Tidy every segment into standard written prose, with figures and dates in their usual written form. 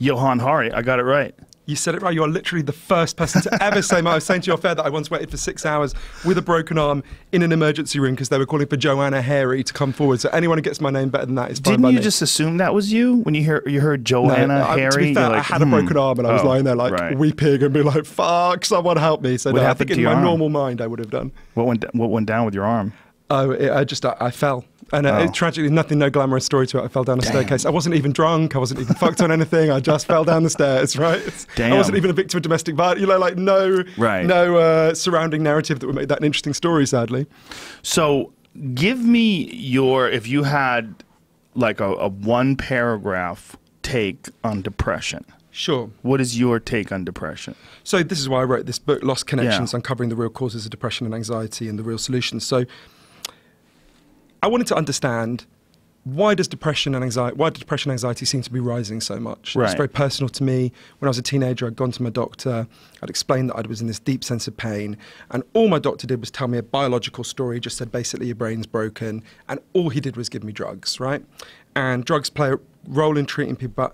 Johann Hari, I got it right. You said it right. You are literally the first person to ever say. I was saying to your fair that I once waited for 6 hours with a broken arm in an emergency room because they were calling for Joanna Hairy to come forward. So anyone who gets my name better than that is fine. Didn't you just assume that was you when you heard Joanna Hairy? To be fair, like, I had a broken arm and I was lying there like weeping and being like, "Fuck, someone help me!" So no, I think in my normal mind I would have done. What went down with your arm? Oh, I fell. And tragically, no glamorous story to it. I fell down a staircase. I wasn't even drunk. I wasn't even fucked on anything. I just fell down the stairs, right? Damn. I wasn't even a victim of domestic violence. You know, like no surrounding narrative that would make that an interesting story, sadly. So give me if you had like a one paragraph take on depression. Sure. What is your take on depression? So this is why I wrote this book, Lost Connections, Uncovering the Real Causes of Depression and Anxiety and the Real Solutions. So I wanted to understand why do depression and anxiety seem to be rising so much? Right. It's very personal to me. When I was a teenager, I'd gone to my doctor. I'd explained that I was in this deep sense of pain. And all my doctor did was tell me a biological story. He just said, basically, your brain's broken. And all he did was give me drugs, right? And drugs play a role in treating people. But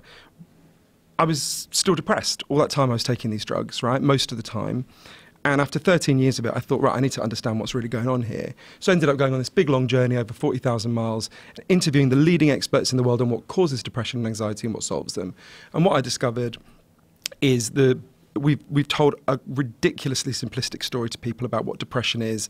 I was still depressed all that time I was taking these drugs, right? Most of the time. And after 13 years of it, I thought, right, I need to understand what's really going on here. So I ended up going on this big, long journey over 40,000 miles, interviewing the leading experts in the world on what causes depression and anxiety and what solves them. And what I discovered is we've told a ridiculously simplistic story to people about what depression is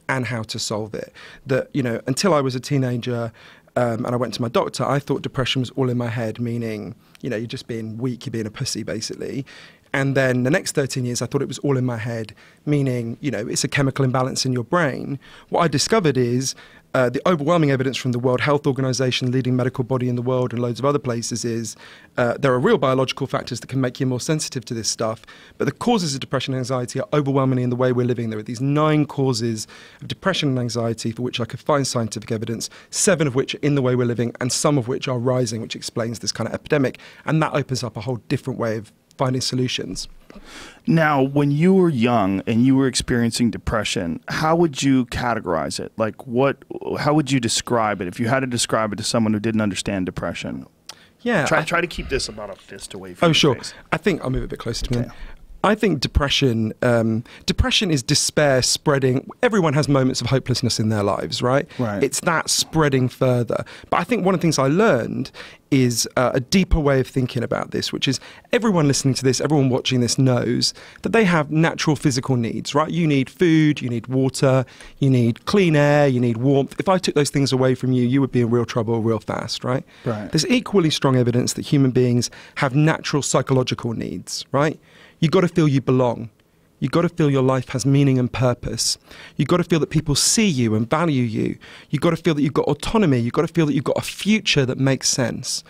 and how to solve it. That, you know, until I was a teenager and I went to my doctor, I thought depression was all in my head, meaning, you know, you're just being weak, you're being a pussy, basically. And then the next 13 years, I thought it was all in my head, meaning, you know, it's a chemical imbalance in your brain. What I discovered is the overwhelming evidence from the World Health Organization, leading medical body in the world, and loads of other places is there are real biological factors that can make you more sensitive to this stuff. But the causes of depression and anxiety are overwhelmingly in the way we're living. There are these 9 causes of depression and anxiety for which I could find scientific evidence, 7 of which are in the way we're living, and some of which are rising, which explains this kind of epidemic. And that opens up a whole different way of finding solutions. Now, when you were young and you were experiencing depression, how would you categorize it? Like, how would you describe it if you had to describe it to someone who didn't understand depression? Yeah. Try to keep this about a fist away from your sure. Face. I think I'll move a bit closer to me. I think depression is despair spreading. Everyone has moments of hopelessness in their lives, right? It's that spreading further. But I think one of the things I learned is a deeper way of thinking about this, which is everyone listening to this, everyone watching this knows that they have natural physical needs, right? You need food, you need water, you need clean air, you need warmth. If I took those things away from you, you would be in real trouble real fast, right? There's equally strong evidence that human beings have natural psychological needs, right? You've got to feel you belong. You've got to feel your life has meaning and purpose. You've got to feel that people see you and value you. You've got to feel that you've got autonomy. You've got to feel that you've got a future that makes sense.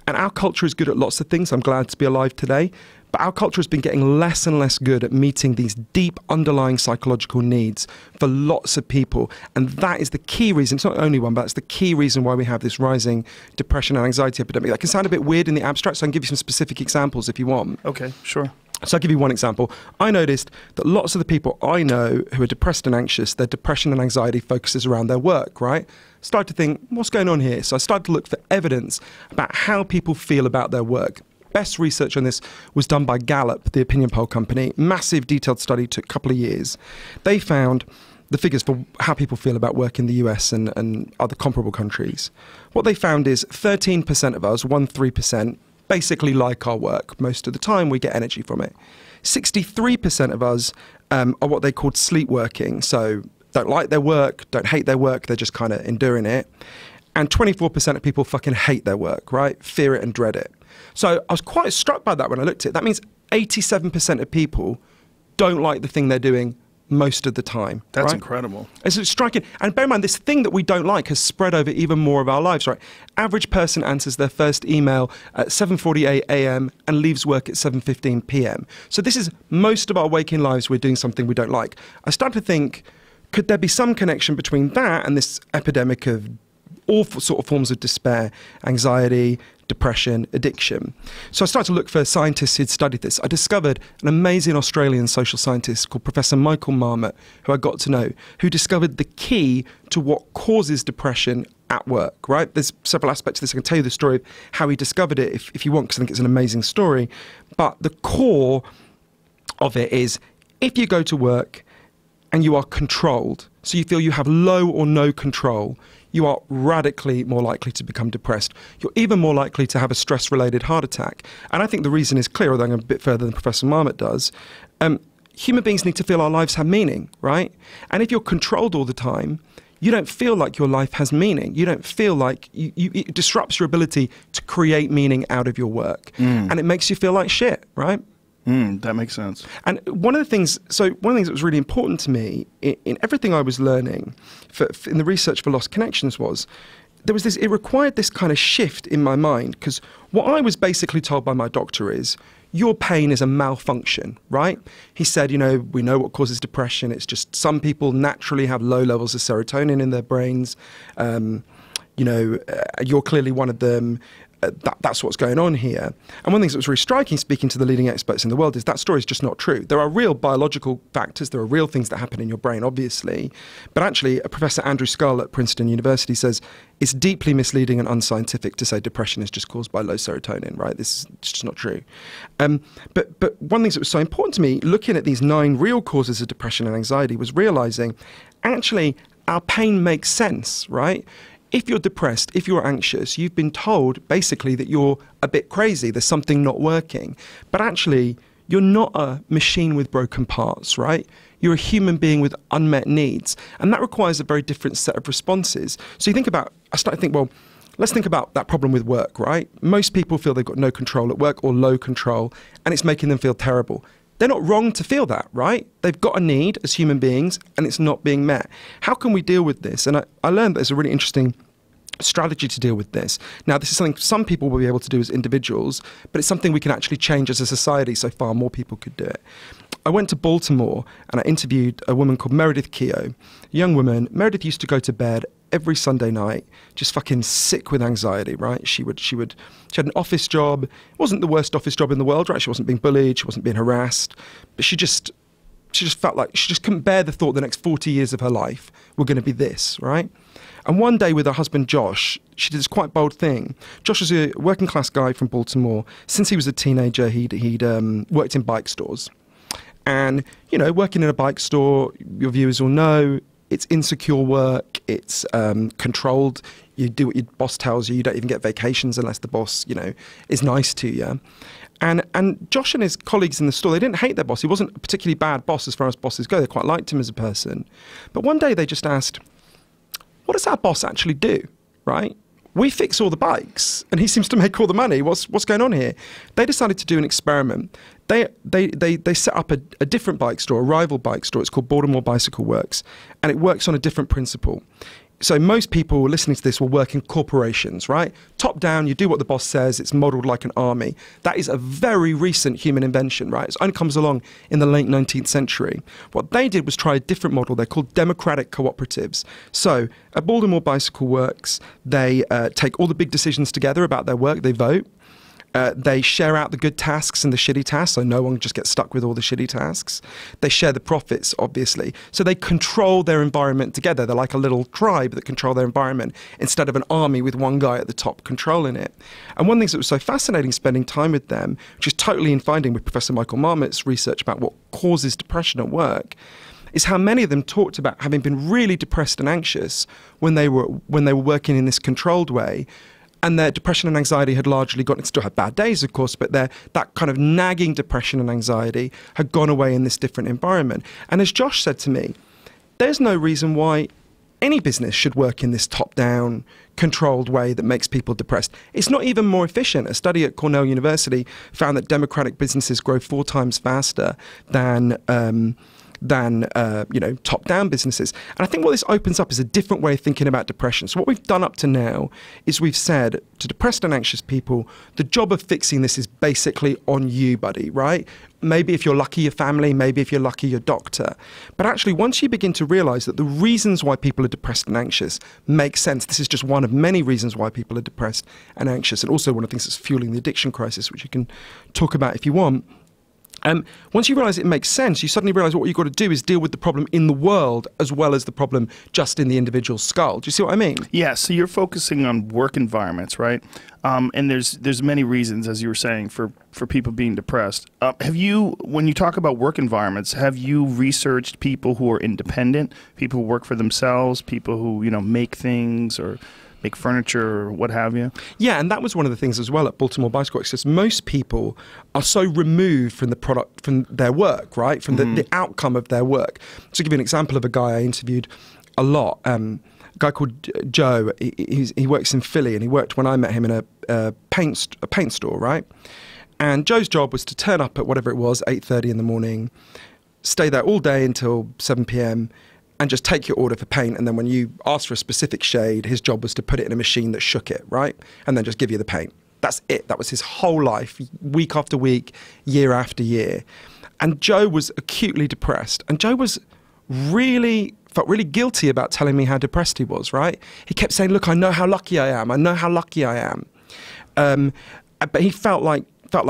And our culture is good at lots of things. I'm glad to be alive today. But our culture has been getting less and less good at meeting these deep underlying psychological needs for lots of people. And that is the key reason, it's not the only one, but it's the key reason why we have this rising depression and anxiety epidemic. That can sound a bit weird in the abstract, so I can give you some specific examples if you want. Okay, sure. So I'll give you one example. I noticed that lots of the people I know who are depressed and anxious, their depression and anxiety focuses around their work, right? Started to think, what's going on here? So I started to look for evidence about how people feel about their work. Best research on this was done by Gallup, the opinion poll company. Massive detailed study, took a couple of years. They found the figures for how people feel about work in the US and other comparable countries. What they found is 13% of us, 13%, basically like our work. Most of the time we get energy from it. 63% of us are what they called sleepworking, so don't like their work, don't hate their work, they're just kind of enduring it. And 24% of people fucking hate their work, right? Fear it and dread it. So I was quite struck by that when I looked at it. That means 87% of people don't like the thing they're doing most of the time. That's right? incredible. It's striking. And bear in mind, this thing that we don't like has spread over even more of our lives, right? Average person answers their first email at 7:48 a.m. and leaves work at 7:15 p.m. So this is most of our waking lives we're doing something we don't like. I started to think, could there be some connection between that and this epidemic of all sort of forms of despair, anxiety, depression, addiction? So I started to look for scientists who'd studied this. I discovered an amazing Australian social scientist called Professor Michael Marmot, who I got to know, who discovered the key to what causes depression at work, right? There's several aspects to this. I can tell you the story of how he discovered it if you want, because I think it's an amazing story. But the core of it is, if you go to work and you are controlled, so you feel you have low or no control, you are radically more likely to become depressed. You're even more likely to have a stress-related heart attack. And I think the reason is clear, although I'm going a bit further than Professor Marmot does. Human beings need to feel our lives have meaning, right? And if you're controlled all the time, you don't feel like your life has meaning. You don't feel like it disrupts your ability to create meaning out of your work. And it makes you feel like shit, right? That makes sense. And one of the things that was really important to me in everything I was learning in the research for Lost Connections was, it required this kind of shift in my mind, because what I was basically told by my doctor is, your pain is a malfunction, right? He said, we know what causes depression. It's just some people naturally have low levels of serotonin in their brains. You're clearly one of them. That's what's going on here. And one of the things that was really striking, speaking to the leading experts in the world, is that story is just not true. There are real biological factors. There are real things that happen in your brain, obviously. But actually, Professor Andrew Scull at Princeton University says it's deeply misleading and unscientific to say depression is just caused by low serotonin, right? This is just not true. But one of the things that was so important to me, looking at these 9 real causes of depression and anxiety, was realizing, actually, our pain makes sense, right? If you're depressed, if you're anxious, you've been told basically that you're a bit crazy, there's something not working. But actually, you're not a machine with broken parts, right? You're a human being with unmet needs. And that requires a very different set of responses. So I started to think, well, let's think about that problem with work, right? Most people feel they've got no control at work or low control, and it's making them feel terrible. They're not wrong to feel that, right? They've got a need as human beings, and it's not being met. How can we deal with this? And I learned that there's a really interesting strategy to deal with this. Now, this is something some people will be able to do as individuals, but it's something we can actually change as a society, so far more people could do it. I went to Baltimore, and I interviewed a woman called Meredith Keough, a young woman. Meredith used to go to bed every Sunday night, just fucking sick with anxiety, right? She had an office job. It wasn't the worst office job in the world, right? She wasn't being bullied, she wasn't being harassed, but she just felt like she just couldn't bear the thought the next 40 years of her life were going to be this, right? And one day with her husband Josh, she did this quite bold thing. Josh was a working class guy from Baltimore. Since he was a teenager, he'd worked in bike stores. And, working in a bike store, your viewers will know, it's insecure work, it's controlled. You do what your boss tells you. You don't even get vacations unless the boss, is nice to you. And Josh and his colleagues in the store, they didn't hate their boss. He wasn't a particularly bad boss as far as bosses go. They quite liked him as a person. But one day they just asked, what does our boss actually do, right? We fix all the bikes, and he seems to make all the money. What's going on here? They decided to do an experiment. They set up a different bike store, a rival bike store. It's called Baltimore Bicycle Works, and it works on a different principle. So most people listening to this will work in corporations, right? Top down, you do what the boss says. It's modeled like an army. That is a very recent human invention, right? It only comes along in the late 19th century. What they did was try a different model. They're called democratic cooperatives. So at Baltimore Bicycle Works, they take all the big decisions together about their work. They vote. They share out the good tasks and the shitty tasks, so no one just gets stuck with all the shitty tasks. They share the profits, obviously. So they control their environment together. They're like a little tribe that control their environment instead of an army with one guy at the top controlling it. And one of the things that was so fascinating spending time with them, which is totally in finding with Professor Michael Marmot's research about what causes depression at work, is how many of them talked about having been really depressed and anxious when they were working in this controlled way. And their depression and anxiety had largely gone, still had bad days, of course, but that kind of nagging depression and anxiety had gone away in this different environment. And as Josh said to me, there's no reason why any business should work in this top-down, controlled way that makes people depressed. It's not even more efficient. A study at Cornell University found that democratic businesses grow 4 times faster than top-down businesses. And I think what this opens up is a different way of thinking about depression. So what we've done up to now is we've said to depressed and anxious people, the job of fixing this is basically on you, buddy, right? Maybe if you're lucky, your family, maybe if you're lucky, your doctor. But actually, once you begin to realize that the reasons why people are depressed and anxious make sense, this is just one of many reasons why people are depressed and anxious, and also one of the things that's fueling the addiction crisis, which you can talk about if you want. Once you realise it makes sense, you suddenly realise what you've got to do is deal with the problem in the world as well as the problem just in the individual skull. Do you see what I mean? Yeah, so you're focusing on work environments, right? And there's many reasons, as you were saying, for people being depressed. Have you, when you talk about work environments, have you researched people who are independent, people who work for themselves, people who, make things or make furniture or what have you? Yeah, and that was one of the things as well at Baltimore Bicycle Works, because most people are so removed from the product, from their work, right? From the outcome of their work. To give you an example of a guy I interviewed a lot, a guy called Joe. He works in Philly, and he worked when I met him in a paint store, right? And Joe's job was to turn up at whatever it was, 8:30 in the morning, stay there all day until 7 p.m., and just take your order for paint. And then when you asked for a specific shade, his job was to put it in a machine that shook it, right? And then just give you the paint. That's it. That was his whole life, week after week, year after year. And Joe was acutely depressed. And Joe felt really guilty about telling me how depressed he was, right? He kept saying, look, I know how lucky I am. I know how lucky I am. But he felt like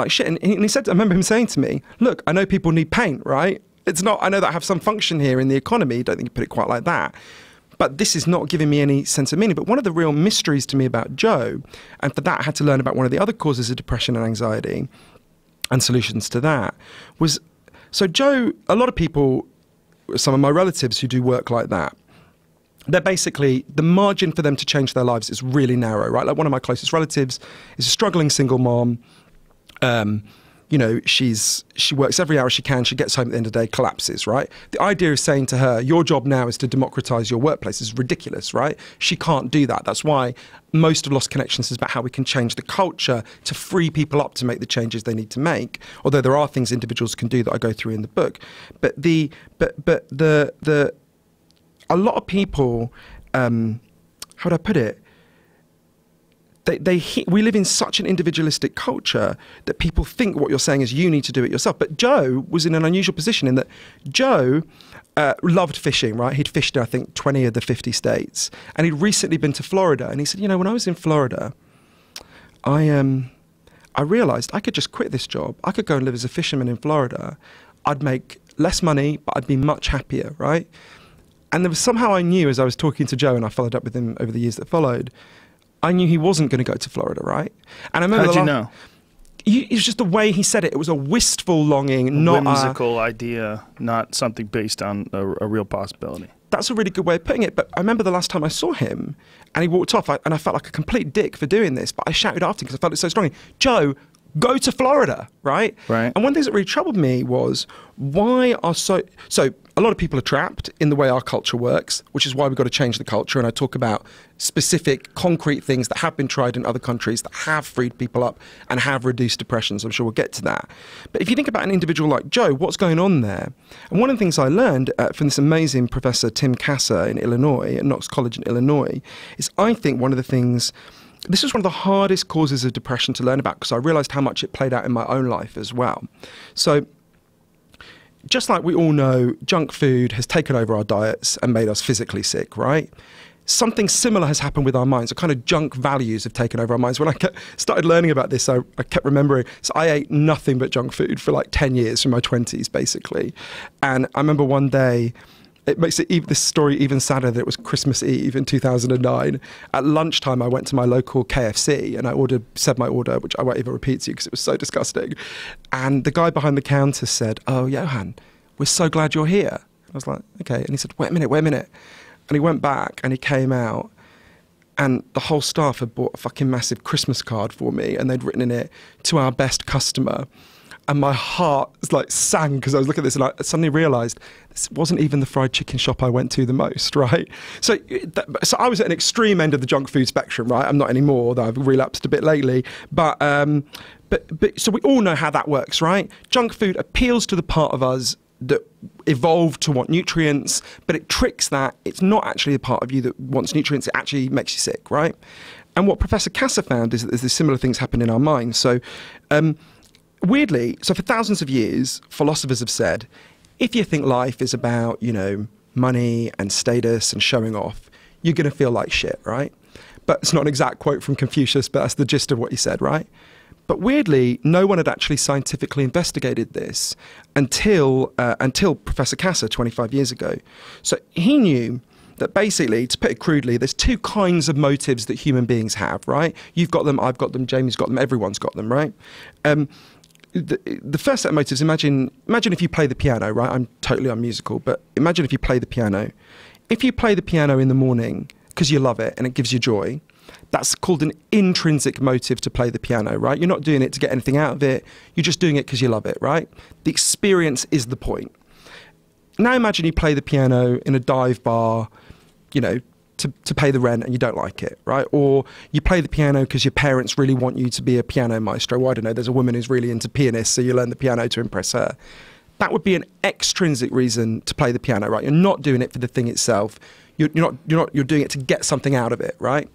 shit. And he said, I remember him saying to me, look, I know people need paint, right? It's not, I know that I have some function here in the economy. Don't think you put it quite like that. But this is not giving me any sense of meaning. But one of the real mysteries to me about Joe, and for that I had to learn about one of the other causes of depression and anxiety and solutions to that, was, so Joe, a lot of people, some of my relatives who do work like that, they're basically, the margin for them to change their lives is really narrow, right? Like one of my closest relatives is a struggling single mom. She works every hour she can. She gets home at the end of the day, collapses, right? The idea of saying to her, your job now is to democratize your workplace is ridiculous, right? She can't do that. That's why most of Lost Connections is about how we can change the culture to free people up to make the changes they need to make. Although there are things individuals can do that I go through in the book. But a lot of people, how would I put it? We live in such an individualistic culture that people think what you're saying is you need to do it yourself. But Joe was in an unusual position in that Joe loved fishing, right? He'd fished in, I think, 20 of the 50 states. And he'd recently been to Florida. And he said, when I was in Florida, I realized I could just quit this job. I could go and live as a fisherman in Florida. I'd make less money, but I'd be much happier, right? And there was somehow I knew, as I was talking to Joe, and I followed up with him over the years that followed, I knew he wasn't going to go to Florida, right? And I remember How'd you know? It was just the way he said it. It was a wistful longing, not whimsical idea, not something based on a real possibility. That's a really good way of putting it. But I remember the last time I saw him, and he walked off, and I felt like a complete dick for doing this. But I shouted after him because I felt it so strongly. Joe, go to Florida, right? Right. And one thing that really troubled me was why are so a lot of people are trapped in the way our culture works, which is why we've got to change the culture. And I talk about specific concrete things that have been tried in other countries that have freed people up and have reduced depression. So I'm sure we'll get to that. But if you think about an individual like Joe, what's going on there? And one of the things I learned from this amazing professor, Tim Kasser in Illinois, at Knox College in Illinois, is I think one of the things, this was one of the hardest causes of depression to learn about because I realized how much it played out in my own life as well. So just like we all know, junk food has taken over our diets and made us physically sick, right? Something similar has happened with our minds. A kind of junk values have taken over our minds. When I started learning about this, I kept remembering. So I ate nothing but junk food for like 10 years from my 20s, basically. And I remember one day, it makes this story even sadder that it was Christmas Eve in 2009. At lunchtime, I went to my local KFC and said my order, which I won't even repeat to you because it was so disgusting. And the guy behind the counter said, "Oh, Johann, we're so glad you're here." I was like, "Okay." And he said, wait a minute. And he went back and he came out and the whole staff had bought a fucking massive Christmas card for me and they'd written in it, "To our best customer." And my heart like sang because I was looking at this and I suddenly realised this wasn't even the fried chicken shop I went to the most, right? So I was at an extreme end of the junk food spectrum, right? I'm not anymore, although I've relapsed a bit lately. But so we all know how that works, right? Junk food appeals to the part of us that evolved to want nutrients, but it tricks that. It's not actually the part of you that wants nutrients. It actually makes you sick, right? And what Professor Kasser found is that there's similar things happen in our minds. So weirdly, so for thousands of years, philosophers have said, if you think life is about, money and status and showing off, you're going to feel like shit, right? But it's not an exact quote from Confucius, but that's the gist of what he said, right? But weirdly, no one had actually scientifically investigated this until Professor Cassar 25 years ago. So he knew that basically, to put it crudely, there's two kinds of motives that human beings have, right? You've got them, I've got them, Jamie's got them, everyone's got them, right? The first set of motives, imagine if you play the piano, right? I'm totally unmusical, but imagine if you play the piano. If you play the piano in the morning because you love it and it gives you joy, that's called an intrinsic motive to play the piano, right? You're not doing it to get anything out of it. You're just doing it because you love it, right? The experience is the point. Now imagine you play the piano in a dive bar, you know, to pay the rent and you don't like it, right? Or you play the piano because your parents really want you to be a piano maestro. Well, I don't know, there's a woman who's really into pianists, so you learn the piano to impress her. That would be an extrinsic reason to play the piano, right? You're not doing it for the thing itself. You're doing it to get something out of it, right?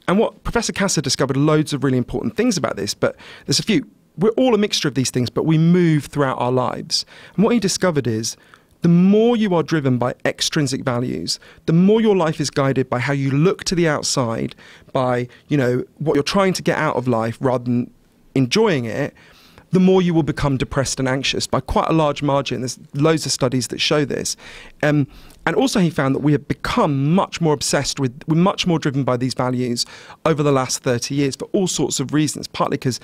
And what Professor Cassar discovered loads of really important things about this, but there's a few. We're all a mixture of these things, but we move throughout our lives. And what he discovered is the more you are driven by extrinsic values, the more your life is guided by how you look to the outside, by, you know, what you're trying to get out of life rather than enjoying it, the more you will become depressed and anxious by quite a large margin. There's loads of studies that show this. And also he found that we have become much more obsessed we're much more driven by these values over the last 30 years for all sorts of reasons, partly because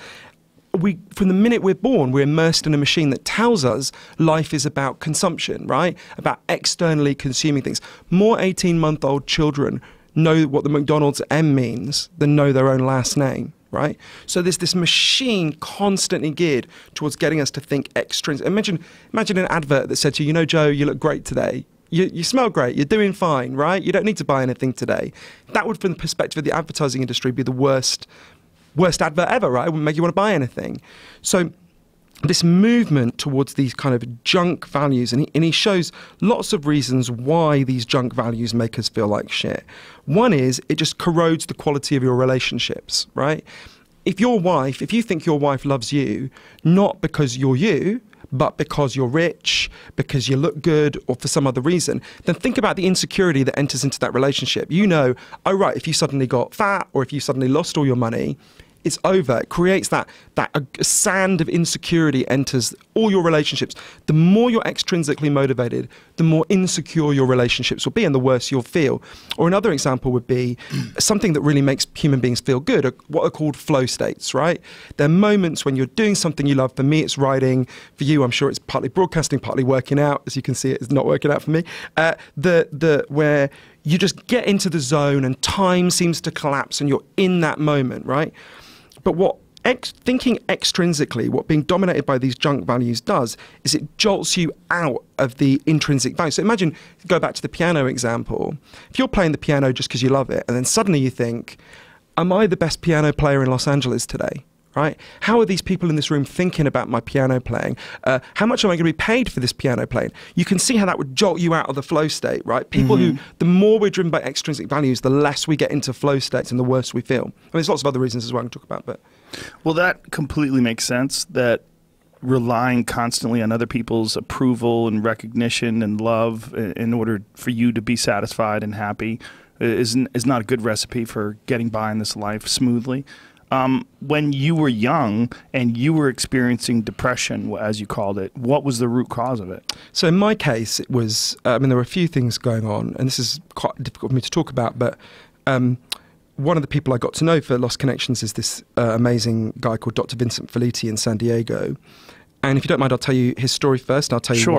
from the minute we're born, we're immersed in a machine that tells us life is about consumption, right? About externally consuming things. More 18-month-old children know what the McDonald's M means than know their own last name, right? So there's this machine constantly geared towards getting us to think extrinsic. Imagine an advert that said to you, you know, Joe, you look great today. You smell great. You're doing fine, right? You don't need to buy anything today. That would, from the perspective of the advertising industry, be the worst advert ever, right? It wouldn't make you want to buy anything. So this movement towards these kind of junk values, and he shows lots of reasons why these junk values make us feel like shit. One is it just corrodes the quality of your relationships, right? If you think your wife loves you, not because you're you, but because you're rich, because you look good, or for some other reason, then think about the insecurity that enters into that relationship. You know, oh right, if you suddenly got fat, or if you suddenly lost all your money, it's over. It creates that sand of insecurity enters all your relationships. The more you're extrinsically motivated, the more insecure your relationships will be and the worse you'll feel. Or another example would be something that really makes human beings feel good, what are called flow states, right? They're moments when you're doing something you love. For me, it's writing. For you, I'm sure it's partly broadcasting, partly working out. As you can see, it's not working out for me. Where you just get into the zone and time seems to collapse and you're in that moment, right? But thinking extrinsically, what being dominated by these junk values does is it jolts you out of the intrinsic value. So imagine, go back to the piano example. If you're playing the piano just because you love it, and then suddenly you think, am I the best piano player in Los Angeles today? Right? How are these people in this room thinking about my piano playing? How much am I going to be paid for this piano playing? You can see how that would jolt you out of the flow state, right? People who, the more we're driven by extrinsic values, the less we get into flow states and the worse we feel. I mean, there's lots of other reasons as well I can talk about, but... Well, that completely makes sense, that relying constantly on other people's approval and recognition and love in order for you to be satisfied and happy is not a good recipe for getting by in this life smoothly. When you were young and you were experiencing depression, as you called it, what was the root cause of it? So in my case, it was, there were a few things going on, and this is quite difficult for me to talk about, but one of the people I got to know for Lost Connections is this amazing guy called Dr. Vincent Felitti in San Diego. And if you don't mind, I'll tell you his story first, and I'll tell you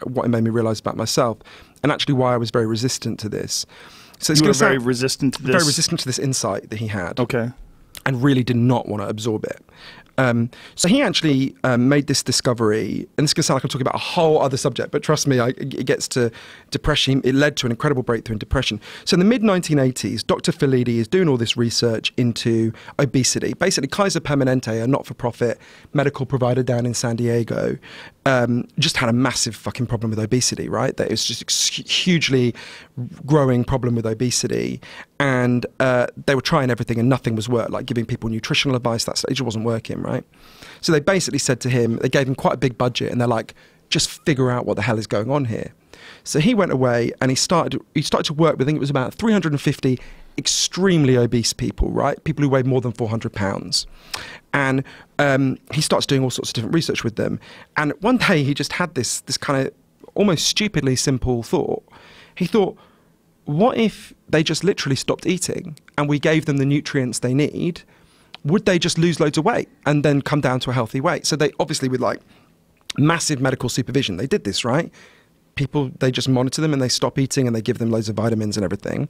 what it made me realize about myself, and actually why I was very resistant to this. So you were very resistant to this? Very resistant to this insight that he had. Okay. And really did not want to absorb it. So he actually made this discovery, and this is going to sound like I'm talking about a whole other subject, but trust me, it gets to depression. It led to an incredible breakthrough in depression. So in the mid-1980s, Dr. Felitti is doing all this research into obesity. Basically, Kaiser Permanente, a not-for-profit medical provider down in San Diego, just had a massive fucking problem with obesity, right? That it was just a hugely growing problem with obesity. And they were trying everything and nothing was working, like giving people nutritional advice, that just wasn't working, right? So they basically said to him, they gave him quite a big budget and they're like, just figure out what the hell is going on here. So he went away and he started to work with, I think it was about 350 extremely obese people, right? People who weigh more than 400 pounds. And he starts doing all sorts of different research with them. And one day he just had this kind of almost stupidly simple thought. He thought, what if they just literally stopped eating and we gave them the nutrients they need? Would they just lose loads of weight and then come down to a healthy weight? So they obviously, with like massive medical supervision, they did this, right? People, they just monitor them and they stop eating and they give them loads of vitamins and everything.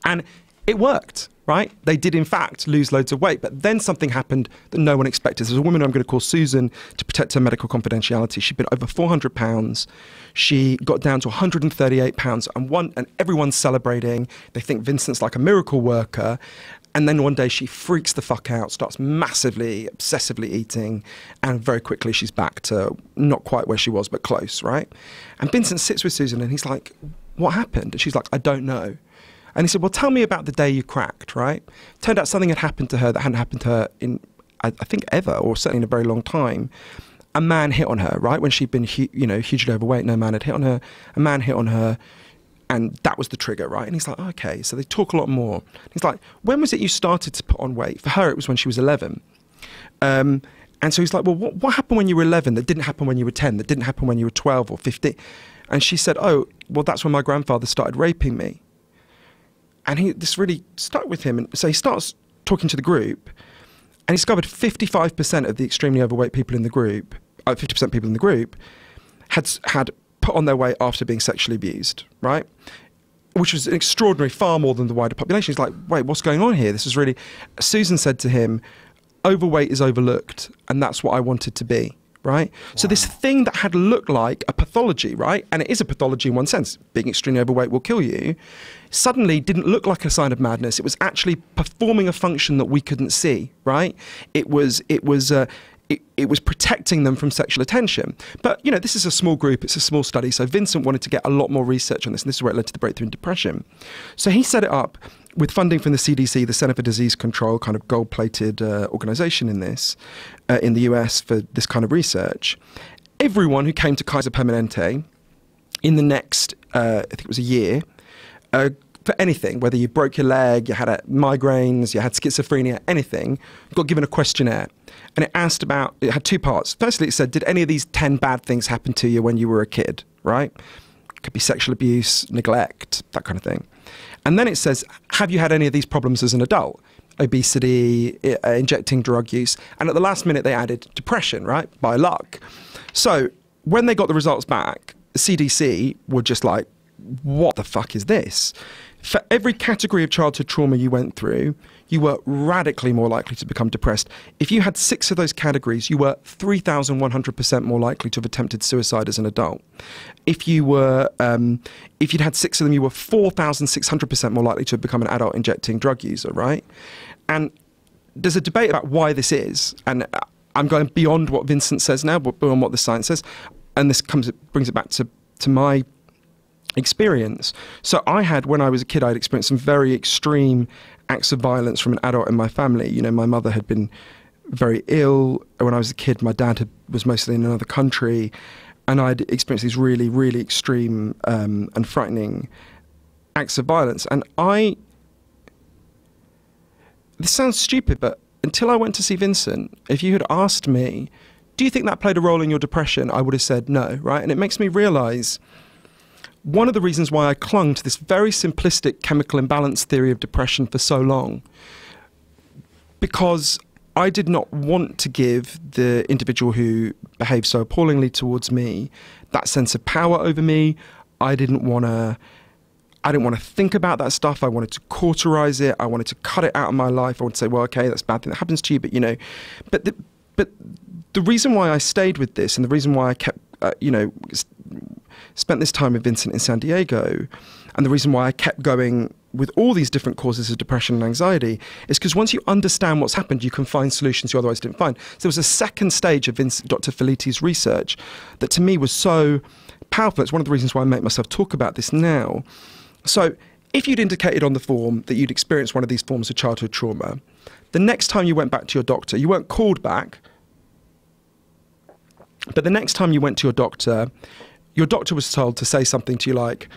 And it worked, right? They did, in fact, lose loads of weight. But then something happened that no one expected. There's a woman I'm going to call Susan to protect her medical confidentiality. She'd been over 400 pounds. She got down to 138 pounds. And everyone's celebrating. They think Vincent's like a miracle worker. And then one day she freaks the fuck out, starts massively, obsessively eating. And very quickly she's back to not quite where she was, but close, right? And Vincent sits with Susan and he's like, what happened? And she's like, I don't know. And he said, well, tell me about the day you cracked, right? Turned out something had happened to her that hadn't happened to her in, I think, ever, or certainly in a very long time. A man hit on her, right? When she'd been, hugely overweight, no man had hit on her. A man hit on her, and that was the trigger, right? And he's like, okay, so they talk a lot more. He's like, when was it you started to put on weight? For her, it was when she was 11. And so he's like, well, what happened when you were 11 that didn't happen when you were 10, that didn't happen when you were 12 or 15? And she said, oh, well, that's when my grandfather started raping me. And this really stuck with him. And so he starts talking to the group, and he discovered 55% of the extremely overweight people in the group, 50% people in the group, had put on their weight after being sexually abused, right? Which was extraordinary, far more than the wider population. He's like, wait, what's going on here? This is really... Susan said to him, overweight is overlooked, and that's what I wanted to be. Right? Wow. So this thing that had looked like a pathology, right? And it is a pathology in one sense. Being extremely overweight will kill you. Suddenly didn't look like a sign of madness. It was actually performing a function that we couldn't see, right? It was protecting them from sexual attention. But, this is a small group. It's a small study. So Vincent wanted to get a lot more research on this. And this is where it led to the breakthrough in depression. So he set it up with funding from the CDC, the Center for Disease Control, kind of gold-plated organization in this, in the US for this kind of research. Everyone who came to Kaiser Permanente in the next, I think it was a year, for anything, whether you broke your leg, you had migraines, you had schizophrenia, anything, got given a questionnaire. And it had two parts. Firstly, it said, did any of these 10 bad things happen to you when you were a kid, right? Could be sexual abuse, neglect, that kind of thing. And then it says, have you had any of these problems as an adult? Obesity, injecting drug use. And at the last minute, they added depression, right? By luck. So when they got the results back, the CDC were just like, what the fuck is this? For every category of childhood trauma you went through, you were radically more likely to become depressed. If you had 6 of those categories, you were 3,100% more likely to have attempted suicide as an adult. If you'd had 6 of them, you were 4,600% more likely to have become an adult injecting drug user, right? And there's a debate about why this is, and I'm going beyond what Vincent says now, but beyond what the science says, and this brings it back to my experience. So when I was a kid, I'd experienced some very extreme acts of violence from an adult in my family. My mother had been very ill. When I was a kid, my dad was mostly in another country, and I'd experienced these really, really extreme and frightening acts of violence. And this sounds stupid, but until I went to see Vincent, if you had asked me, do you think that played a role in your depression? I would have said no, right? And it makes me realize one of the reasons why I clung to this very simplistic chemical imbalance theory of depression for so long, because I did not want to give the individual who behaved so appallingly towards me that sense of power over me. I didn't want to think about that stuff. I wanted to cauterize it. I wanted to cut it out of my life. I wanted to say, well, okay, that's a bad thing that happens to you, but but the reason why I stayed with this, and the reason why I kept, spent this time with Vincent in San Diego, and the reason why I kept going with all these different causes of depression and anxiety is because once you understand what's happened, you can find solutions you otherwise didn't find. So there was a second stage of Dr. Fellitti's research that to me was so powerful. It's one of the reasons why I make myself talk about this now. So if you'd indicated on the form that you'd experienced one of these forms of childhood trauma, the next time you went back to your doctor, you weren't called back, but the next time you went to your doctor was told to say something to you like,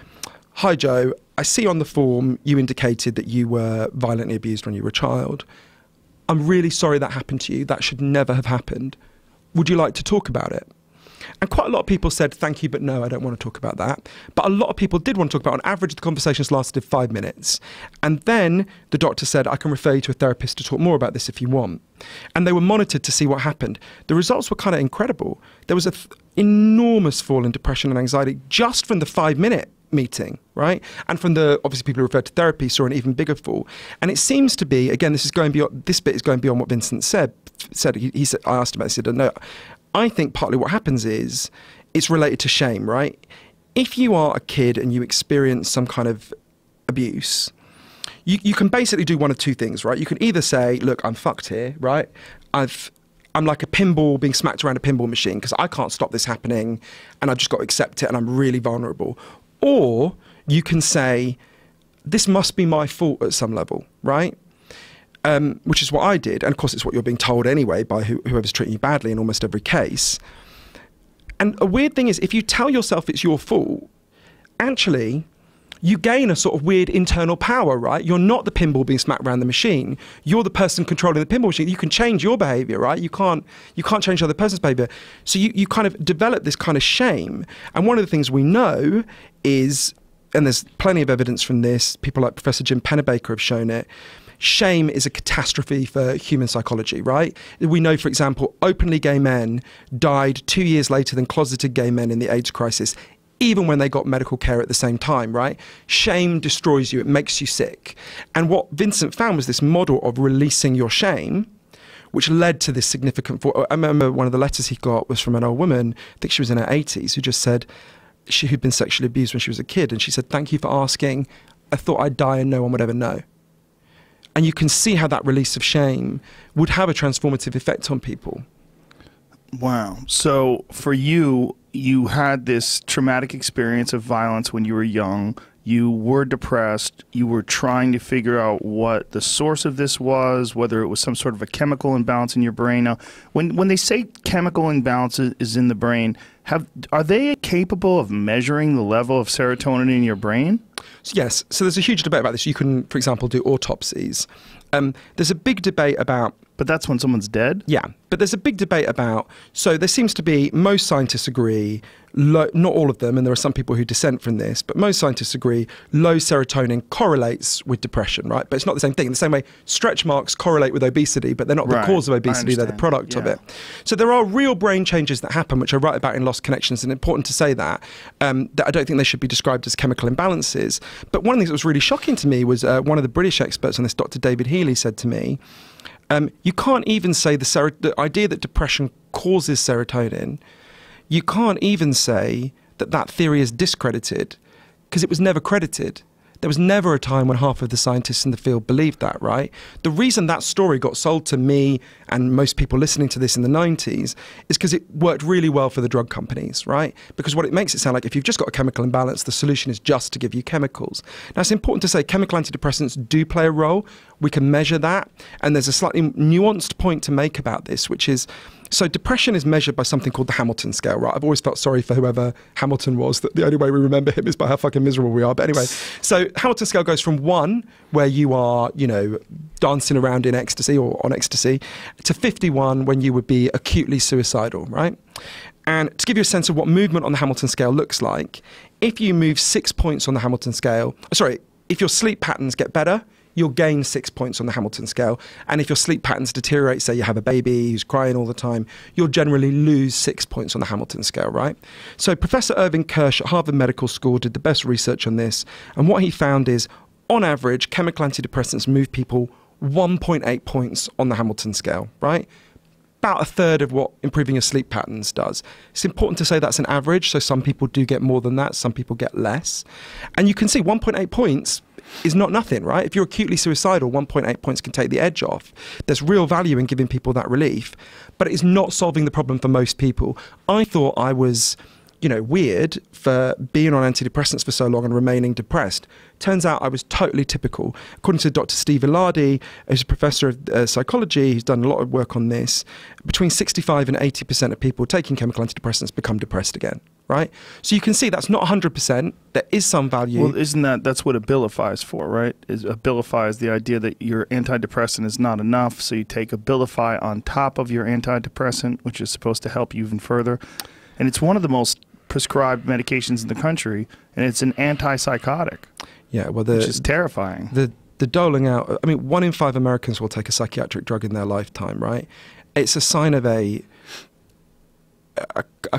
hi Joe, I see on the form you indicated that you were violently abused when you were a child. I'm really sorry that happened to you. That should never have happened. Would you like to talk about it? And quite a lot of people said, thank you, but no, I don't want to talk about that. But a lot of people did want to talk about it. On average, the conversations lasted 5 minutes. And then the doctor said, I can refer you to a therapist to talk more about this if you want. And they were monitored to see what happened. The results were kind of incredible. There was an enormous fall in depression and anxiety just from the 5-minute meeting, right? And from the, obviously people who referred to therapy saw an even bigger fall. And it seems to be, again, this bit is going beyond what Vincent said. He said, I asked about this, he said, no, I think partly what happens is it's related to shame, right? If you are a kid and you experience some kind of abuse, you can basically do one of two things, right? You can either say, look, I'm fucked here, right? I'm like a pinball being smacked around a pinball machine because I can't stop this happening and I've just got to accept it and I'm really vulnerable. Or you can say, this must be my fault at some level, right? Which is what I did. And of course, it's what you're being told anyway by whoever's treating you badly in almost every case. And a weird thing is, if you tell yourself it's your fault, actually, you gain a sort of weird internal power, right? You're not the pinball being smacked around the machine. You're the person controlling the pinball machine. You can change your behavior, right? You can't change the other person's behavior. So you kind of develop this kind of shame. And one of the things we know is, and there's plenty of evidence from this, people like Professor Jim Pennebaker have shown it, shame is a catastrophe for human psychology, right? We know, for example, openly gay men died 2 years later than closeted gay men in the AIDS crisis, even when they got medical care at the same time, right? Shame destroys you. It makes you sick. And what Vincent found was this model of releasing your shame, which led to this significant fall. I remember one of the letters he got was from an old woman, I think she was in her 80s, who just said who'd been sexually abused when she was a kid. And she said, thank you for asking. I thought I'd die and no one would ever know. And you can see how that release of shame would have a transformative effect on people. Wow. So for you, you had this traumatic experience of violence when you were young. You were depressed. You were trying to figure out what the source of this was, whether it was some sort of a chemical imbalance in your brain. Now, when they say chemical imbalance is in the brain, are they capable of measuring the level of serotonin in your brain? Yes. So there's a huge debate about this. You can, for example, do autopsies. There's a big debate about... But that's when someone's dead? Yeah. But there's a big debate about... So there seems to be... Most scientists agree, not all of them, and there are some people who dissent from this, but most scientists agree low serotonin correlates with depression, right? But it's not the same thing. In the same way, stretch marks correlate with obesity, but they're not the cause of obesity, they're the product of it. So there are real brain changes that happen, which I write about in Lost Connections, and it's important to say that I don't think they should be described as chemical imbalances. But one of the things that was really shocking to me was one of the British experts on this, Dr. David Healy, said to me, you can't even say the idea that depression causes serotonin, you can't even say that theory is discredited because it was never credited. There was never a time when half of the scientists in the field believed that, right? The reason that story got sold to me and most people listening to this in the 90s is because it worked really well for the drug companies, right? Because what it makes it sound like, if you've just got a chemical imbalance, the solution is just to give you chemicals. Now, it's important to say chemical antidepressants do play a role. We can measure that. And there's a slightly nuanced point to make about this, which is, so depression is measured by something called the Hamilton scale, right? I've always felt sorry for whoever Hamilton was, that the only way we remember him is by how fucking miserable we are. But anyway, so Hamilton scale goes from 1, where you are, dancing around in ecstasy or on ecstasy, to 51 when you would be acutely suicidal, right? And to give you a sense of what movement on the Hamilton scale looks like, if you move 6 points on the Hamilton scale, if your sleep patterns get better, you'll gain 6 points on the Hamilton scale. And if your sleep patterns deteriorate, say you have a baby who's crying all the time, you'll generally lose 6 points on the Hamilton scale, right? So Professor Irving Kirsch at Harvard Medical School did the best research on this. And what he found is, on average, chemical antidepressants move people 1.8 points on the Hamilton scale, right? About a third of what improving your sleep patterns does. It's important to say that's an average, so some people do get more than that, some people get less. And you can see 1.8 points is not nothing, right? If you're acutely suicidal, 1.8 points can take the edge off. There's real value in giving people that relief, but it is not solving the problem for most people. I thought I was, weird for being on antidepressants for so long and remaining depressed. Turns out I was totally typical. According to Dr. Steve Ilardi, who's a professor of psychology, he's done a lot of work on this, between 65 and 80% of people taking chemical antidepressants become depressed again, right? So you can see that's not 100%. There is some value. Well, that's what Abilify is for, right? Abilify is the idea that your antidepressant is not enough, so you take Abilify on top of your antidepressant, which is supposed to help you even further. And it's one of the most prescribed medications in the country, and it's an antipsychotic. Yeah, well, which is terrifying. The doling out, I mean, 1 in 5 Americans will take a psychiatric drug in their lifetime, right? It's a sign of a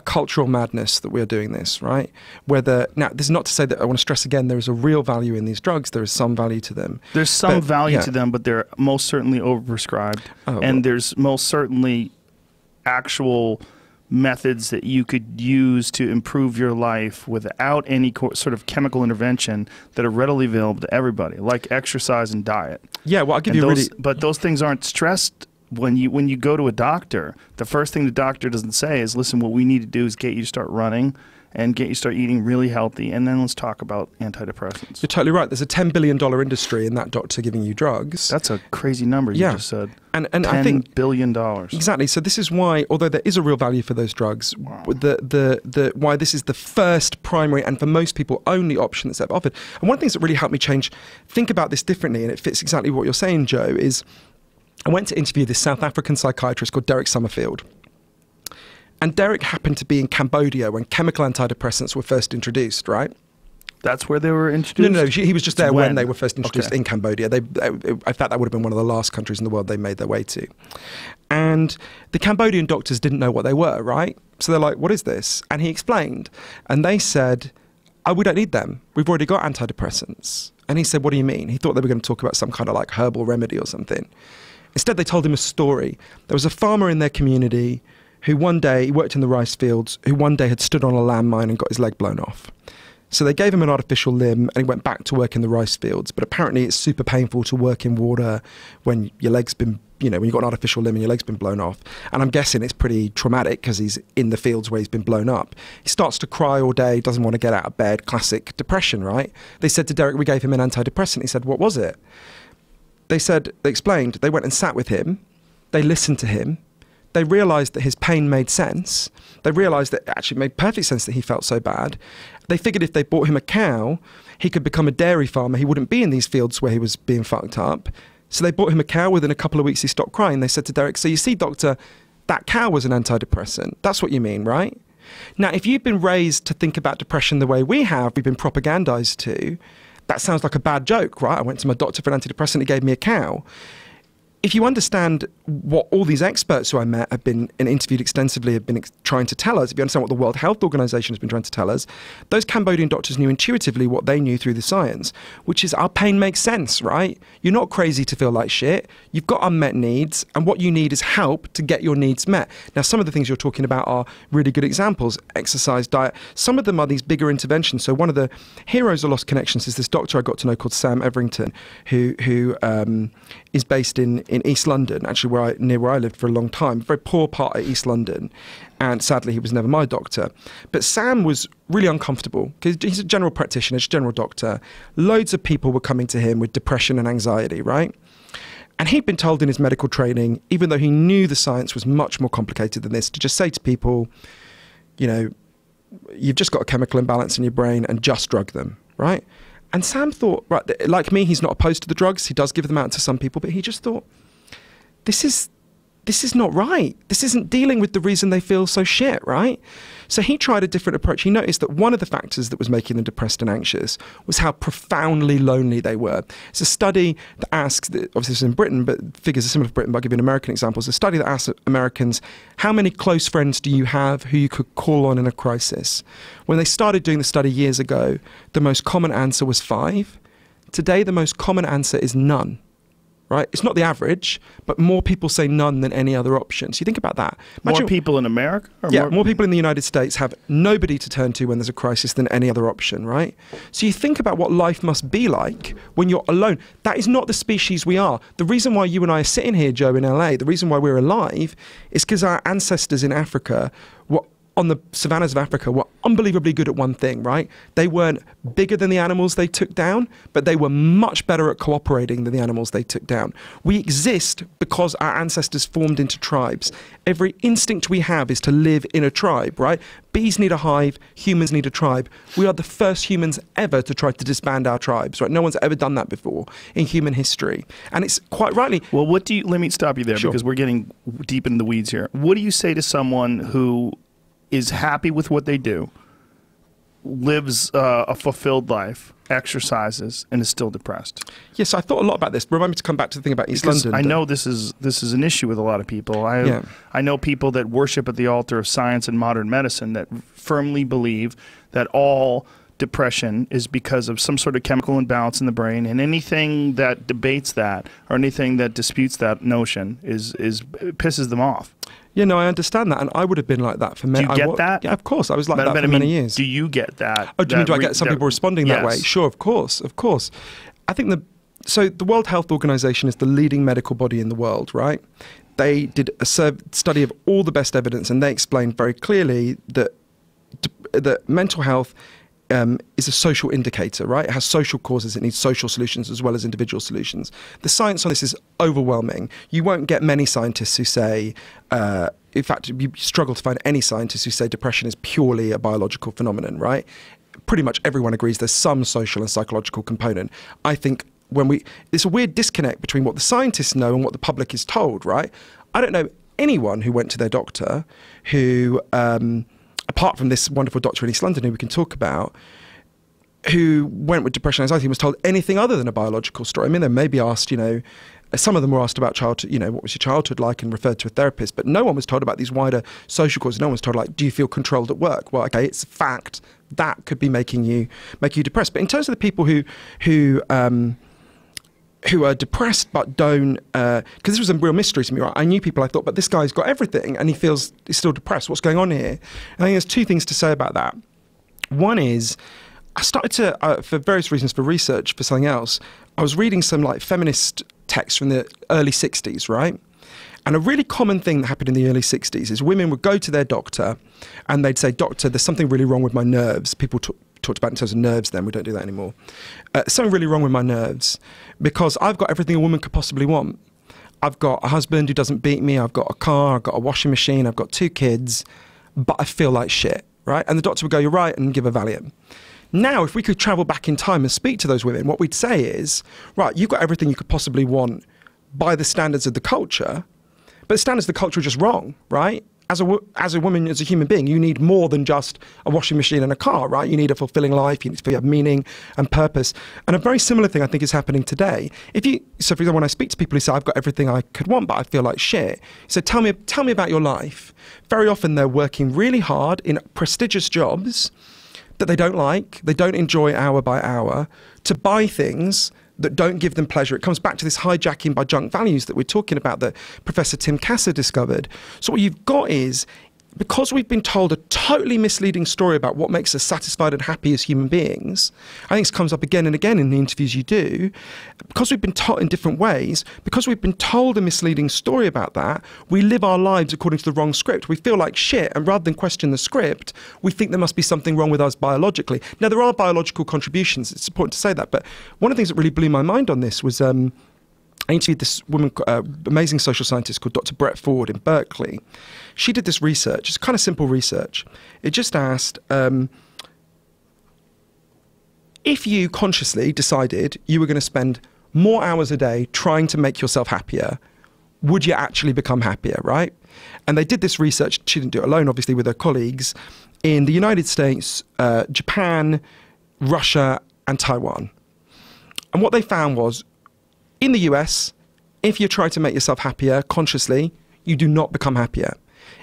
cultural madness that we are doing this, right? Now, this is not to say that, I want to stress again, there is a real value in these drugs. There is some value to them. There's some value to them, but they're most certainly overprescribed. And there's most certainly actual methods that you could use to improve your life without any sort of chemical intervention that are readily available to everybody, like exercise and diet. Yeah, well, I'll give you But those things aren't stressed when you go to a doctor. The first thing the doctor doesn't say is, listen, what we need to do is get you to start running and get you to start eating really healthy, and then let's talk about antidepressants. You're totally right. There's a $10 billion industry in that doctor giving you drugs. That's a crazy number you just said. And I think $10 billion. Exactly. So this is why, although there is a real value for those drugs, why this is the first primary and for most people only option that's ever offered. And one of the things that really helped me think about this differently, and it fits exactly what you're saying, Joe, is I went to interview this South African psychiatrist called Derek Summerfield. And Derek happened to be in Cambodia when chemical antidepressants were first introduced, right? That's where they were introduced? No, he was just there when they were first introduced in Cambodia. In fact, that would have been one of the last countries in the world they made their way to. And the Cambodian doctors didn't know what they were, right? So they're like, what is this? And he explained. And they said, oh, we don't need them. We've already got antidepressants. And he said, what do you mean? He thought they were going to talk about some kind of like herbal remedy or something. Instead, they told him a story. There was a farmer in their community who one day, he worked in the rice fields, who one day had stood on a landmine and got his leg blown off. So they gave him an artificial limb and he went back to work in the rice fields. But apparently it's super painful to work in water when your leg's been, when you've got an artificial limb and your leg's been blown off. And I'm guessing it's pretty traumatic because he's in the fields where he's been blown up. He starts to cry all day, doesn't want to get out of bed, classic depression, right? They said to Derek, we gave him an antidepressant. He said, what was it? They explained, they went and sat with him. They listened to him. They realised that his pain made sense. They realised that it actually made perfect sense that he felt so bad. They figured if they bought him a cow, he could become a dairy farmer. He wouldn't be in these fields where he was being fucked up. So they bought him a cow. Within a couple of weeks, he stopped crying. They said to Derek, so you see, doctor, that cow was an antidepressant. That's what you mean, right? Now, if you've been raised to think about depression the way we have, we've been propagandized to, that sounds like a bad joke, right? I went to my doctor for an antidepressant, he gave me a cow. If you understand what all these experts who I met have been and interviewed extensively have been trying to tell us, if you understand what the World Health Organization has been trying to tell us, those Cambodian doctors knew intuitively what they knew through the science, which is our pain makes sense, right? You're not crazy to feel like shit. You've got unmet needs, and what you need is help to get your needs met. Now, some of the things you're talking about are really good examples: exercise, diet. Some of them are these bigger interventions. So one of the heroes of Lost Connections is this doctor I got to know called Sam Everington, who is based in East London, actually near where I lived for a long time, a very poor part of East London, and sadly he was never my doctor. But Sam was really uncomfortable because he's a general practitioner, he's a general doctor. Loads of people were coming to him with depression and anxiety, right? And he'd been told in his medical training, even though he knew the science was much more complicated than this, to just say to people, you've just got a chemical imbalance in your brain and just drug them, right? And Sam thought, right, like me, he's not opposed to the drugs. He does give them out to some people, but he just thought, this is not right. This isn't dealing with the reason they feel so shit, right? So he tried a different approach. He noticed that one of the factors that was making them depressed and anxious was how profoundly lonely they were. It's a study that asks, obviously this is in Britain, but figures are similar to Britain, but I'll give you an American example. It's a study that asks Americans, how many close friends do you have who you could call on in a crisis? When they started doing the study years ago, the most common answer was 5. Today, the most common answer is none. Right? It's not the average, but more people say none than any other option. So you think about that. More people in America? Or more people in the United States have nobody to turn to when there's a crisis than any other option, right? So you think about what life must be like when you're alone. That is not the species we are. The reason why you and I are sitting here, Joe, in LA, the reason why we're alive is because our ancestors in Africa were on the savannas of Africa were unbelievably good at one thing, right? They weren't bigger than the animals they took down, but they were much better at cooperating than the animals they took down. We exist because our ancestors formed into tribes. Every instinct we have is to live in a tribe, right? Bees need a hive, humans need a tribe. We are the first humans ever to try to disband our tribes, right? No one's ever done that before in human history. And it's quite rightly... Well, let me stop you there, sure, because we're getting deep in the weeds here. What do you say to someone who is happy with what they do, lives a fulfilled life, exercises, and is still depressed? Yes, I thought a lot about this. Remind me to come back to the thing about East London. I know this is an issue with a lot of people. I know people that worship at the altar of science and modern medicine that firmly believe that all depression is because of some sort of chemical imbalance in the brain, and anything that debates that or anything that disputes that notion pisses them off. Yeah, no, I understand that, and I would have been like that for many. Do you get that? Yeah, of course, I was like that for many years. Do you get that? Oh, do you mean do I get some people responding that way? Sure, of course, of course. I think the World Health Organization is the leading medical body in the world, right? They did a study of all the best evidence, and they explained very clearly that mental health is a social indicator, right? It has social causes. It needs social solutions as well as individual solutions. The science on this is overwhelming. You won't get many scientists who say, in fact, you struggle to find any scientists who say depression is purely a biological phenomenon, right? Pretty much everyone agrees there's some social and psychological component. I think there's a weird disconnect between what the scientists know and what the public is told, right? I don't know anyone who went to their doctor who... apart from this wonderful doctor in East London who we can talk about, who went with depression and anxiety and was told anything other than a biological story. I mean, they may be asked, some of them were asked about childhood, what was your childhood like, and referred to a therapist, but no one was told about these wider social causes. No one was told, like, do you feel controlled at work? Well, okay, it's a fact that could be making you depressed. But in terms of the people who are depressed but don't, because this was a real mystery to me, right? I knew people, I thought, but this guy's got everything and he's still depressed. What's going on here? And I think there's two things to say about that. One is, I started to, for various reasons, for research, for something else, I was reading some like feminist texts from the early 60s, right? And a really common thing that happened in the early 60s is women would go to their doctor and they'd say, doctor, there's something really wrong with my nerves. People talked about in terms of nerves then, we don't do that anymore. Something really wrong with my nerves because I've got everything a woman could possibly want. I've got a husband who doesn't beat me, I've got a car, I've got a washing machine, I've got 2 kids, but I feel like shit, right? And the doctor would go, you're right, and give a Valium. Now, if we could travel back in time and speak to those women, what we'd say is, right, you've got everything you could possibly want by the standards of the culture, but the standards of the culture are just wrong, right? As a woman, as a human being, you need more than just a washing machine and a car, right? You need a fulfilling life, you need to have meaning and purpose. And a very similar thing I think is happening today. So for example, when I speak to people who say, I've got everything I could want, but I feel like shit. So tell me about your life. Very often they're working really hard in prestigious jobs that they don't like, they don't enjoy hour by hour, to buy things that don't give them pleasure. It comes back to this hijacking by junk values that we're talking about that Professor Tim Kasser discovered. So what you've got is, because we've been told a totally misleading story about what makes us satisfied and happy as human beings, I think this comes up again and again in the interviews you do, because we've been taught in different ways, because we've been told a misleading story about that, we live our lives according to the wrong script. We feel like shit, and rather than question the script, we think there must be something wrong with us biologically. Now, there are biological contributions, it's important to say that, but one of the things that really blew my mind on this was, I interviewed this woman, amazing social scientist called Dr. Brett Ford in Berkeley. She did this research. It's kind of simple research. It just asked, if you consciously decided you were going to spend more hours a day trying to make yourself happier, would you actually become happier, right? And they did this research, she didn't do it alone, obviously, with her colleagues, in the United States, Japan, Russia, and Taiwan. And what they found was, in the US, if you try to make yourself happier consciously, you do not become happier.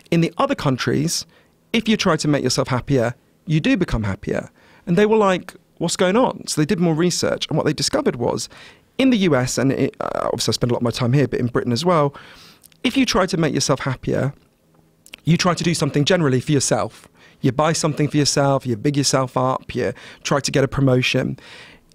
In the other countries, if you try to make yourself happier, you do become happier. And they were like, what's going on? So they did more research, and what they discovered was, in the US, and obviously I spend a lot of my time here, but in Britain as well, if you try to make yourself happier, you try to do something generally for yourself. You buy something for yourself, you big yourself up, you try to get a promotion.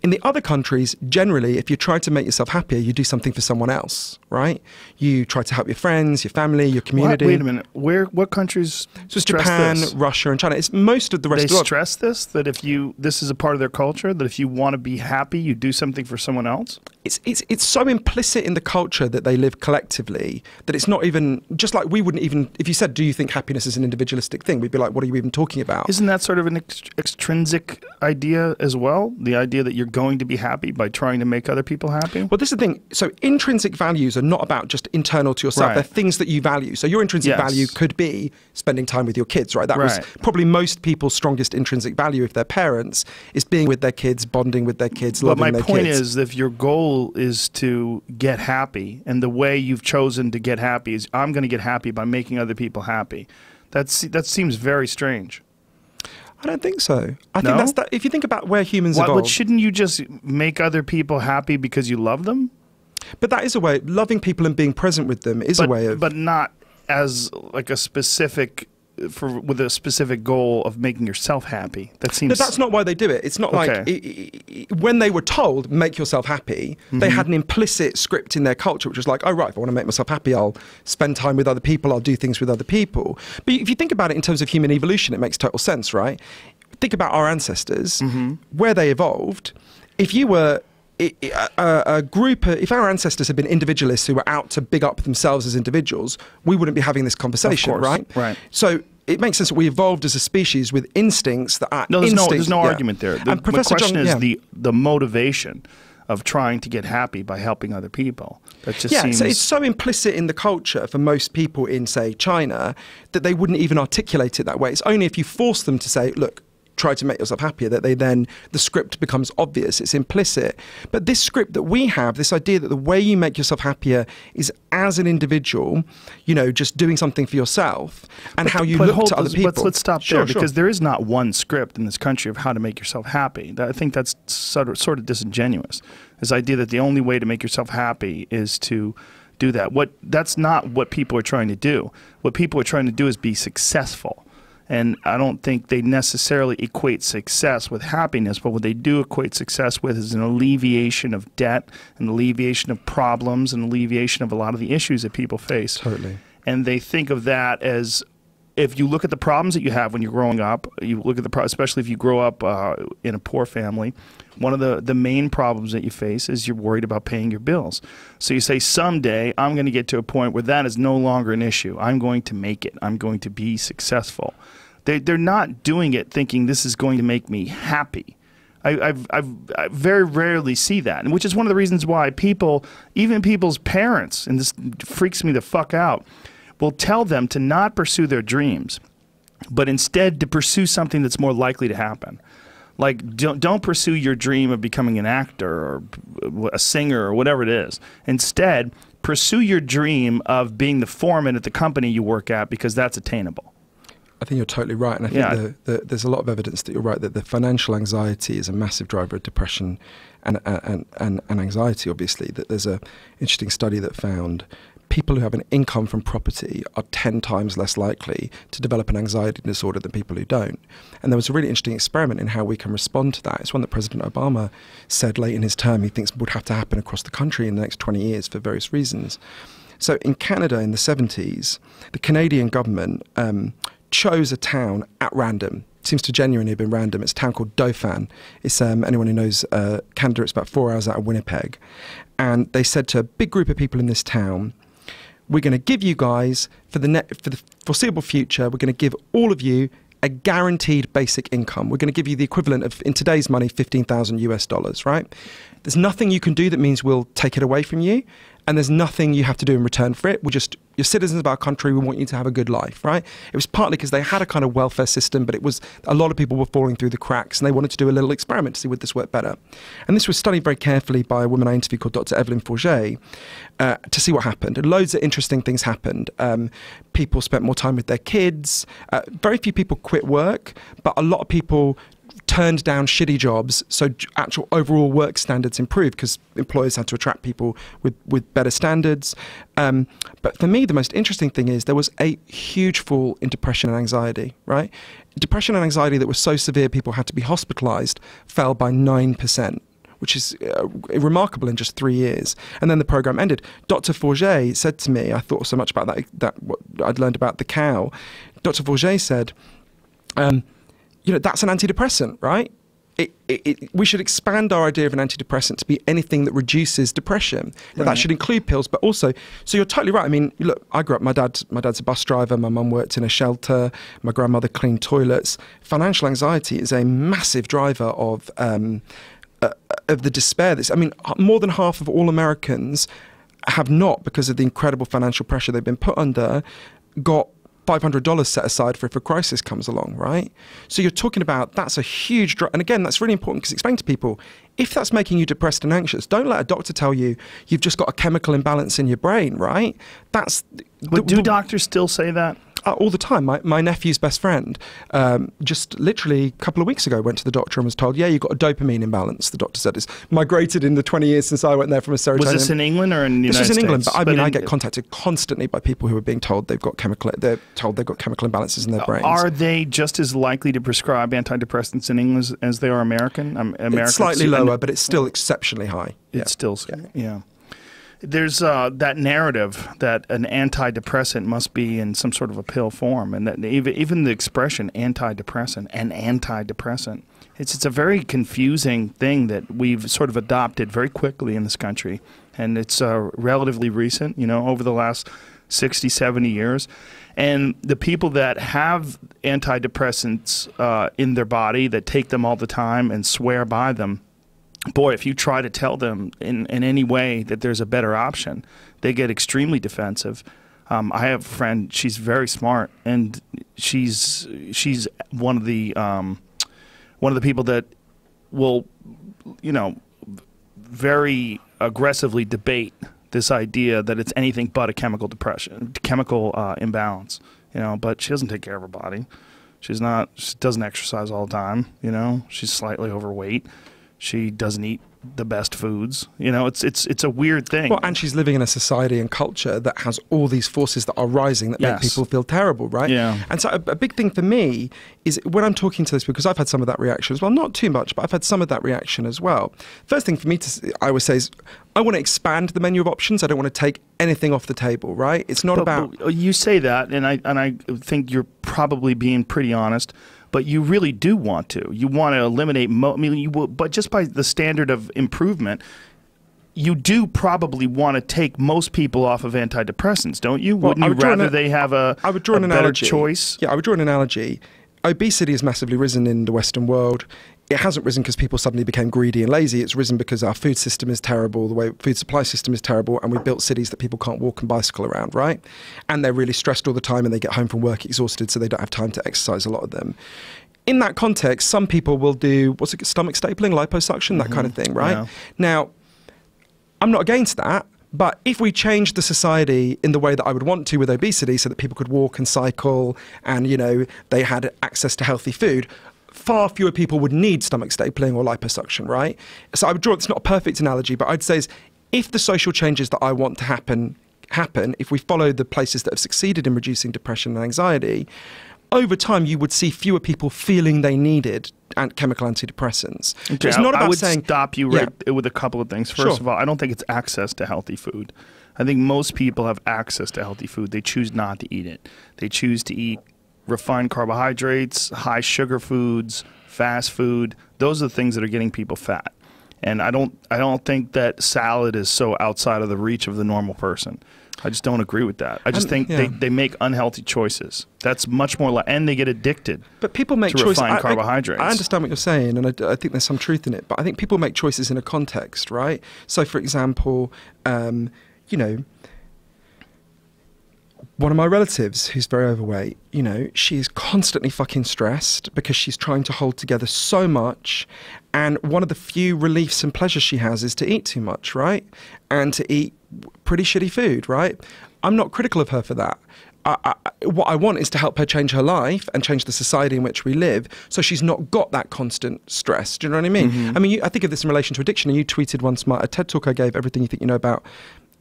In the other countries, generally, if you try to make yourself happier, you do something for someone else, right? You try to help your friends, your family, your community. Wait a minute. What countries So it's Japan, this? Russia, and China. It's most of the rest of the world. They stress this, that this is a part of their culture, that if you want to be happy, you do something for someone else? It's so implicit in the culture that they live collectively that it's not even, just like we wouldn't even, if you said, do you think happiness is an individualistic thing? We'd be like, what are you even talking about? Isn't that sort of an extrinsic idea as well? The idea that you're going to be happy by trying to make other people happy? Well, this is the thing. So intrinsic values are not about just internal to yourself. Right. They're things that you value. So your intrinsic value could be spending time with your kids, right? That was probably most people's strongest intrinsic value if they're parents, is being with their kids, bonding with their kids, loving their kids. But my point is, if your goal is to get happy, and the way you've chosen to get happy is, I'm going to get happy by making other people happy, that seems very strange. I don't think so. I think that's that. If you think about where humans evolved, but shouldn't you just make other people happy because you love them? But that is a way. Loving people and being present with them is a way of. But not as like a specific. With a specific goal of making yourself happy. That seems. No, that's not why they do it. It's not like when they were told make yourself happy, they had an implicit script in their culture, which was like, oh right, if I want to make myself happy, I'll spend time with other people, I'll do things with other people. But if you think about it in terms of human evolution, it makes total sense, right? Think about our ancestors, where they evolved. If you were a group, if our ancestors had been individualists who were out to big up themselves as individuals, we wouldn't be having this conversation, right? Right. So it makes sense that we evolved as a species with instincts that are there's no argument there. The question is John, the motivation of trying to get happy by helping other people. That just seems... so it's so implicit in the culture for most people in, say, China, that they wouldn't even articulate it that way. It's only if you force them to say, look, try to make yourself happier, that the script becomes obvious, it's implicit. But this script that we have, this idea that the way you make yourself happier is as an individual, just doing something for yourself, and how you look to other people. But let's stop there, because there is not one script in this country of how to make yourself happy. I think that's sort of disingenuous, this idea that the only way to make yourself happy is to do that. That's not what people are trying to do. What people are trying to do is be successful. And I don't think they necessarily equate success with happiness, but what they do equate success with is an alleviation of debt, an alleviation of problems, an alleviation of a lot of the issues that people face. Totally. And they think of that as, if you look at the problems that you have when you're growing up, you look at especially if you grow up in a poor family, one of the main problems that you face is you're worried about paying your bills. So you say, someday I'm going to get to a point where that is no longer an issue. I'm going to make it. I'm going to be successful. They're not doing it thinking this is going to make me happy. I very rarely see that, and which is one of the reasons why even people's parents, and this freaks me the fuck out, will tell them to not pursue their dreams, but instead to pursue something that's more likely to happen. Like, don't pursue your dream of becoming an actor or a singer or whatever it is. Instead, pursue your dream of being the foreman at the company you work at, because that's attainable. I think you're totally right, and I think there's a lot of evidence that you're right, that the financial anxiety is a massive driver of depression and anxiety, obviously. That there's an interesting study that found people who have an income from property are 10 times less likely to develop an anxiety disorder than people who don't. And there was a really interesting experiment in how we can respond to that. It's one that President Obama said late in his term he thinks would have to happen across the country in the next 20 years for various reasons. So in Canada in the 70s, the Canadian government chose a town at random. It seems to genuinely have been random. It's a town called Dauphin. It's anyone who knows Canada, it's about 4 hours out of Winnipeg. And they said to a big group of people in this town, we're going to give you guys, for the foreseeable future, we're going to give all of you a guaranteed basic income. We're going to give you the equivalent of, in today's money, $15,000 US, right? There's nothing you can do that means we'll take it away from you, and there's nothing you have to do in return for it. You're citizens of our country, we want you to have a good life, right? It was partly because they had a kind of welfare system, but it was, a lot of people were falling through the cracks, and they wanted to do a little experiment to see would this work better. And this was studied very carefully by a woman I interviewed called Dr. Evelyn Forget to see what happened. And loads of interesting things happened. People spent more time with their kids. Very few people quit work, but a lot of people turned down shitty jobs, so actual overall work standards improved because employers had to attract people with better standards. But for me, the most interesting thing is there was a huge fall in depression and anxiety, right? Depression and anxiety that was so severe people had to be hospitalized fell by 9%. which is remarkable in just 3 years. And then the program ended. Dr. Forget said to me, I thought so much about that what I'd learned about the cow. Dr. Forget said, that's an antidepressant, right? We should expand our idea of an antidepressant to be anything that reduces depression. Now, that should include pills, but also, so you're totally right. I mean, look, I grew up, my dad's a bus driver, my mum worked in a shelter, my grandmother cleaned toilets. Financial anxiety is a massive driver of the despair. More than half of all Americans have not, because of the incredible financial pressure they've been put under, got $500 set aside for if a crisis comes along, right? So you're talking about, that's a huge drop. And again, that's really important, because explain to people, if that's making you depressed and anxious, don't let a doctor tell you you've just got a chemical imbalance in your brain, right? Do doctors still say that? All the time. My nephew's best friend just literally a couple of weeks ago went to the doctor and was told, yeah, you've got a dopamine imbalance. The doctor said it's migrated in the 20 years since I went there from a serotonin. Was this in England or in the United States? This was in England, but I get contacted constantly by people who are being told they're told they've got chemical imbalances in their brains. Are they just as likely to prescribe antidepressants in England as they are American? It's slightly lower, but it's still exceptionly high. It's still, yeah. There's that narrative that an antidepressant must be in some sort of a pill form, and that even the expression antidepressant and antidepressant, it's a very confusing thing that we've sort of adopted very quickly in this country, and it's relatively recent, over the last 60, 70 years. And the people that have antidepressants in their body, that take them all the time and swear by them, boy, if you try to tell them in any way that there's a better option, they get extremely defensive. I have a friend, she's very smart, and she's one of the people that will, very aggressively debate this idea that it's anything but a chemical imbalance. But she doesn't take care of her body. She doesn't exercise all the time. She's slightly overweight. She doesn't eat the best foods. It's a weird thing. Well, and she's living in a society and culture that has all these forces that are rising that make people feel terrible, right? Yeah. And so a big thing for me is when I'm talking to this, because I've had some of that reaction as well, not too much, but I've had some of that reaction as well. First thing for me I always say is, I want to expand the menu of options. I don't want to take anything off the table, right? It's not about... But you say that, and I think you're probably being pretty honest, but you really do want to. You want to eliminate, but just by the standard of improvement, you do probably want to take most people off of antidepressants, don't you? Wouldn't you rather they have a better choice? Yeah, I would draw an analogy. Obesity has massively risen in the Western world. It hasn't risen because people suddenly became greedy and lazy. It's risen because our food system is terrible, the way food supply system is terrible, and we built cities that people can't walk and bicycle around, right? And they're really stressed all the time, and they get home from work exhausted, so they don't have time to exercise, a lot of them. In that context, some people will do, stomach stapling, liposuction, that kind of thing, right? Yeah. Now, I'm not against that, but if we change the society in the way that I would want to with obesity, so that people could walk and cycle and, they had access to healthy food, far fewer people would need stomach stapling or liposuction, right? So I would draw, it's not a perfect analogy, but I'd say is, if the social changes that I want to happen, if we follow the places that have succeeded in reducing depression and anxiety, over time you would see fewer people feeling they needed chemical antidepressants. Okay, so it's not about saying... I would stop you with a couple of things. First of all, I don't think it's access to healthy food. I think most people have access to healthy food. They choose not to eat it. They choose to eat refined carbohydrates, high sugar foods, fast food. Those are the things that are getting people fat. And I don't think that salad is so outside of the reach of the normal person. I just don't agree with that. I just think they make unhealthy choices. That's much more and they get addicted. But people make to refined carbohydrates. I understand what you're saying, and I think there's some truth in it. But I think people make choices in a context, right? So, for example, one of my relatives who's very overweight, she's constantly fucking stressed because she's trying to hold together so much. And one of the few reliefs and pleasures she has is to eat too much, right? And to eat pretty shitty food, right? I'm not critical of her for that. What I want is to help her change her life and change the society in which we live, so she's not got that constant stress. Do you know what I mean? Mm-hmm. I mean, I think of this in relation to addiction, and you tweeted once a TED talk I gave, Everything You Think You Know About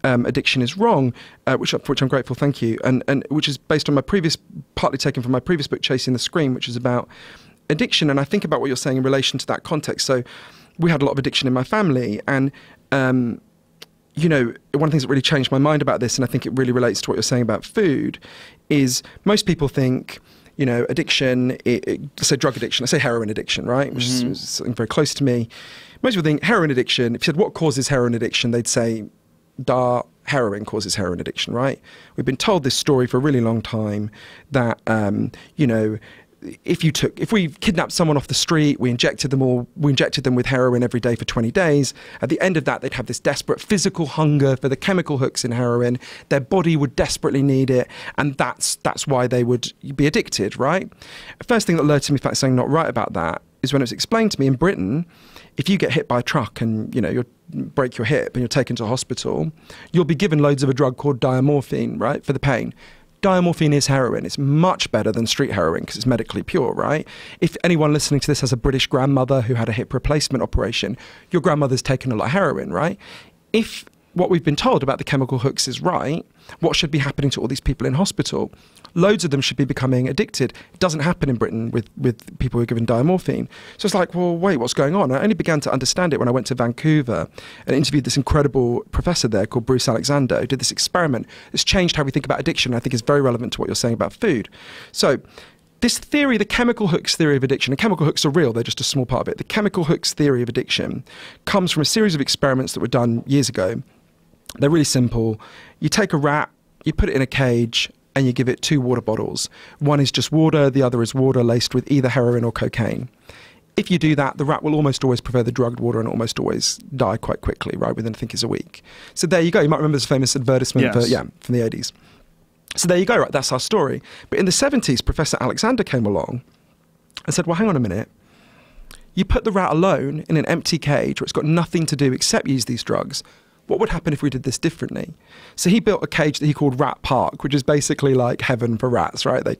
Addiction is Wrong, for which I'm grateful, thank you, and which is based on partly taken from my previous book, Chasing the Scream, which is about addiction. And I think about what you're saying in relation to that context. So we had a lot of addiction in my family. And, you know, one of the things that really changed my mind about this, and I think it really relates to what you're saying about food, is most people think, you know, addiction, say drug addiction, I say heroin addiction, right? Which is something very close to me. Most people think heroin addiction, if you said what causes heroin addiction, they'd say, heroin causes heroin addiction, right? We've been told this story for a really long time that, you know, if we kidnapped someone off the street, we injected them with heroin every day for 20 days. At the end of that, they'd have this desperate physical hunger for the chemical hooks in heroin. Their body would desperately need it, and that's why they would be addicted, right? The first thing that alerted me to something not right about that is when it was explained to me in Britain, if you get hit by a truck and, you know, you break your hip and you're taken to a hospital, you'll be given loads of a drug called diamorphine, right, for the pain. Diamorphine is heroin. It's much better than street heroin because it's medically pure, right? If anyone listening to this has a British grandmother who had a hip replacement operation, your grandmother's taken a lot of heroin, right? If what we've been told about the chemical hooks is right, what should be happening to all these people in hospital? Loads of them should be becoming addicted. It doesn't happen in Britain with people who are given diamorphine. So it's like, well, wait, what's going on? I only began to understand it when I went to Vancouver and interviewed this incredible professor there called Bruce Alexander, who did this experiment. It's changed how we think about addiction, and I think is very relevant to what you're saying about food. So this theory, the chemical hooks theory of addiction, and chemical hooks are real, they're just a small part of it. The chemical hooks theory of addiction comes from a series of experiments that were done years ago. They're really simple. You take a rat, you put it in a cage, and you give it 2 water bottles. One is just water, the other is water laced with either heroin or cocaine. If you do that, the rat will almost always prefer the drugged water and almost always die quite quickly, right, within, I think, a week. So there you go. You might remember this famous advertisement from the 80s. So there you go, right, that's our story. But in the 70s, Professor Alexander came along and said, well, hang on a minute. You put the rat alone in an empty cage where it's got nothing to do except use these drugs. What would happen if we did this differently? So he built a cage that he called Rat Park, which is basically like heaven for rats, right? They've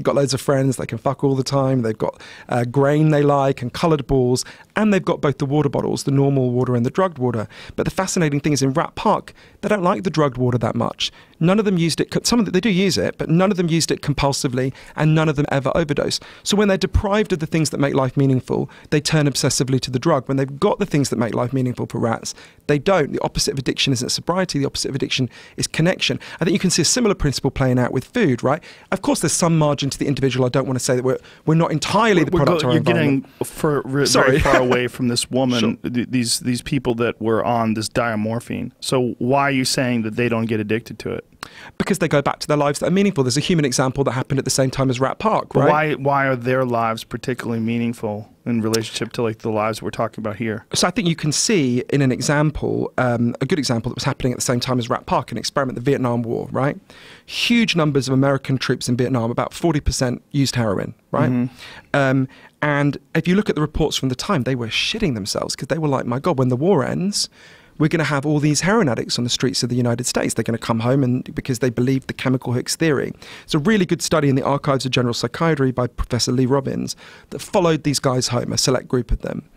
got loads of friends, they can fuck all the time, they've got grain they like and coloured balls, and they've got both the water bottles, the normal water and the drugged water. But the fascinating thing is in Rat Park, they don't like the drugged water that much. None of them used it, some of them, they do use it, but none of them used it compulsively, and none of them ever overdose. So when they're deprived of the things that make life meaningful, they turn obsessively to the drug. When they've got the things that make life meaningful for rats, they don't. The opposite of addiction isn't sobriety, the opposite of addiction is connection. I think you can see a similar principle playing out with food, right? Of course, there's some margin to the individual. I don't want to say that we're not entirely the product of our environment. You're getting very far away from this woman, sure. These people that were on this diamorphine. So why are you saying that they don't get addicted to it? Because they go back to their lives that are meaningful. There's a human example that happened at the same time as Rat Park, right? But why are their lives particularly meaningful in relationship to like the lives we're talking about here? So I think you can see in an example, a good example that was happening at the same time as Rat Park, an experiment, the Vietnam War, right? Huge numbers of American troops in Vietnam, about 40% used heroin, right? Mm-hmm. And if you look at the reports from the time, they were shitting themselves because they were like, my God, when the war ends, we're going to have all these heroin addicts on the streets of the United States. They're going to come home and because they believe the chemical hooks theory. It's a really good study in the Archives of General Psychiatry by Professor Lee Robbins that followed these guys home, a select group of them.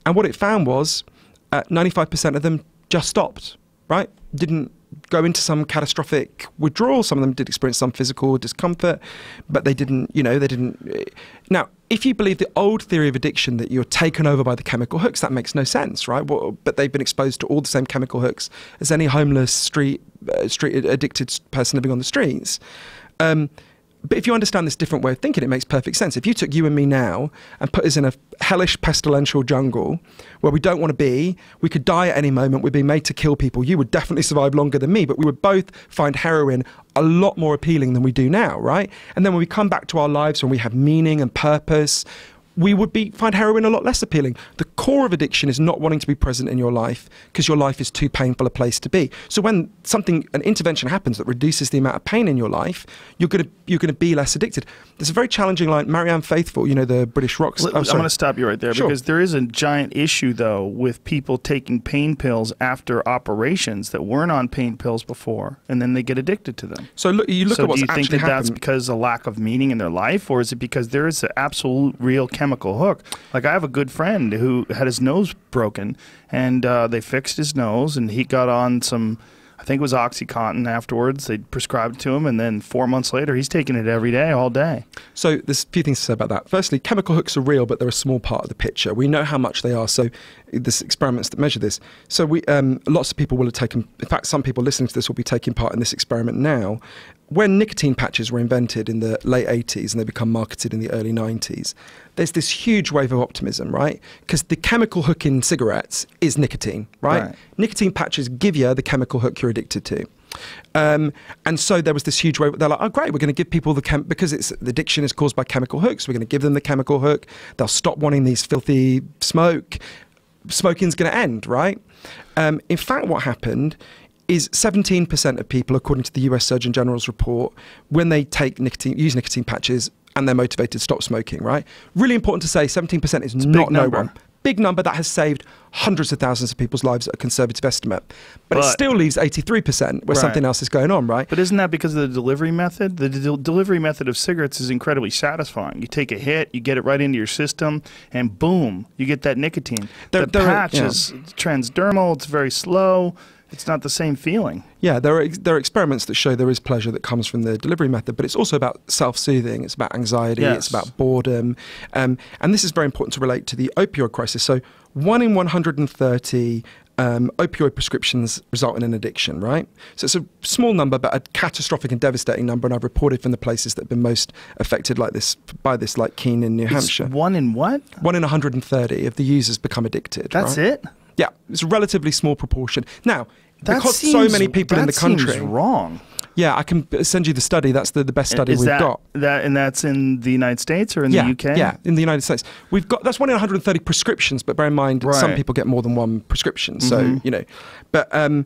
And what it found was 95% of them just stopped, right? Didn't go into some catastrophic withdrawal. Some of them did experience some physical discomfort, but they didn't, Now, if you believe the old theory of addiction that you're taken over by the chemical hooks, that makes no sense, right? But they've been exposed to all the same chemical hooks as any homeless, street addicted person living on the streets. But if you understand this different way of thinking, it makes perfect sense. If you took you and me now and put us in a hellish, pestilential jungle where we don't want to be, we could die at any moment, we'd be made to kill people. You would definitely survive longer than me, but we would both find heroin a lot more appealing than we do now, right? And then when we come back to our lives, when we have meaning and purpose, we would find heroin a lot less appealing. The core of addiction is not wanting to be present in your life because your life is too painful a place to be. So when an intervention happens that reduces the amount of pain in your life, you're going to be less addicted. There's a very challenging line. Marianne Faithfull, the British rock star. I'm going to stop you right there because there is a giant issue though with people taking pain pills after operations that weren't on pain pills before, and then they get addicted to them. So you look at what's actually happened. Do you think that that's because of a lack of meaning in their life, or is it because there is an absolute real chemical hook? Like I have a good friend who had his nose broken, and they fixed his nose, and he got on some I think it was OxyContin afterwards. They prescribed it to him, and then 4 months later, he's taking it every day, all day. So there's a few things to say about that. Firstly, chemical hooks are real, but they're a small part of the picture. We know how much they are, so there's experiments that measure this. So lots of people will have taken, in fact, some people listening to this will be taking part in this experiment now. When nicotine patches were invented in the late 80s and they become marketed in the early 90s, there's this huge wave of optimism, right? Because the chemical hook in cigarettes is nicotine, right? Nicotine patches give you the chemical hook you're addicted to. And so there was this huge wave. They're like, oh, great, we're going to give people because the addiction is caused by chemical hooks. We're going to give them the chemical hook. They'll stop wanting these filthy smoke. Smoking's going to end, right? In fact, what happened is 17% of people, according to the US Surgeon General's report, when they use nicotine patches and they're motivated to stop smoking, right? Really important to say, 17% is not no one. Big number that has saved hundreds of thousands of people's lives at a conservative estimate. But it still leaves 83% where something else is going on, right? But isn't that because of the delivery method? The delivery method of cigarettes is incredibly satisfying. You take a hit, you get it right into your system, and boom, you get that nicotine. The patch is transdermal, it's very slow. It's not the same feeling. Yeah, there are experiments that show there is pleasure that comes from the delivery method, but it's also about self-soothing, it's about anxiety, it's about boredom. And this is very important to relate to the opioid crisis. So 1 in 130 opioid prescriptions result in an addiction, right? So it's a small number, but a catastrophic and devastating number, and I've reported from the places that have been most affected like Keene in New Hampshire. 1 in what? 1 in 130 of the users become addicted. That's it? Yeah, it's a relatively small proportion. Now, because so many people in the country... That seems wrong. Yeah, I can send you the study. That's the best study we've got. And that's in the United States or in the UK? Yeah, in the United States. That's 1 in 130 prescriptions, but bear in mind, some people get more than one prescription. So, you know, but one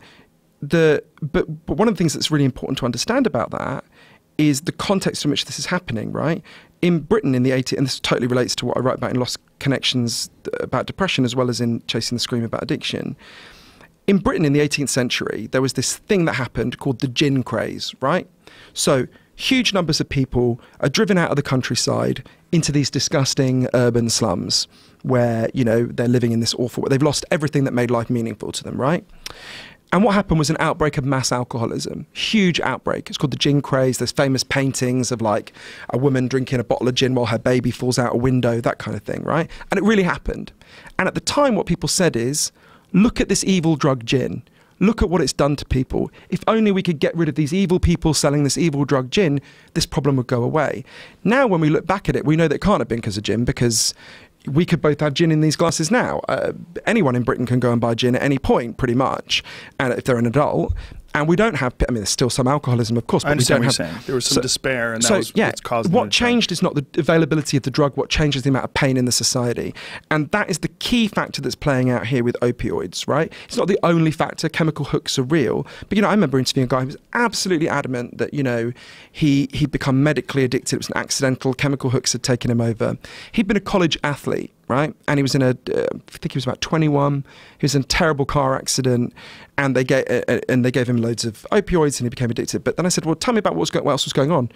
of the things that's really important to understand about that is the context in which this is happening, right? In Britain in the 80s, and this totally relates to what I write about in Lost Connections about depression as well as in Chasing the Scream about addiction. In Britain in the 18th century, there was this thing that happened called the Gin Craze, right? So huge numbers of people are driven out of the countryside into these disgusting urban slums where, you know, they're living in this awful... They've lost everything that made life meaningful to them, right? And what happened was an outbreak of mass alcoholism, huge outbreak. It's called the Gin Craze. There's famous paintings of like a woman drinking a bottle of gin while her baby falls out a window, that kind of thing, right? And it really happened. And at the time, what people said is, look at this evil drug gin. Look at what it's done to people. If only we could get rid of these evil people selling this evil drug gin, this problem would go away. Now, when we look back at it, we know that it can't have been because of gin, because we could both have gin in these glasses now. Anyone in Britain can go and buy gin at any point, pretty much, and if they're an adult. And we don't have, I mean, there's still some alcoholism, of course, but we don't have... Saying. There was some despair, and that was what's caused what changed is not the availability of the drug, what changes the amount of pain in the society. And that is the key factor that's playing out here with opioids, right? It's not the only factor. Chemical hooks are real. But, you know, I remember interviewing a guy who was absolutely adamant that, you know, he'd become medically addicted. It was an accidental. Chemical hooks had taken him over. He'd been a college athlete, right? And he was in I think he was about 21. He was in a terrible car accident, and they gave him loads of opioids, and he became addicted. But then I said, well, tell me about what else was going on.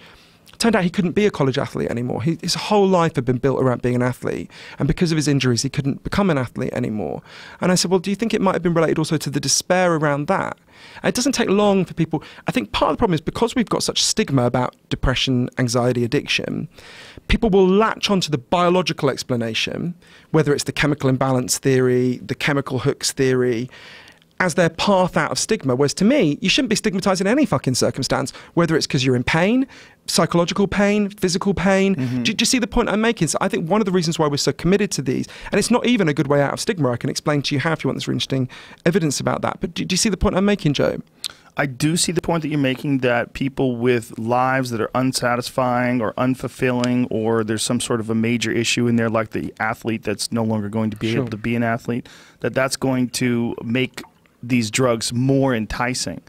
Turned out he couldn't be a college athlete anymore. His whole life had been built around being an athlete, and because of his injuries, he couldn't become an athlete anymore. And I said, well, do you think it might have been related also to the despair around that? And it doesn't take long for people. I think part of the problem is because we've got such stigma about depression, anxiety, addiction, people will latch onto the biological explanation, whether it's the chemical imbalance theory, the chemical hooks theory, as their path out of stigma. Whereas to me, you shouldn't be stigmatized in any fucking circumstance, whether it's because you're in pain, psychological pain, physical pain. Do you see the point I'm making? So I think one of the reasons why we're so committed to these, and it's not even a good way out of stigma, I can explain to you how if you want this really interesting evidence about that. But do you see the point I'm making, Joe? I do see the point that you're making, that people with lives that are unsatisfying or unfulfilling, or there's some sort of a major issue in there, like the athlete that's no longer going to be able to be an athlete, that's going to make these drugs more enticing.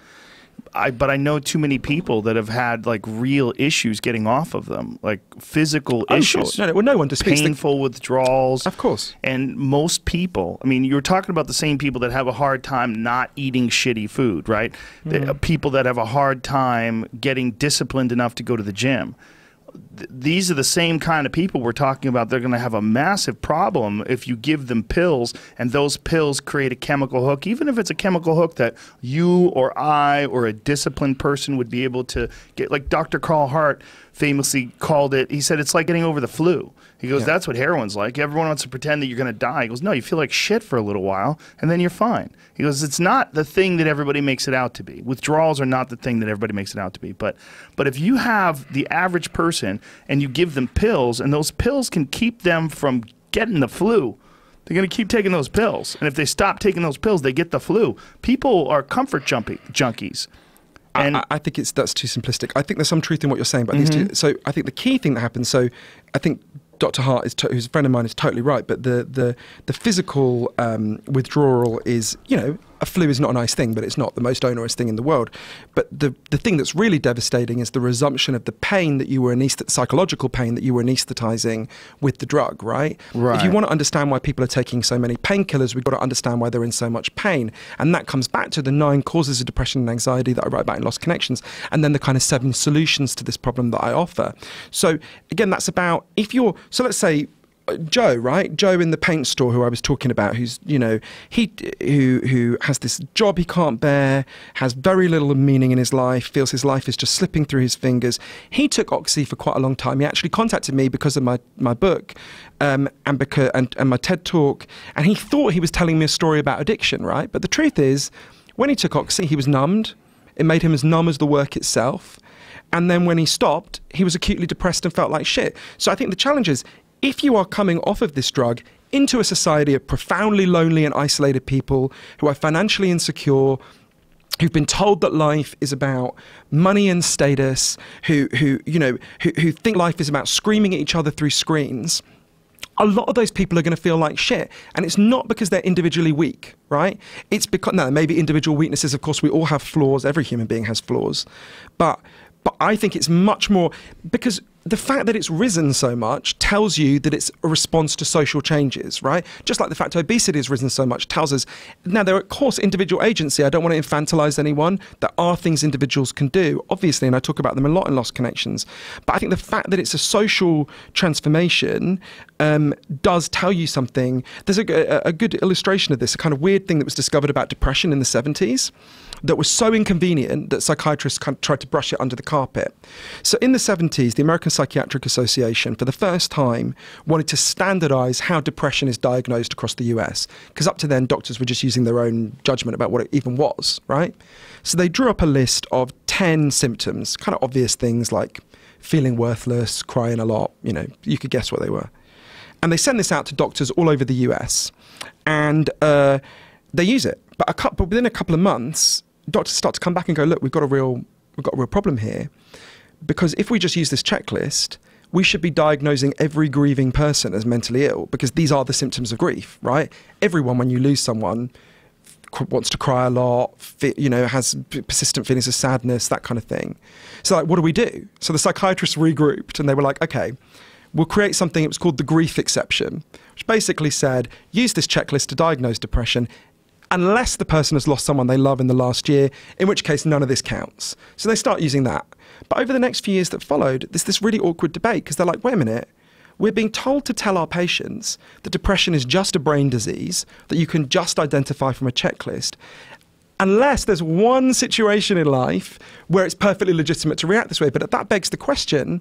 But I know too many people that have had like real issues getting off of them, like physical issues. Well, no one disputes painful withdrawals. Of course. And most people, I mean, you're talking about the same people that have a hard time not eating shitty food, right? People that have a hard time getting disciplined enough to go to the gym. these are the same kind of people we're talking about. They're going to have a massive problem if you give them pills, and those pills create a chemical hook, even if it's a chemical hook that you or I or a disciplined person would be able to get. Like Dr. Carl Hart famously called it, he said, it's like getting over the flu. He goes, that's what heroin's like. Everyone wants to pretend that you're going to die. He goes, no, you feel like shit for a little while, and then you're fine. He goes, it's not the thing that everybody makes it out to be. Withdrawals are not the thing that everybody makes it out to be. But if you have the average person and you give them pills, and those pills can keep them from getting the flu, they're going to keep taking those pills. And if they stop taking those pills, they get the flu. People are comfort junkies. And I think that's too simplistic. I think there's some truth in what you're saying, but so I think the key thing that happens. So I think Dr. Hart, who's a friend of mine, is totally right. But the physical withdrawal is, you know, a flu is not a nice thing, but it's not the most onerous thing in the world. But the thing that's really devastating is the resumption of the pain that you were psychological pain that you were anesthetizing with the drug, right? If you want to understand why people are taking so many painkillers, we've got to understand why they're in so much pain. And that comes back to the 9 causes of depression and anxiety that I write about in Lost Connections, and then the kind of 7 solutions to this problem that I offer. So again, that's about, so let's say, Joe, right? Joe in the paint store, who I was talking about, who's, you know, who has this job he can't bear, has very little meaning in his life, feels his life is just slipping through his fingers. He took Oxy for quite a long time. He actually contacted me because of my book and my TED talk, and he thought he was telling me a story about addiction, right? But the truth is, when he took Oxy, he was numbed. It made him as numb as the work itself. And then when he stopped, he was acutely depressed and felt like shit. So I think the challenge is, if you are coming off of this drug into a society of profoundly lonely and isolated people who are financially insecure, who've been told that life is about money and status, who think life is about screaming at each other through screens, a lot of those people are going to feel like shit. And it's not because they're individually weak, right? It's because, no, maybe individual weaknesses, of course, we all have flaws. Every human being has flaws. But I think it's much more, because the fact that it's risen so much tells you that it's a response to social changes, right? Just like the fact obesity has risen so much tells us, now there are, of course, individual agency. I don't want to infantilize anyone. There are things individuals can do, obviously, and I talk about them a lot in Lost Connections. But I think the fact that it's a social transformation does tell you something. There's a good illustration of this, a kind of weird thing that was discovered about depression in the 70s that was so inconvenient that psychiatrists kind of tried to brush it under the carpet. So in the 70s, the American Psychiatric Association, for the first time, wanted to standardize how depression is diagnosed across the US. Because up to then, doctors were just using their own judgment about what it even was, right? So they drew up a list of 10 symptoms, kind of obvious things like feeling worthless, crying a lot, you know, you could guess what they were. And they send this out to doctors all over the US. And they use it. But within a couple of months, doctors start to come back and go, look, we've got a real problem here, because if we just use this checklist, we should be diagnosing every grieving person as mentally ill, because these are the symptoms of grief, right? Everyone, when you lose someone, wants to cry a lot, has persistent feelings of sadness, that kind of thing. So like, what do we do? So the psychiatrists regrouped and they were like, okay, we'll create something. It was called the grief exception, which basically said, use this checklist to diagnose depression, unless the person has lost someone they love in the last year, in which case none of this counts. So they start using that. But over the next few years that followed, there's this really awkward debate, because they're like, wait a minute, we're being told to tell our patients that depression is just a brain disease, that you can just identify from a checklist, unless there's one situation in life where it's perfectly legitimate to react this way. But that begs the question,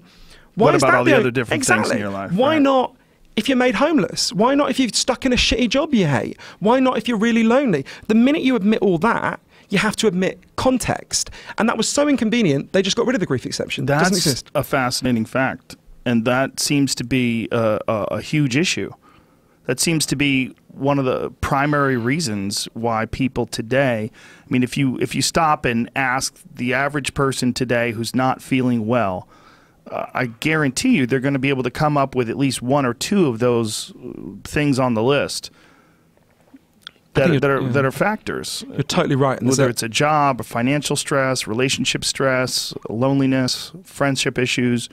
what about all the other different things in your life? Why not if you're made homeless? Why not if you're stuck in a shitty job you hate? Why not if you're really lonely? The minute you admit all that, you have to admit context. And that was so inconvenient, they just got rid of the grief exception. It doesn't exist. A fascinating fact. And that seems to be a huge issue. That seems to be one of the primary reasons why people today, I mean, if you stop and ask the average person today who's not feeling well, I guarantee you they're going to be able to come up with at least 1 or 2 of those things on the list that are factors. You're totally right. Whether it's a job, or financial stress, relationship stress, loneliness, friendship issues,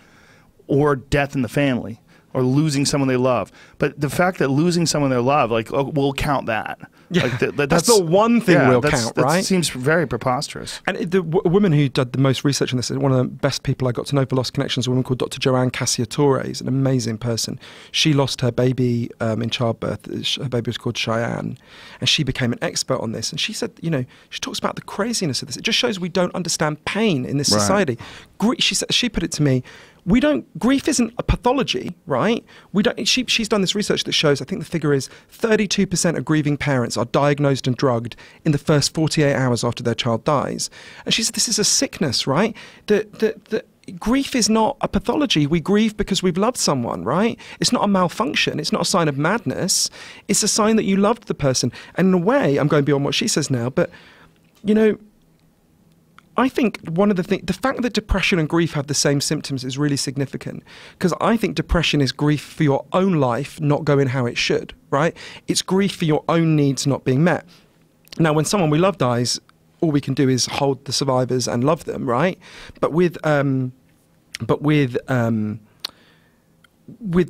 or death in the family, or losing someone they love. But the fact that losing someone they love, like, we'll count that. Yeah, like that's the one thing we'll count, right? That seems very preposterous. And the woman who did the most research on this, one of the best people I got to know for Lost Connections, a woman called Dr. Johann is an amazing person. She lost her baby in childbirth. Her baby was called Cheyenne, and she became an expert on this. And she said, she talks about the craziness of this. It just shows we don't understand pain in this society. She put it to me, grief isn't a pathology, right? She's done this research that shows, I think the figure is 32% of grieving parents are diagnosed and drugged in the first 48 hours after their child dies. And she said, this is a sickness, right? Grief is not a pathology. We grieve because we've loved someone, right? It's not a malfunction. It's not a sign of madness. It's a sign that you loved the person. And in a way, I'm going beyond what she says now, but, I think one of the fact that depression and grief have the same symptoms is really significant, because I think depression is grief for your own life not going how it should, right? It's grief for your own needs not being met. Now, when someone we love dies, all we can do is hold the survivors and love them, right? But with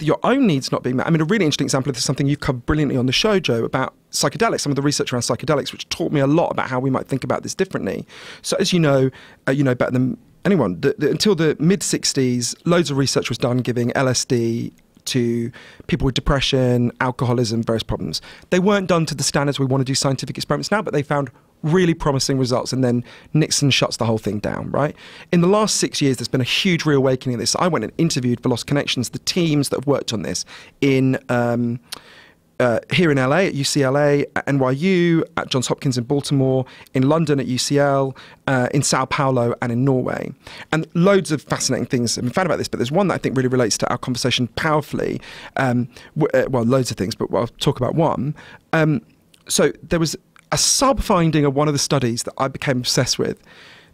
your own needs not being met. I mean, a really interesting example of this is something you've covered brilliantly on the show, Joe, about psychedelics, some of the research around psychedelics, which taught me a lot about how we might think about this differently. So as you know better than anyone, until the mid-60s, loads of research was done giving LSD to people with depression, alcoholism, various problems. They weren't done to the standards we want to do scientific experiments now, but they found really promising results, and then Nixon shuts the whole thing down, right? In the last 6 years, there's been a huge reawakening of this. I went and interviewed for Lost Connections, the teams that have worked on this in here in LA at UCLA, at NYU, at Johns Hopkins in Baltimore, in London at UCL, in Sao Paulo and in Norway. And loads of fascinating things have been found about this, but there's one that I think really relates to our conversation powerfully. Well, loads of things, but I'll talk about one. So there was a sub-finding of one of the studies that I became obsessed with.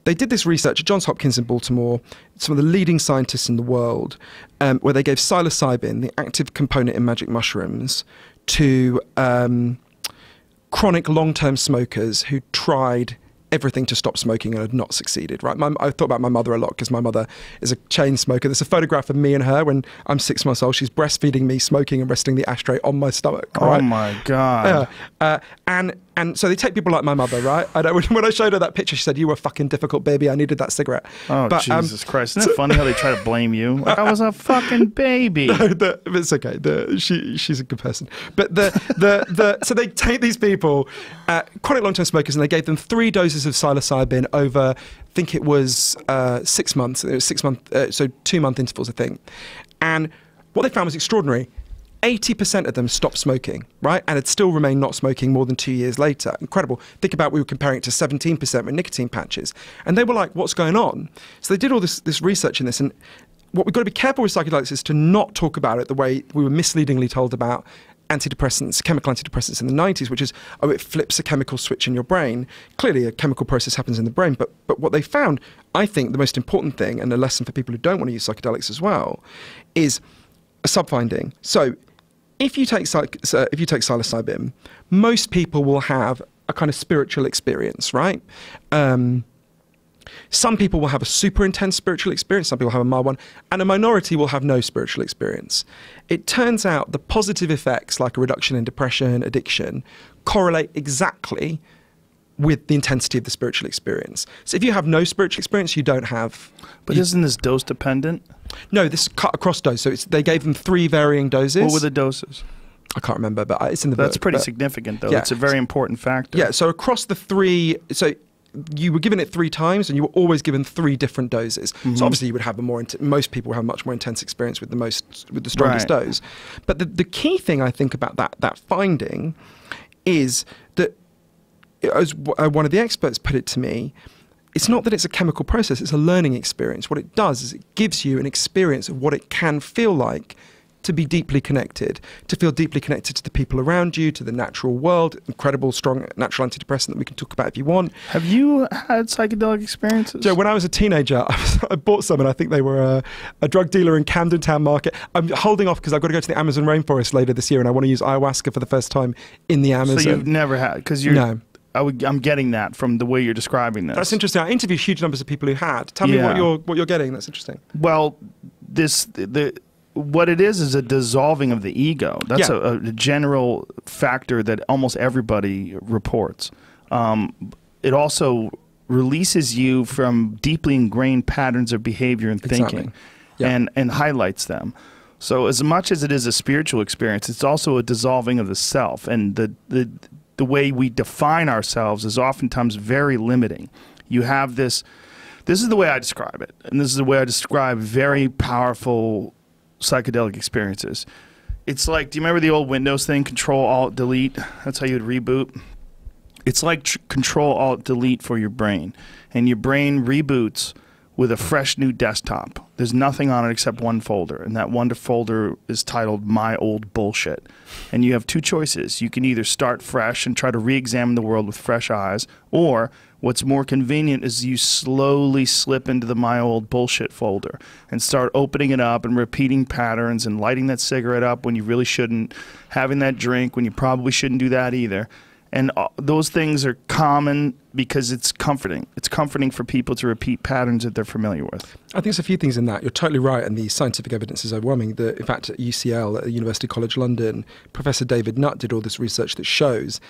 They did this research at Johns Hopkins in Baltimore, some of the leading scientists in the world, where they gave psilocybin, the active component in magic mushrooms, to chronic long-term smokers who tried everything to stop smoking and had not succeeded, right? I thought about my mother a lot, because my mother is a chain smoker. There's a photograph of me and her when I'm 6 months old. She's breastfeeding me, smoking, and resting the ashtray on my stomach. Right? Oh my God. And so they take people like my mother, right? When I showed her that picture, she said, "You were a fucking difficult baby. I needed that cigarette." Oh, but, Jesus Christ. Isn't it funny how they try to blame you? Like, I was a fucking baby. It's okay. She's a good person. But so they take these people, chronic long-term smokers, and they gave them 3 doses of psilocybin over, I think it was 6 months. It was 6 month, so 2-month intervals, I think. And what they found was extraordinary. 80% of them stopped smoking, right? And had still remained not smoking more than 2 years later. Incredible. Think about, we were comparing it to 17% with nicotine patches. And they were like, what's going on? So they did all this research in this. And what we've got to be careful with psychedelics is to not talk about it the way we were misleadingly told about antidepressants, chemical antidepressants in the 90s, which is, it flips a chemical switch in your brain. Clearly, a chemical process happens in the brain. But what they found, I think the most important thing, and a lesson for people who don't want to use psychedelics as well, is a sub-finding. So if you take psilocybin, most people will have a kind of spiritual experience, right? Some people will have a super intense spiritual experience, some people have a mild one, and a minority will have no spiritual experience. It turns out the positive effects, like a reduction in depression, addiction, correlate exactly with the intensity of the spiritual experience. So if you have no spiritual experience, you don't have... But isn't this dose dependent? No, this is cut across dose. So they gave them 3 varying doses. What were the doses? I can't remember, but it's in the book. That's pretty significant, though. Yeah. It's a very important factor. Yeah, so across the 3... So you were given it 3 times, and you were always given 3 different doses. Mm-hmm. So obviously you would have most people would have a much more intense experience with the strongest dose. But the key thing I think about that finding is that, as one of the experts put it to me, it's not that it's a chemical process, it's a learning experience. What it does is it gives you an experience of what it can feel like to be deeply connected, to feel deeply connected to the people around you, to the natural world, incredible, strong natural antidepressant that we can talk about if you want. Have you had psychedelic experiences? Joe, when I was a teenager, I bought some, and I think they were a drug dealer in Camden Town Market. I'm holding off because I've got to go to the Amazon rainforest later this year, and I want to use ayahuasca for the first time in the Amazon. So you've never had, because you're... No. I'm getting that from the way you're describing this. That's interesting. I interviewed huge numbers of people who had. Tell me what you're getting. That's interesting. Well, what it is a dissolving of the ego. That's a general factor that almost everybody reports. It also releases you from deeply ingrained patterns of behavior and thinking, and highlights them. So as much as it is a spiritual experience, it's also a dissolving of the self, and the way we define ourselves is oftentimes very limiting. You have this is the way I describe it, and this is the way I describe very powerful psychedelic experiences. It's like, do you remember the old Windows thing, Control-Alt-Delete? That's how you would reboot. It's like Control-Alt-Delete for your brain, and your brain reboots with a fresh new desktop. There's nothing on it except one folder, and that one folder is titled My Old Bullshit. And you have two choices. You can either start fresh and try to re-examine the world with fresh eyes, or what's more convenient is you slowly slip into the My Old Bullshit folder and start opening it up and repeating patterns and lighting that cigarette up when you really shouldn't, having that drink when you probably shouldn't do that either. And those things are common because it's comforting. It's comforting for people to repeat patterns that they're familiar with. I think there's a few things in that. You're totally right, and the scientific evidence is overwhelming. In fact, at UCL, at University College London, Professor David Nutt did all this research that shows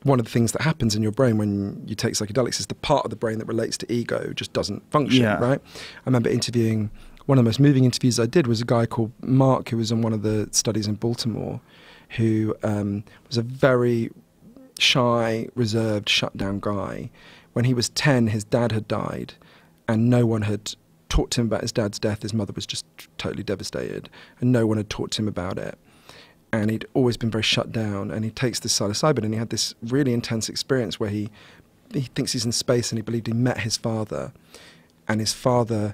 one of the things that happens in your brain when you take psychedelics is the part of the brain that relates to ego just doesn't function, right? I remember interviewing, one of the most moving interviews I did was a guy called Mark, who was on one of the studies in Baltimore, who was a very shy, reserved, shut-down guy. When he was 10, his dad had died, and no one had talked to him about his dad's death. His mother was just totally devastated, and no one had talked to him about it. And he'd always been very shut down, and he takes this psilocybin, and he had this really intense experience where he thinks he's in space, and he believed he met his father, and his father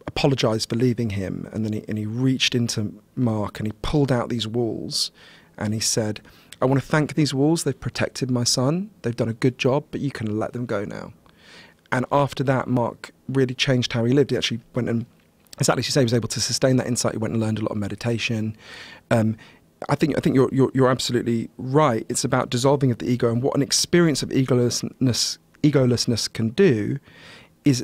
apologized for leaving him, and then he reached into Mark, and he pulled out these walls, and he said, I want to thank these walls. They've protected my son. They've done a good job, but you can let them go now. And after that, Mark really changed how he lived. He actually went and, exactly as you say, he was able to sustain that insight. He went and learned a lot of meditation. I think you're absolutely right. It's about dissolving of the ego, and what an experience of egolessness can do is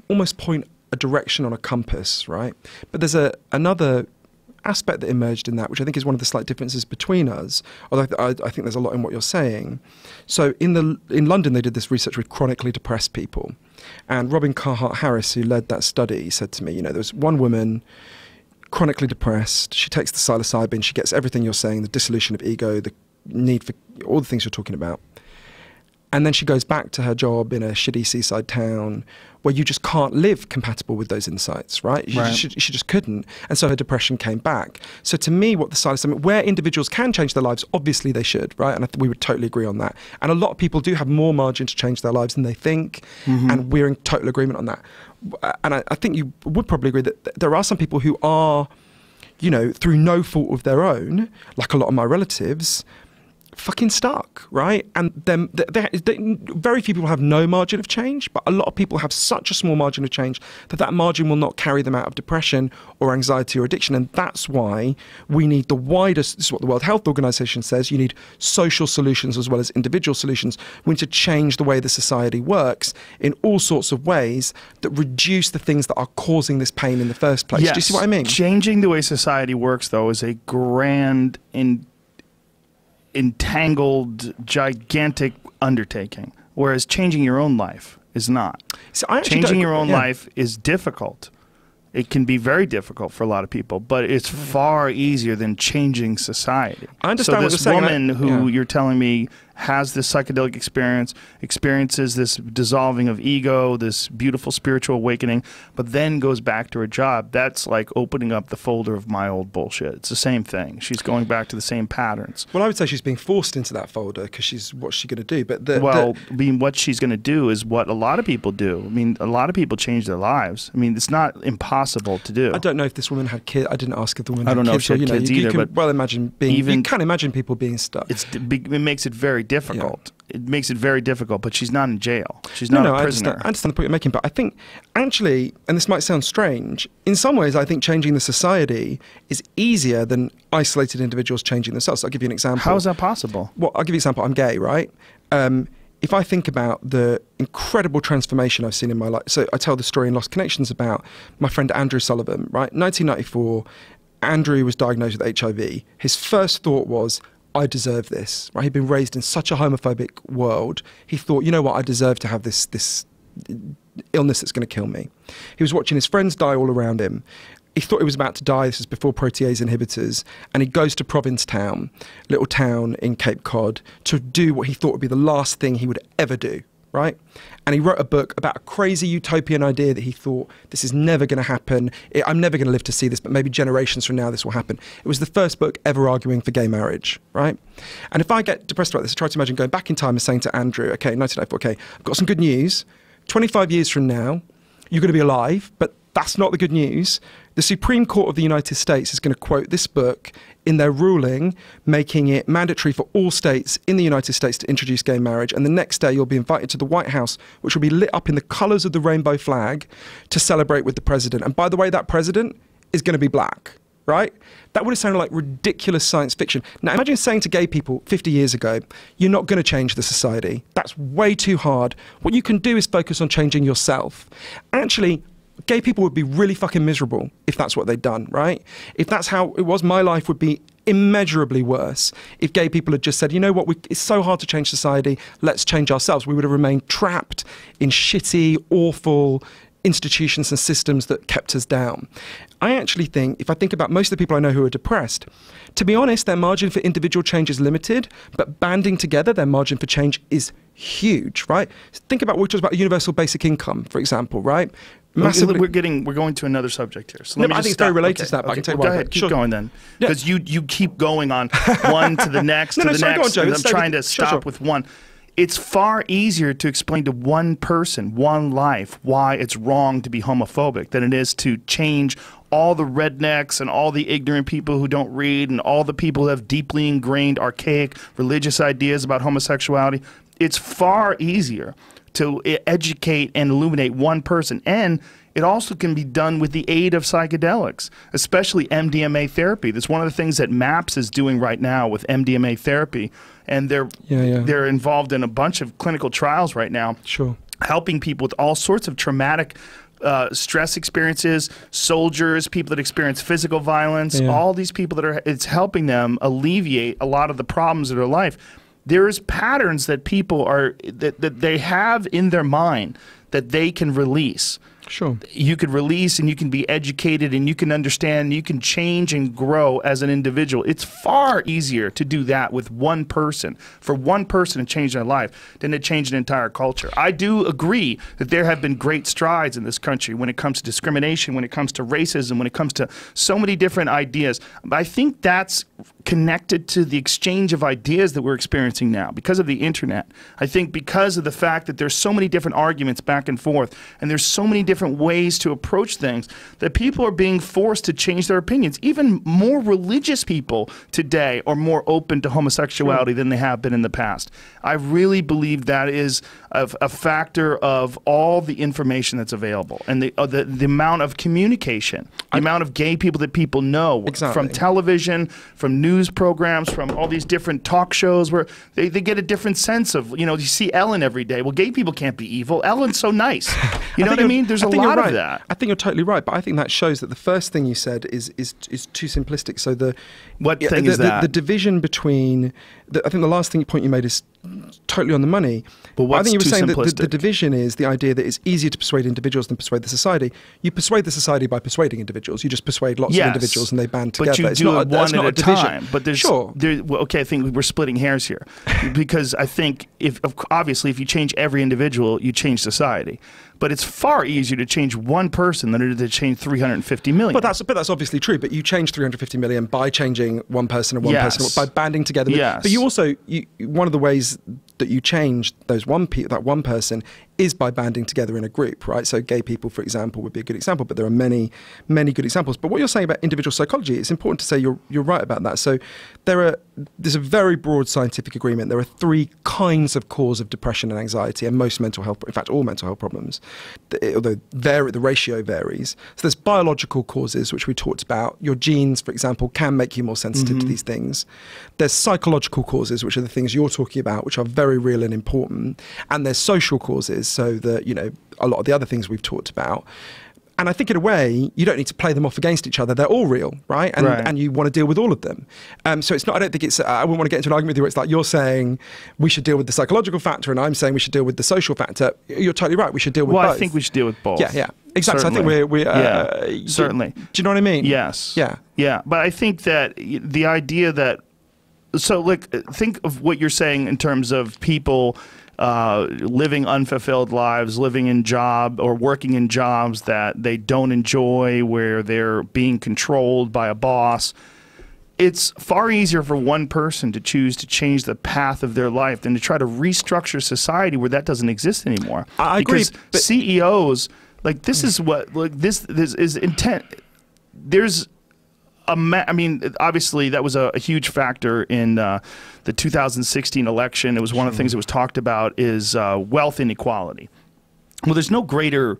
almost point a direction on a compass, right? But there's another aspect that emerged in that, which I think is one of the slight differences between us, although I think there's a lot in what you're saying. So in London, they did this research with chronically depressed people, and Robin Carhart-Harris, who led that study, said to me, you know, there was one woman chronically depressed, she takes the psilocybin, she gets everything you're saying, the dissolution of ego, the need for all the things you're talking about, and then she goes back to her job in a shitty seaside town where you just can't live compatible with those insights, right? She just couldn't. And so her depression came back. So to me, what the psilocybin, where individuals can change their lives, obviously they should, right? And we would totally agree on that. And a lot of people do have more margin to change their lives than they think. And we're in total agreement on that. And I think you would probably agree that there are some people who are, you know, through no fault of their own, like a lot of my relatives, fucking stuck, right? And then very few people have no margin of change, but a lot of people have such a small margin of change that margin will not carry them out of depression or anxiety or addiction. And that's why we need the widest, this is what the World Health Organization says, you need social solutions as well as individual solutions. We need to change the way the society works in all sorts of ways that reduce the things that are causing this pain in the first place. Yes. Do you see what I mean? Changing the way society works, though, is a grand entangled, gigantic undertaking, whereas changing your own life is not. So changing your own life is difficult. It can be very difficult for a lot of people, but it's far easier than changing society. I understand what you're saying. So this woman who you're telling me has this psychedelic experience, experiences this dissolving of ego, this beautiful spiritual awakening, but then goes back to her job. That's like opening up the folder of my old bullshit. It's the same thing. She's going back to the same patterns. Well, I would say she's being forced into that folder because what's she going to do? But what she's going to do is what a lot of people do. I mean, a lot of people change their lives. I mean, it's not impossible to do. I don't know if this woman had kids. I didn't ask if the woman had kids. I don't know if she had kids either. You can imagine being. You can imagine people being stuck. It makes it very difficult. It makes it very difficult, but she's not in jail. She's not a prisoner. I understand the point you're making, but I think actually, and this might sound strange, in some ways I think changing the society is easier than isolated individuals changing themselves. So I'll give you an example. How is that possible? Well, I'll give you an example. I'm gay, right? if I think about the incredible transformation I've seen in my life, so I tell the story in Lost Connections about my friend Andrew Sullivan, right? 1994, Andrew was diagnosed with HIV. His first thought was, I deserve this, right? He'd been raised in such a homophobic world. He thought, you know what, I deserve to have this illness that's going to kill me. He was watching his friends die all around him. He thought he was about to die. This is before protease inhibitors. And he goes to Provincetown, little town in Cape Cod, to do what he thought would be the last thing he would ever do, right? And he wrote a book about a crazy utopian idea that he thought, this is never going to happen. I'm never going to live to see this, but maybe generations from now this will happen. It was the first book ever arguing for gay marriage, right? And if I get depressed about this, I try to imagine going back in time and saying to Andrew, okay, 1994, okay, I've got some good news. 25 years from now, you're going to be alive, but that's not the good news. The Supreme Court of the United States is going to quote this book in their ruling, making it mandatory for all states in the United States to introduce gay marriage. And the next day, you'll be invited to the White House, which will be lit up in the colours of the rainbow flag to celebrate with the president. And by the way, that president is going to be black, right? That would have sounded like ridiculous science fiction. Now, imagine saying to gay people 50 years ago, you're not going to change the society. That's way too hard. What you can do is focus on changing yourself. Actually, gay people would be really fucking miserable if that's what they'd done, right? If that's how it was, my life would be immeasurably worse if gay people had just said, you know what, it's so hard to change society, let's change ourselves. We would have remained trapped in shitty, awful institutions and systems that kept us down. I actually think, if I think about most of the people I know who are depressed, to be honest, their margin for individual change is limited, but banding together, their margin for change is huge, right? Think about what we talked about universal basic income, for example, right? Massively. We're going to another subject here. So let me I just think it's very related to that, but I can tell you why. Go ahead, keep going then. Because you keep going on one to the next, to the next, and I'm trying to stop with one. It's far easier to explain to one person, one life, why it's wrong to be homophobic than it is to change all the rednecks and all the ignorant people who don't read and all the people who have deeply ingrained archaic religious ideas about homosexuality. It's far easier to educate and illuminate one person, and it also can be done with the aid of psychedelics, especially MDMA therapy. That's one of the things that MAPS is doing right now with MDMA therapy, and they're involved in a bunch of clinical trials right now, helping people with all sorts of traumatic stress experiences, soldiers, people that experience physical violence, all these people it's helping them alleviate a lot of the problems of their life. There's patterns that people that they have in their mind that they can release. Sure. You could release, and you can be educated, and you can understand, and you can change and grow as an individual. It's far easier to do that with one person, for one person to change their life, than to change an entire culture. I do agree that there have been great strides in this country when it comes to discrimination, when it comes to racism, when it comes to so many different ideas. But I think that's connected to the exchange of ideas that we're experiencing now because of the internet. I think because of the fact that there's so many different arguments back and forth, and there's so many different ways to approach things, that people are being forced to change their opinions. Even more religious people today are more open to homosexuality than they have been in the past. I really believe that is a factor of all the information that's available, and the amount of communication, the amount of gay people that people know from television, from news programs, from all these different talk shows where they get a different sense of, you see Ellen every day. Well, gay people can't be evil. Ellen's so nice. You know what I mean? There's a lot of that. I think you're totally right, but I think that shows that the first thing you said is too simplistic. So the division between I think the last point you made is totally on the money. But what's I think you were too saying simplistic? that the division is the idea that it's easier to persuade individuals than persuade the society. You persuade the society by persuading individuals. You just persuade lots of individuals and they band together. But you do it one at a time. But there's sure. Okay, I think we're splitting hairs here, because I think obviously if you change every individual, you change society. But it's far easier to change one person than it is to change 350 million. But that's obviously true. But you change 350 million by changing one person and one person, by banding together. Yes. But you also, one of the ways that you change that one person is by banding together in a group, right? So gay people, for example, would be a good example, but there are many, many good examples. But what you're saying about individual psychology, it's important to say you're right about that. So there's a very broad scientific agreement. There are 3 kinds of cause of depression and anxiety, and most mental health, in fact, all mental health problems, although the ratio varies. So there's biological causes, which we talked about. Your genes, for example, can make you more sensitive to these things. There's psychological causes, which are the things you're talking about, which are very real and important. And there's social causes, so that, a lot of the other things we've talked about. And I think in a way, you don't need to play them off against each other. They're all real, right? And you want to deal with all of them. So it's not, I don't think it's, I wouldn't want to get into an argument with you where it's like you're saying we should deal with the psychological factor and I'm saying we should deal with the social factor. You're totally right. We should deal with both. Well, I think we should deal with both. Yeah. Exactly. Certainly. I think certainly. Do you know what I mean? Yes. Yeah. But I think that the idea that, so like, think of what you're saying in terms of people living unfulfilled lives, living in working in jobs that they don't enjoy, where they're being controlled by a boss. It's far easier for one person to choose to change the path of their life than to try to restructure society where that doesn't exist anymore. I agree. Because CEOs, like, this is what, like, this is intent. There's I mean, obviously, that was a huge factor in the 2016 election. It was one of the things that was talked about is wealth inequality. Well, there's no greater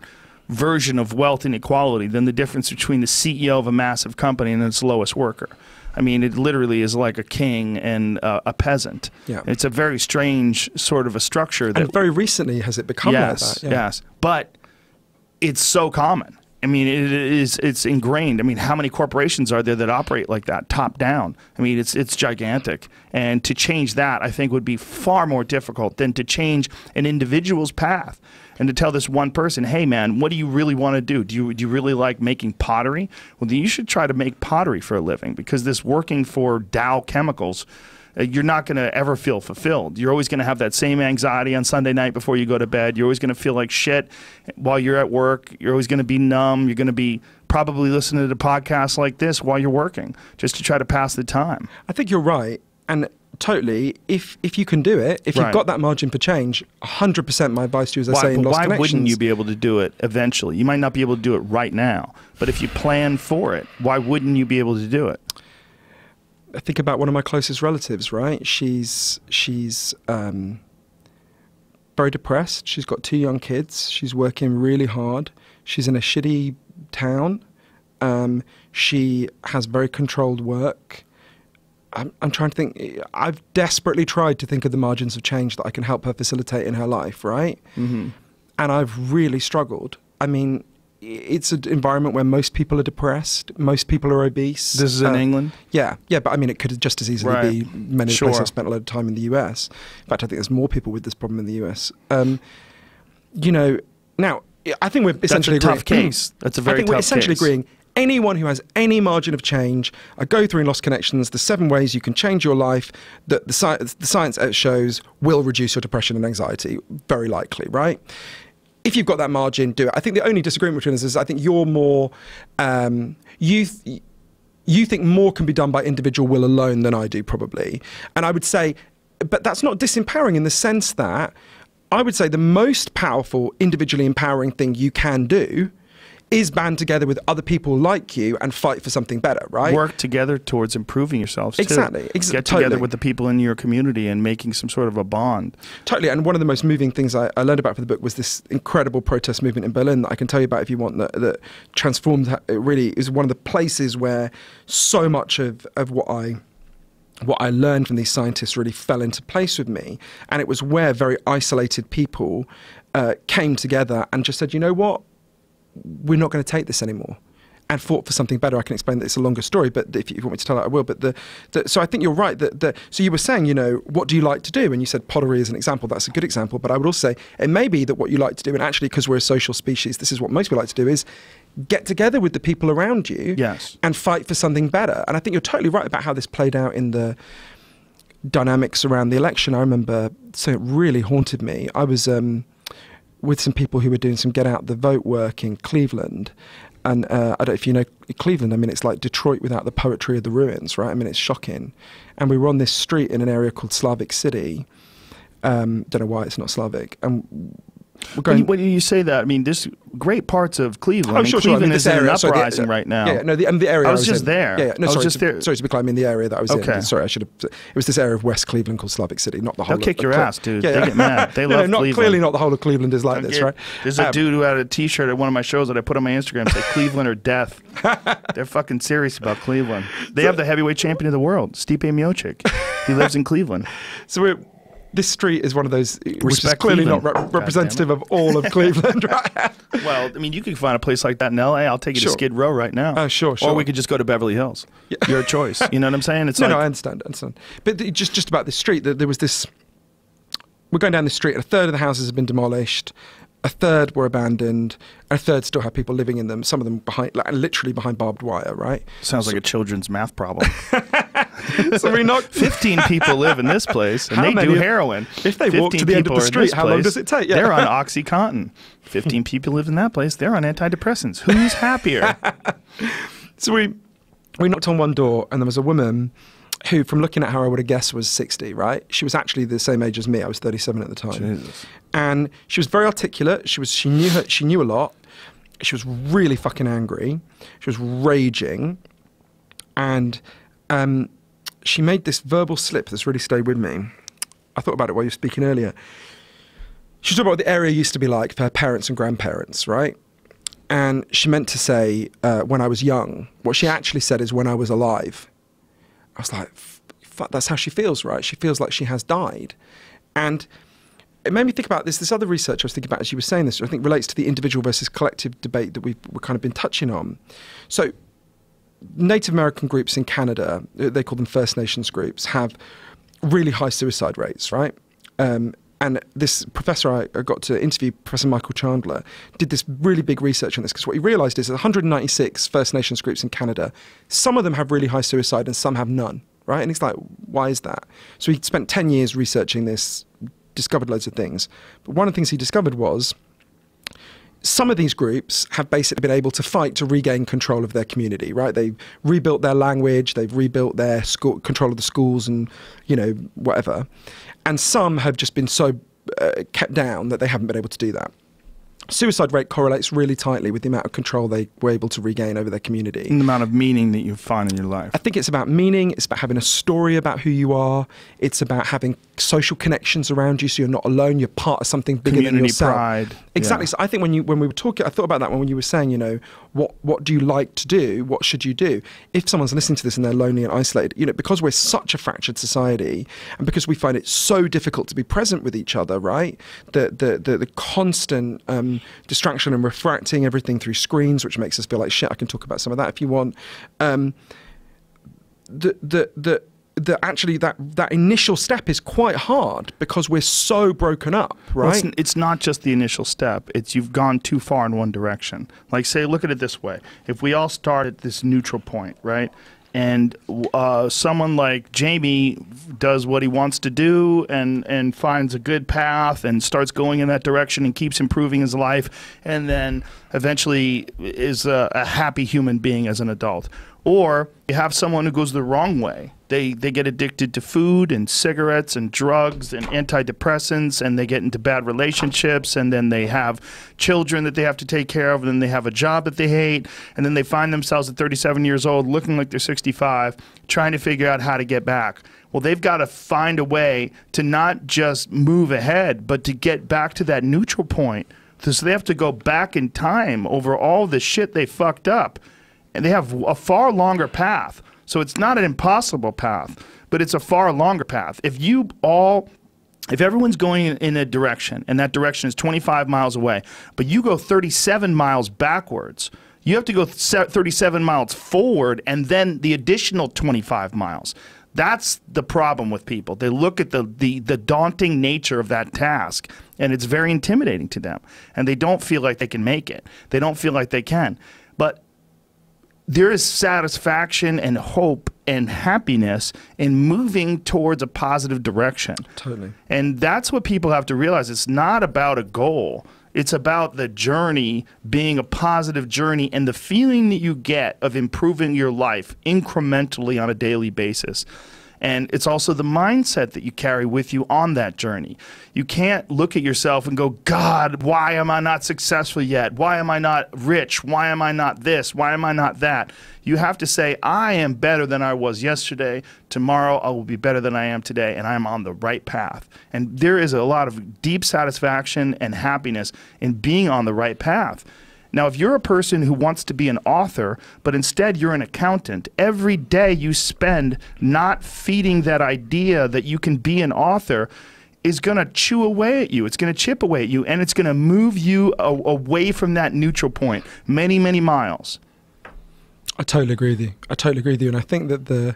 version of wealth inequality than the difference between the CEO of a massive company and its lowest worker. I mean, it literally is like a king and a peasant. Yeah. It's a very strange sort of a structure. And very recently has it become like that. Yeah. Yes, but it's so common. I mean, it's ingrained. I mean, how many corporations are there that operate like that, top down? I mean, it's gigantic. And to change that, I think, would be far more difficult than to change an individual's path and to tell this one person, hey, man, what do you really want to do? Do you really like making pottery? Well, then you should try to make pottery for a living, because this working for Dow Chemicals, you're not going to ever feel fulfilled. You're always going to have that same anxiety on Sunday night before you go to bed. You're always going to feel like shit while you're at work. You're always going to be numb. You're going to be probably listening to podcasts like this while you're working, just to try to pass the time. I think you're right. And totally, if you can do it, if you've got that margin for change, 100% my advice to you, as I say in Lost Connections. Why wouldn't you be able to do it eventually? You might not be able to do it right now, but if you plan for it, why wouldn't you be able to do it? I think about one of my closest relatives, right? She's very depressed. She's got 2 young kids. She's working really hard. She's in a shitty town. She has very controlled work. I'm trying to think. I've desperately tried to think of the margins of change that I can help her facilitate in her life, right? Mm-hmm. And I've really struggled. I mean, it's an environment where most people are depressed, most people are obese. This is in England? Yeah, but I mean, it could just as easily be many places I've spent a lot of time in the US. In fact, I think there's more people with this problem in the US. Now, I think we're essentially agreeing. That's a tough case. That's a very tough case. I think we're essentially agreeing. Anyone who has any margin of change, I go through in Lost Connections, the 7 ways you can change your life that the science shows will reduce your depression and anxiety, very likely, right? If you've got that margin, do it. I think the only disagreement between us is I think you're more, you think more can be done by individual will alone than I do, probably. And I would say, but that's not disempowering in the sense that I would say the most powerful, individually empowering thing you can do is band together with other people like you and fight for something better, right? Work together towards improving yourselves, too. Exactly. Get together with the people in your community and making some sort of a bond. Totally. And one of the most moving things I learned about for the book was this incredible protest movement in Berlin that I can tell you about if you want, that transformed. It really is one of the places where so much of what I learned from these scientists really fell into place with me. And it was where very isolated people came together and just said, you know what? We're not going to take this anymore, and fought for something better. I can explain that it's a longer story, but if you want me to tell it, I will. But so I think you're right. So you were saying, what do you like to do? And you said pottery is an example. That's a good example. But I would also say it may be that what you like to do, and actually because we're a social species, this is what most people like to do, is get together with the people around you and fight for something better. And I think you're totally right about how this played out in the dynamics around the election. I remember, so it really haunted me. I was with some people who were doing some get out the vote work in Cleveland. And I don't know if you know Cleveland. I mean, it's like Detroit without the poetry of the ruins, right? I mean, it's shocking. And we were on this street in an area called Slavic City. Don't know why it's not Slavic. When you say that, I mean, there's great parts of Cleveland. Oh, sure, Cleveland I mean, is in an uprising right now. Yeah, no, the area I was just in. there. Yeah, no, I was sorry, just there. Sorry to be clear, I mean the area that I was Okay. in. Sorry, I should have. It was this area of West Cleveland called Slavic City, not the whole. They'll kick your ass, dude. Yeah, They get mad. They love Cleveland. Clearly not the whole of Cleveland is like this, right? There's a dude who had a T-shirt at one of my shows that I put on my Instagram say Cleveland or death. They're fucking serious about Cleveland. They have the heavyweight champion of the world, Stipe Miocic. He lives in Cleveland. So this street is one of those which is clearly Cleveland. not representative of all of Cleveland, right? Well, I mean, you can find a place like that in LA. I'll take you to Skid Row right now. Oh, sure. Or we could just go to Beverly Hills. Yeah. Your choice. You know what I'm saying? It's no, I understand. But just about this street, there was this. We're going down the street, and a third of the houses have been demolished. A third were abandoned, and a third still have people living in them. Some of them literally behind barbed wire. Right? Sounds like a children's math problem. So we knocked 15 people live in this place, and they do heroin. If they walk to the end of the street, how long does it take? Yeah. They're on OxyContin. 15 people live in that place. They're on antidepressants. Who's happier? So we knocked on one door, and there was a woman who, from looking at her, I would have guessed was 60, right? She was actually the same age as me. I was 37 at the time. Jesus. And she was very articulate. She knew a lot. She was really fucking angry. She was raging. And she made this verbal slip that's really stayed with me. I thought about it while you were speaking earlier. She was talking about what the area used to be like for her parents and grandparents, right? And she meant to say, when I was young. What she actually said is, when I was alive. I was like, fuck, that's how she feels, right? She feels like she has died. And it made me think about this other research I was thinking about as you were saying this, I think relates to the individual versus collective debate that we've kind of been touching on. So Native American groups in Canada, they call them First Nations groups, have really high suicide rates, right? And this professor I got to interview, Professor Michael Chandler, did this really big research on this, because what he realised is that 196 First Nations groups in Canada, some of them have really high suicide and some have none, right? And he's like, why is that? So he spent 10 years researching this, discovered loads of things. But one of the things he discovered was some of these groups have basically been able to fight to regain control of their community, right? They've rebuilt their language, they've rebuilt their control of the schools and, whatever. And some have just been so kept down that they haven't been able to do that. Suicide rate correlates really tightly with the amount of control they were able to regain over their community. And the amount of meaning that you find in your life. I think it's about meaning. It's about having a story about who you are. It's about having social connections around you, so you're not alone. You're part of something bigger than yourself. Pride. Exactly. Yeah. So I think when we were talking, I thought about that when you were saying, what do you like to do? What should you do? If someone's listening to this and they're lonely and isolated, because we're such a fractured society, and because we find it so difficult to be present with each other, right? The constant distraction and refracting everything through screens, which makes us feel like shit. I can talk about some of that if you want. Actually that initial step is quite hard because we're so broken up, right? Well, it's not just the initial step. It's you've gone too far in one direction. Like, say, look at it this way. If we all start at this neutral point, right? And someone like Jamie does what he wants to do and finds a good path and starts going in that direction and keeps improving his life, and then eventually is a happy human being as an adult. Or you have someone who goes the wrong way. They get addicted to food and cigarettes and drugs and antidepressants, and they get into bad relationships, and then they have children that they have to take care of, and then they have a job that they hate, and then they find themselves at 37 years old looking like they're 65, trying to figure out how to get back. Well, they've got to find a way to not just move ahead, but to get back to that neutral point. So they have to go back in time over all the shit they fucked up. And they have a far longer path. So it's not an impossible path, but it's a far longer path. If everyone's going in a direction, and that direction is 25 miles away, but you go 37 miles backwards, you have to go 37 miles forward and then the additional 25 miles. That's the problem with people. They look at the daunting nature of that task, and it's very intimidating to them. And they don't feel like they can make it. They don't feel like they can. But there is satisfaction and hope and happiness in moving towards a positive direction. Totally. And that's what people have to realize. It's not about a goal. It's about the journey being a positive journey and the feeling that you get of improving your life incrementally on a daily basis. And it's also the mindset that you carry with you on that journey. You can't look at yourself and go, God, why am I not successful yet? Why am I not rich? Why am I not this? Why am I not that? You have to say, I am better than I was yesterday. Tomorrow I will be better than I am today, and I am on the right path. And there is a lot of deep satisfaction and happiness in being on the right path. Now, if you're a person who wants to be an author, but instead you're an accountant, every day you spend not feeding that idea that you can be an author is going to chew away at you. It's going to chip away at you, and it's going to move you away from that neutral point many, many miles. I totally agree with you. I totally agree with you. And I think that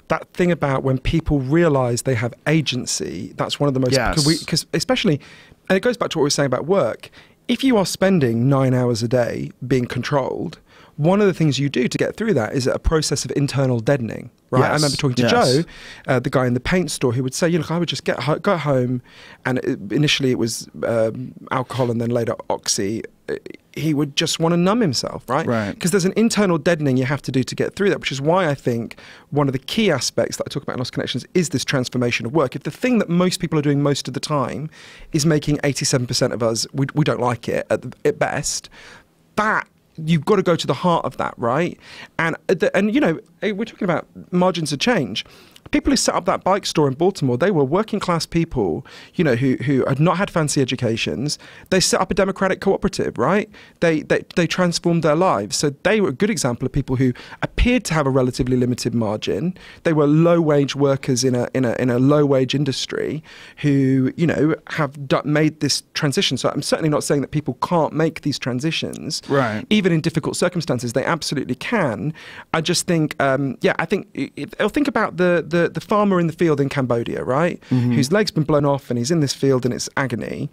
that thing about when people realize they have agency, that's one of the most... Yes. Because especially, and it goes back to what we were saying about work, if you are spending 9 hours a day being controlled, one of the things you do to get through that is a process of internal deadening, right? Yes. I remember talking to Joe, the guy in the paint store, who would say, I would just go home, and initially it was alcohol and then later oxy. He would just want to numb himself, right? Right. Because there's an internal deadening you have to do to get through that, which is why I think one of the key aspects that I talk about in Lost Connections is this transformation of work. If the thing that most people are doing most of the time is making 87% of us, we don't like it at best, that you've got to go to the heart of that, right? And you know, we're talking about margins of change. People who set up that bike store in Baltimore, they were working class people, you know, who had not had fancy educations. They set up a democratic cooperative, right? They transformed their lives. So they were a good example of people who appeared to have a relatively limited margin. They were low wage workers in a low wage industry who, you know, have made this transition. So I'm certainly not saying that people can't make these transitions. Right. Even in difficult circumstances, they absolutely can. I just think, I think I'll think about the farmer in the field in Cambodia, right? Mm-hmm. Whose leg's been blown off and he's in this field and it's agony.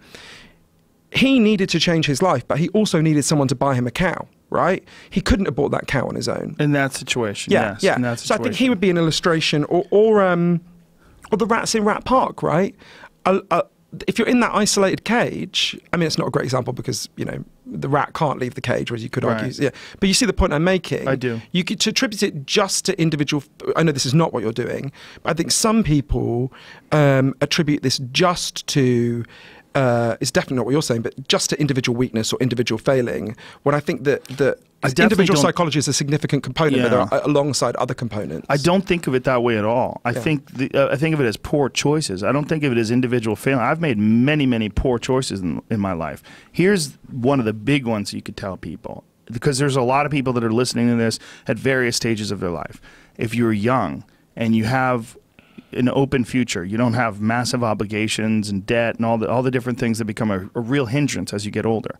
He needed to change his life, but he also needed someone to buy him a cow, right? He couldn't have bought that cow on his own. In that situation, yes. Yeah. In that situation. So I think situation. he would be an illustration, or the rats in Rat Park, right? If you're in that isolated cage, I mean, it's not a great example because, you know, the rat can't leave the cage, whereas you could argue. Right. Yeah. But you see the point I'm making. I do. You could attribute it just to individual. I know this is not what you're doing, but I think some people attribute this just to. It's definitely not what you're saying, but just to individual weakness or individual failing. When I think that individual psychology is a significant component, but there are alongside other components. I don't think of it that way at all. I think of it as poor choices. I don't think of it as individual failing. I've made many, many poor choices in my life. Here's one of the big ones you could tell people, because there's a lot of people that are listening to this at various stages of their life. If you're young and you have an open future, you don't have massive obligations and debt and all the different things that become a real hindrance as you get older.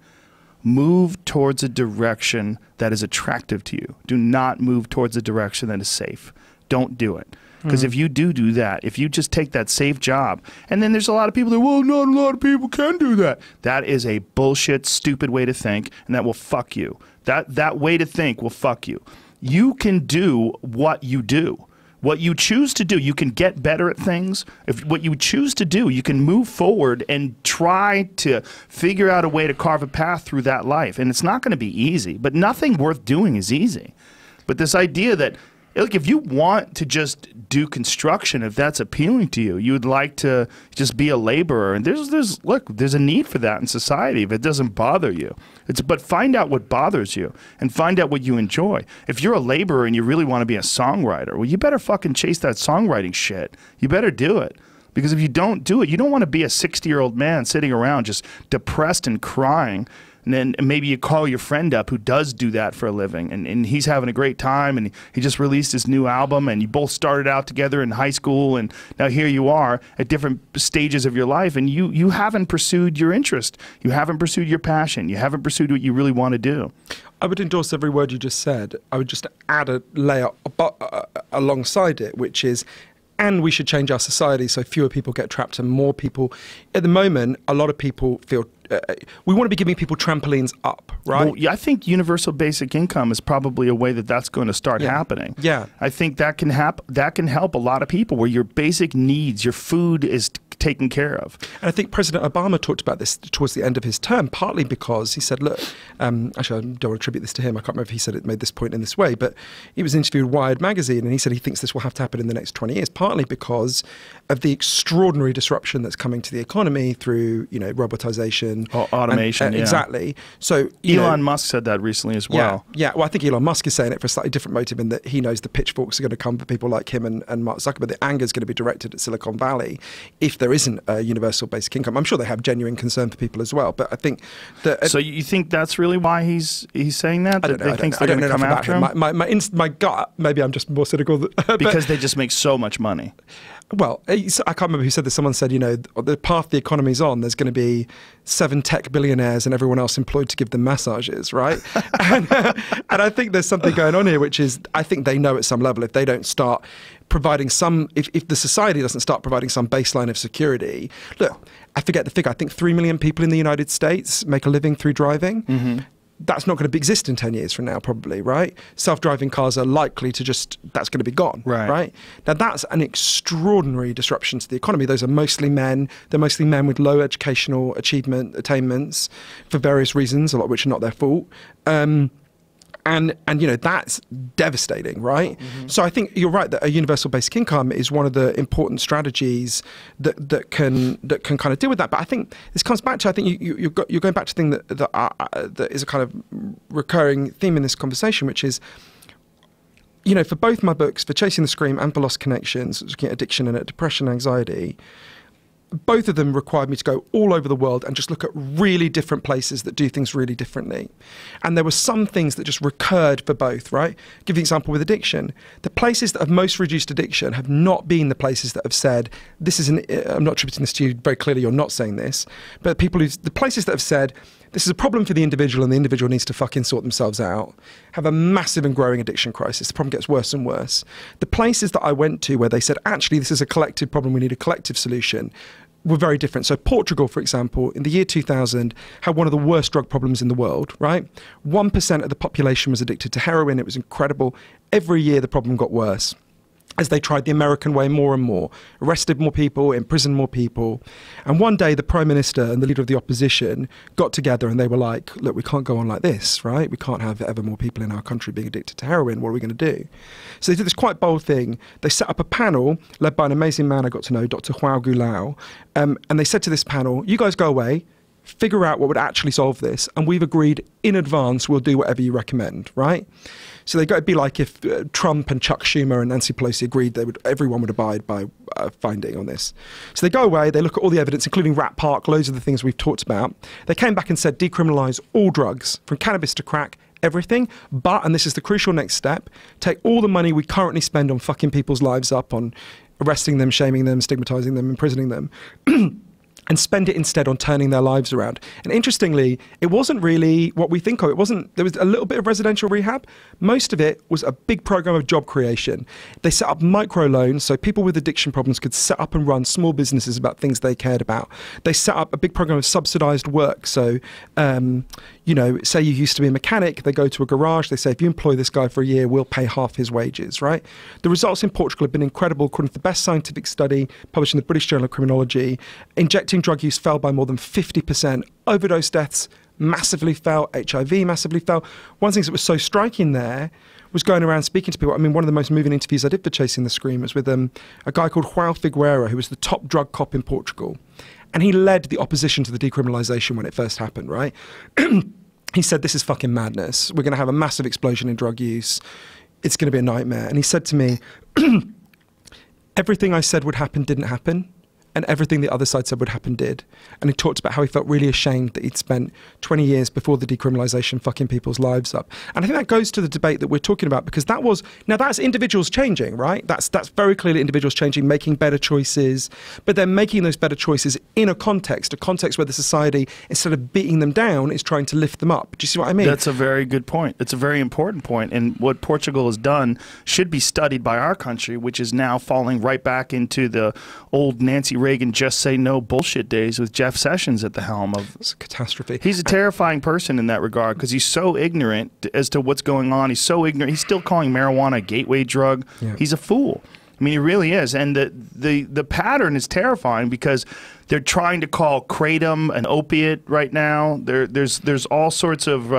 Move towards a direction that is attractive to you. Do not move towards a direction that is safe. Don't do it. Because if you do that, if you just take that safe job, and then there's a lot of people that, well, not a lot of people can do that. That is a bullshit, stupid way to think, and that will fuck you. That way to think will fuck you. You can do what you do. What you choose to do, you can get better at things. If what you choose to do, you can move forward and try to figure out a way to carve a path through that life. And it's not going to be easy, but nothing worth doing is easy. But this idea that, look, if you want to just do construction, if that's appealing to you, you would like to just be a laborer. And there's a need for that in society if it doesn't bother you. But find out what bothers you and find out what you enjoy. If you're a laborer and you really want to be a songwriter, well, you better fucking chase that songwriting shit. You better do it. Because if you don't do it, you don't want to be a 60-year-old man sitting around just depressed and crying. And then maybe you call your friend up who does do that for a living, and he's having a great time, and he just released his new album, and you both started out together in high school, and now here you are at different stages of your life, and you haven't pursued your interest. You haven't pursued your passion. You haven't pursued what you really want to do. I would endorse every word you just said. I would just add a layer alongside it, which is, and we should change our society so fewer people get trapped and more people. At the moment, a lot of people feel we want to be giving people trampolines up, right? Well, yeah, I think universal basic income is probably a way that that's going to start happening. Yeah. I think that can help a lot of people where your basic needs, your food is taken care of. And I think President Obama talked about this towards the end of his term, partly because he said, look, actually I don't want to attribute this to him, I can't remember if he said it made this point in this way, but he was interviewed with Wired magazine and he said he thinks this will have to happen in the next 20 years, partly because of the extraordinary disruption that's coming to the economy through, you know, robotization. Automation, yeah. Exactly. So Elon Musk said that recently as well. Yeah, well, I think Elon Musk is saying it for a slightly different motive in that he knows the pitchforks are going to come for people like him and Mark Zuckerberg. The anger is going to be directed at Silicon Valley if there isn't a universal basic income. I'm sure they have genuine concern for people as well, but I think that... So you think that's really why he's saying that? I don't know. They think they're going to come after him? My gut, maybe I'm just more cynical. Because they just make so much money. Well, I can't remember who said this. Someone said, you know, the path the economy's on, there's going to be 7 tech billionaires and everyone else employed to give them massages, right? and I think there's something going on here, which is, I think they know at some level if they don't start providing some, if the society doesn't start providing some baseline of security. Look, I forget the figure. I think 3 million people in the United States make a living through driving. Mm-hmm. That's not going to exist in 10 years from now, probably, right? Self-driving cars are likely to that's going to be gone, right? Now, that's an extraordinary disruption to the economy. Those are mostly men. They're mostly men with low educational attainments for various reasons, a lot of which are not their fault. And you know, that's devastating, right? Mm-hmm. So I think you're right that a universal basic income is one of the important strategies that can kind of deal with that. But I think this comes back to, I think you're going back to a thing that is a kind of recurring theme in this conversation, which is, you know, for both my books, for Chasing the Scream and for Lost Connections, looking at addiction and at depression and anxiety, both of them required me to go all over the world and just look at really different places that do things really differently. And there were some things that just recurred for both, right? Give you an example with addiction. The places that have most reduced addiction have not been the places that have said, I'm not attributing this to you, very clearly you're not saying this, but the places that have said, this is a problem for the individual and the individual needs to fucking sort themselves out, have a massive and growing addiction crisis. The problem gets worse and worse. The places that I went to where they said, actually, this is a collective problem, we need a collective solution, were very different. So Portugal, for example, in the year 2000, had one of the worst drug problems in the world, right? 1% of the population was addicted to heroin. It was incredible. Every year, the problem got worse as they tried the American way more and more, arrested more people, imprisoned more people. And one day, the Prime Minister and the leader of the opposition got together and they were like, look, we can't go on like this, right? We can't have ever more people in our country being addicted to heroin. What are we going to do? So they did this quite bold thing. They set up a panel led by an amazing man I got to know, Dr. Johann Goulao. And they said to this panel, you guys go away, figure out what would actually solve this. And we've agreed in advance, we'll do whatever you recommend, right? So it'd be like if Trump and Chuck Schumer and Nancy Pelosi agreed everyone would abide by finding on this. So they go away, they look at all the evidence, including Rat Park, loads of the things we've talked about. They came back and said decriminalise all drugs, from cannabis to crack, everything. But, and this is the crucial next step, take all the money we currently spend on fucking people's lives up, on arresting them, shaming them, stigmatising them, imprisoning them, and spend it instead on turning their lives around. And interestingly, it wasn't really what we think of. There was a little bit of residential rehab. Most of it was a big program of job creation. They set up microloans so people with addiction problems could set up and run small businesses about things they cared about. They set up a big program of subsidized work. So, you know, say you used to be a mechanic, they go to a garage, they say, if you employ this guy for a year, we'll pay half his wages, right? The results in Portugal have been incredible. According to the best scientific study published in the British Journal of Criminology, injecting drug use fell by more than 50%. Overdose deaths massively fell. HIV massively fell. One of the things that was so striking there was going around speaking to people. I mean, one of the most moving interviews I did for Chasing the Scream was with a guy called João Figueira, who was the top drug cop in Portugal. And he led the opposition to the decriminalisation when it first happened, right? He said, this is fucking madness. We're going to have a massive explosion in drug use. It's going to be a nightmare. And he said to me, everything I said would happen didn't happen. And everything the other side said would happen did. And he talked about how he felt really ashamed that he'd spent 20 years before the decriminalisation fucking people's lives up. And I think that goes to the debate that we're talking about, because that's individuals changing, right? That's very clearly individuals changing, making better choices, but they're making those better choices in a context where the society, instead of beating them down, is trying to lift them up. Do you see what I mean? That's a very good point. It's a very important point. And what Portugal has done should be studied by our country, which is now falling right back into the old Nancy Reagan Reagan just say no bullshit days with Jeff Sessions at the helm of. It's a catastrophe. He's a terrifying person in that regard because he's so ignorant as to what's going on. He's so ignorant. He's still calling marijuana a gateway drug. Yeah. He's a fool. I mean, he really is. And the pattern is terrifying because they're trying to call kratom an opiate right now. There's all sorts of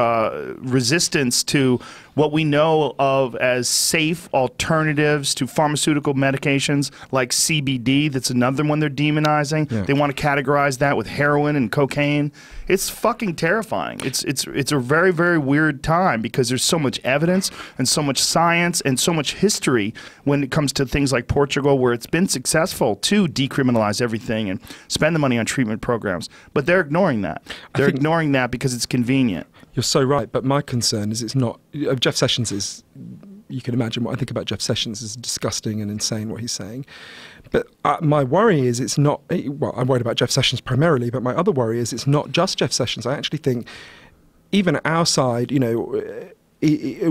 resistance to what we know of as safe alternatives to pharmaceutical medications like CBD. That's another one they're demonizing. Yeah. They want to categorize that with heroin and cocaine. It's fucking terrifying. It's a very, very weird time because there's so much evidence and so much science and so much history when it comes to things like Portugal, where it's been successful to decriminalize everything and spend the money on treatment programs. But they're ignoring that. They're ignoring that because it's convenient. You're so right, but my concern is it's not. Jeff Sessions is, you can imagine what I think about Jeff Sessions is disgusting and insane what he's saying. But my worry is it's not, well, I'm worried about Jeff Sessions primarily, but my other worry is it's not just Jeff Sessions. I actually think even our side, you know,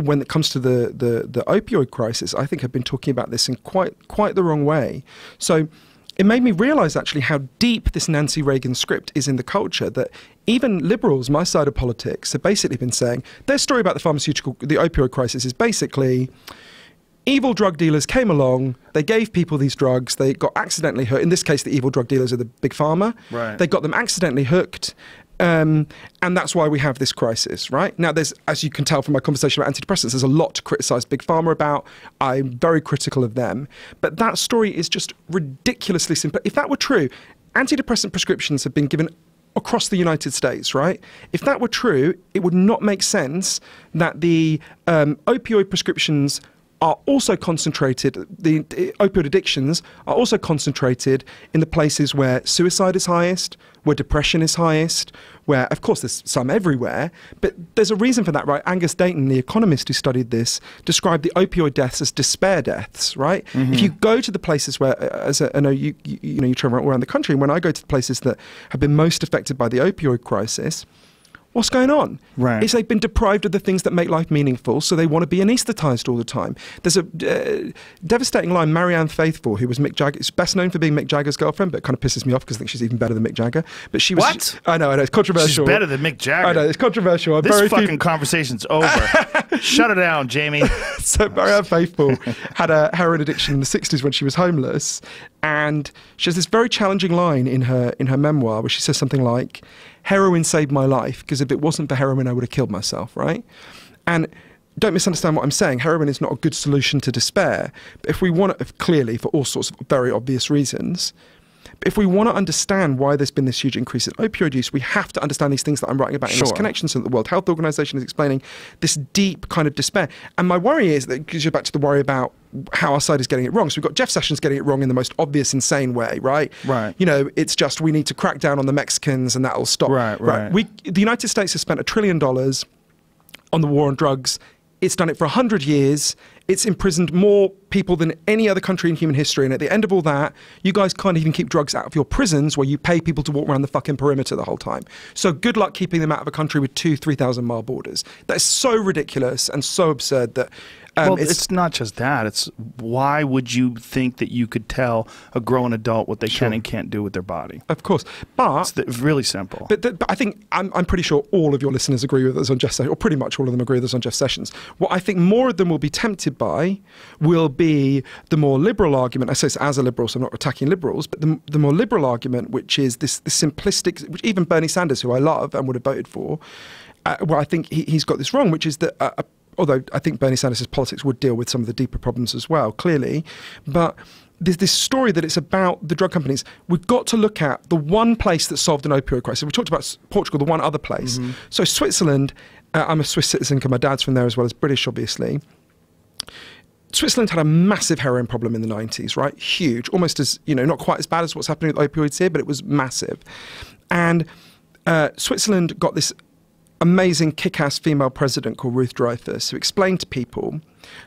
when it comes to the opioid crisis, I think I've been talking about this in quite the wrong way. So it made me realise actually how deep this Nancy Reagan script is in the culture, that even liberals, my side of politics, have basically been saying their story about the opioid crisis is basically evil drug dealers came along, they gave people these drugs, they got accidentally hooked. In this case, the evil drug dealers are the big pharma. Right. They got them accidentally hooked. And that's why we have this crisis, right? Now, there's, as you can tell from my conversation about antidepressants, there's a lot to criticise Big Pharma about. I'm very critical of them. But that story is just ridiculously simple. If that were true, antidepressant prescriptions have been given across the United States, right? If that were true, it would not make sense that the opioid prescriptions are also concentrated, the opioid addictions are also concentrated in the places where suicide is highest, where depression is highest, where, of course, there's some everywhere, but there's a reason for that, right? Angus Dayton, the economist who studied this, described the opioid deaths as despair deaths, right? Mm-hmm. If you go to the places where, I know you travel around the country, and when I go to the places that have been most affected by the opioid crisis, what's going on? Right. Is they've been deprived of the things that make life meaningful, so they want to be anaesthetized all the time. There's a devastating line, Marianne Faithfull, who was Mick Jagger's, best known for being Mick Jagger's girlfriend, but it kind of pisses me off because I think she's even better than Mick Jagger. But she was. What? I know, it's controversial. She's better than Mick Jagger. I know, it's controversial. This fucking conversation's over. Shut it down, Jamie. So Marianne Faithfull had a heroin addiction in the 60s when she was homeless, and she has this very challenging line in her memoir where she says something like, "Heroin saved my life, because if it wasn't for heroin, I would have killed myself," right? And don't misunderstand what I'm saying. Heroin is not a good solution to despair. But if we want to, clearly, for all sorts of very obvious reasons, if we want to understand why there's been this huge increase in opioid use, we have to understand these things that I'm writing about in this connection. So that the World Health Organization is explaining this deep kind of despair. And my worry is that, because you're back to the worry about how our side is getting it wrong. So we've got Jeff Sessions getting it wrong in the most obvious, insane way, right? Right. You know, it's just we need to crack down on the Mexicans and that'll stop. Right. The United States has spent $1 trillion on the war on drugs. It's done it for 100 years. It's imprisoned more people than any other country in human history. And at the end of all that, you guys can't even keep drugs out of your prisons where you pay people to walk around the fucking perimeter the whole time. So good luck keeping them out of a country with 2,000-3,000 mile borders. That's so ridiculous and so absurd that... well, it's not just that. It's why would you think that you could tell a grown adult what they can and can't do with their body? Of course. But... It's really simple. But I think, I'm pretty sure all of your listeners agree with us on Jeff Sessions, or pretty much all of them agree with us on Jeff Sessions. What I think more of them will be tempted by will be the more liberal argument. I say this as a liberal, so I'm not attacking liberals, but the more liberal argument, which is this simplistic, which even Bernie Sanders, who I love and would have voted for, well, I think he's got this wrong, which is that... although I think Bernie Sanders' politics would deal with some of the deeper problems as well, clearly. But there's this story that it's about the drug companies. We've got to look at the one place that solved an opioid crisis. We talked about Portugal, the one other place. Mm-hmm. So Switzerland, I'm a Swiss citizen because my dad's from there as well as British, obviously. Switzerland had a massive heroin problem in the 90s, right? Huge, almost as, not quite as bad as what's happening with opioids here, but it was massive. And Switzerland got this amazing kick-ass female president called Ruth Dreyfus, who explained to people,